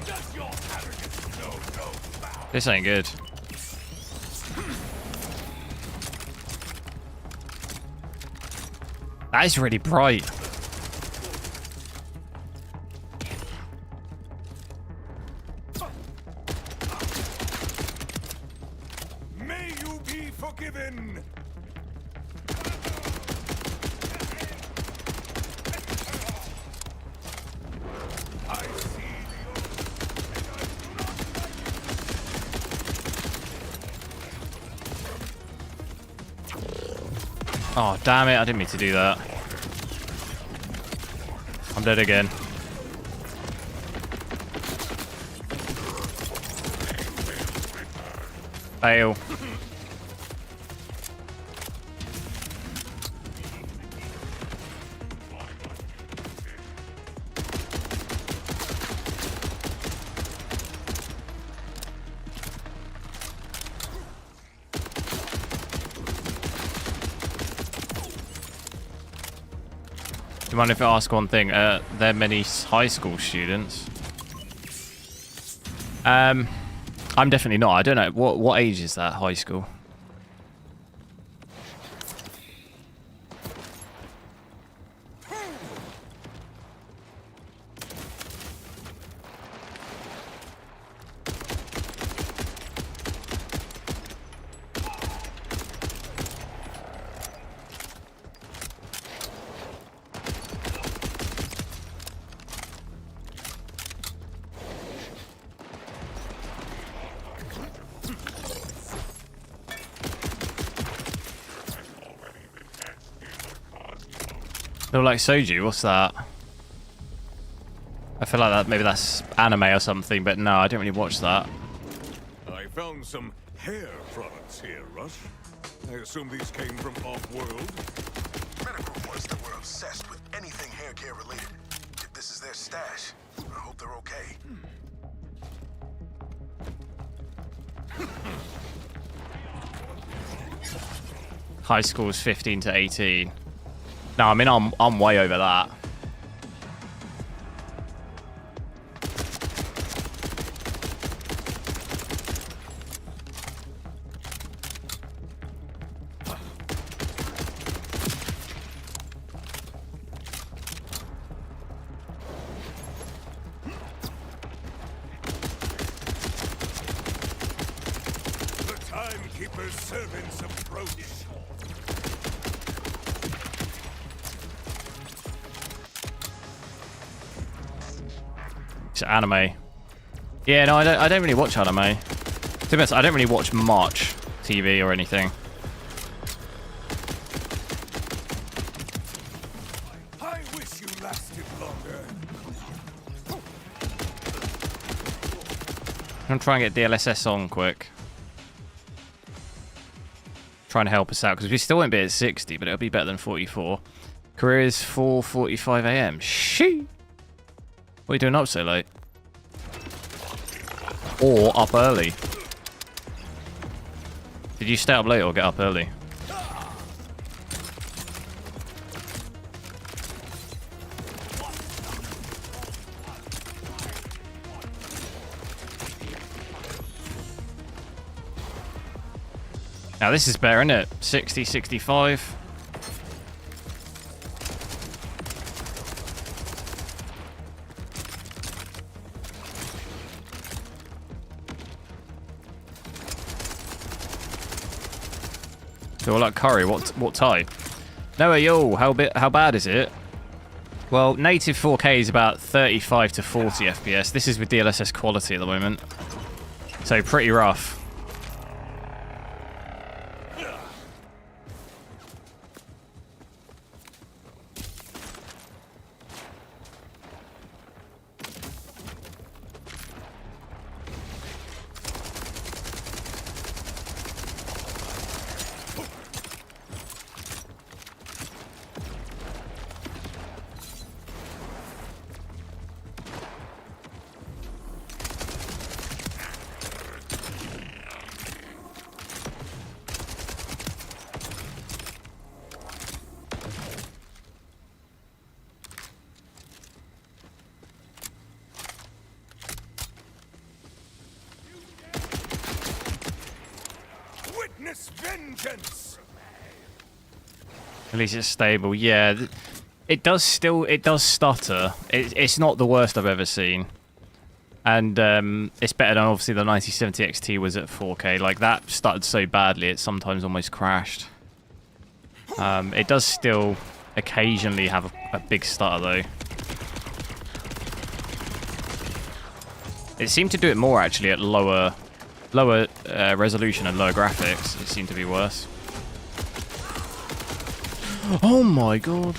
Does your arrogance know no bounds? This ain't good. That is really bright. May you be forgiven. I see Oh, damn it. I didn't mean to do that. I'm dead again. Fail. Do you mind if I ask one thing? There are many high school students. I'm definitely not. I don't know. What age is that, high school? Look like soju, what's that? I feel like that maybe that's anime or something, but no, I don't really watch that. I found some hair products here, Rush. I assume these came from off-world. Medical reports that we're obsessed with anything hair care related. If this is their stash, I hope they're okay. High school is 15 to 18. No, I mean I'm way over that. The timekeeper's servants approach. It's anime. Yeah, no, I don't really watch anime. To be honest, I don't really watch much TV or anything. I wish you lasted longer. I'm gonna try and get DLSS on quick. Trying to help us out because we still won't be at 60, but it'll be better than 44. Career is 4:45 AM. Shee. What are you doing up so late? Or up early? Did you stay up late or get up early? Now this is better, isn't it? 60, 65. So like curry, what type? No, yo, how bad is it? Well, native 4K is about 35 to 40 FPS. This is with DLSS quality at the moment. So pretty rough. Witness vengeance. At least it's stable. Yeah, it does stutter. It's not the worst I've ever seen. And it's better than obviously the 9070 XT was at 4K. Like, that stuttered so badly it sometimes almost crashed. It does still occasionally have a big stutter though. It seemed to do it more actually at lower resolution and lower graphics. It seemed to be worse. Oh my god.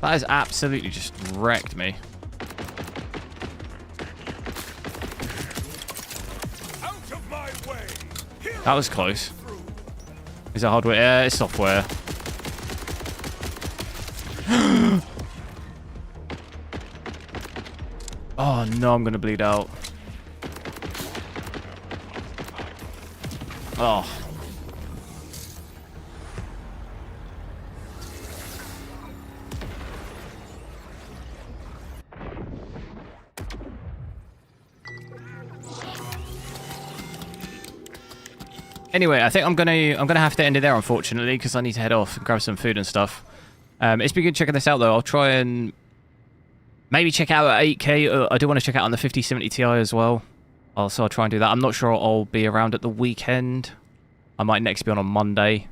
That has absolutely just wrecked me. Out of my way. That was close. Is it hardware? Yeah, it's software. Oh no, I'm gonna bleed out. Oh. Anyway, I think I'm gonna have to end it there, unfortunately, because I need to head off and grab some food and stuff. It's been good checking this out though. I'll try and maybe check out at 8K. I do want to check out on the 5070 Ti as well. So I'll try and do that. I'm not sure I'll be around at the weekend. I might next be on Monday.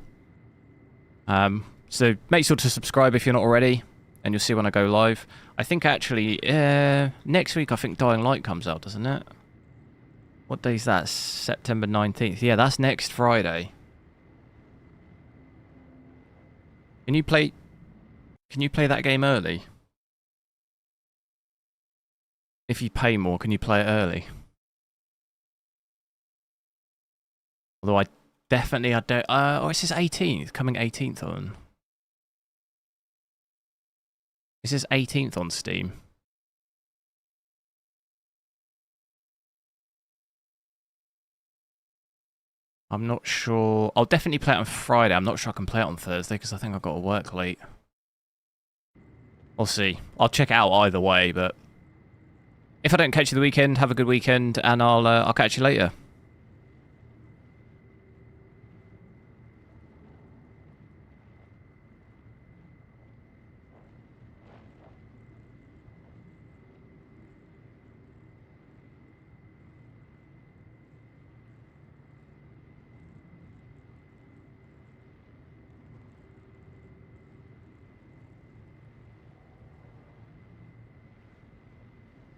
So make sure to subscribe if you're not already, and you'll see when I go live. I think actually next week I think Dying Light comes out, doesn't it? What day is that? September 19th. Yeah, that's next Friday. Can you play that game early? If you pay more, can you play it early? Although I don't... oh, it says 18th. Coming 18th on... It says 18th on Steam. I'm not sure... I'll definitely play it on Friday. I'm not sure I can play it on Thursday because I think I've got to work late. We'll see. I'll check it out either way, but... If I don't catch you the weekend, have a good weekend, and I'll catch you later.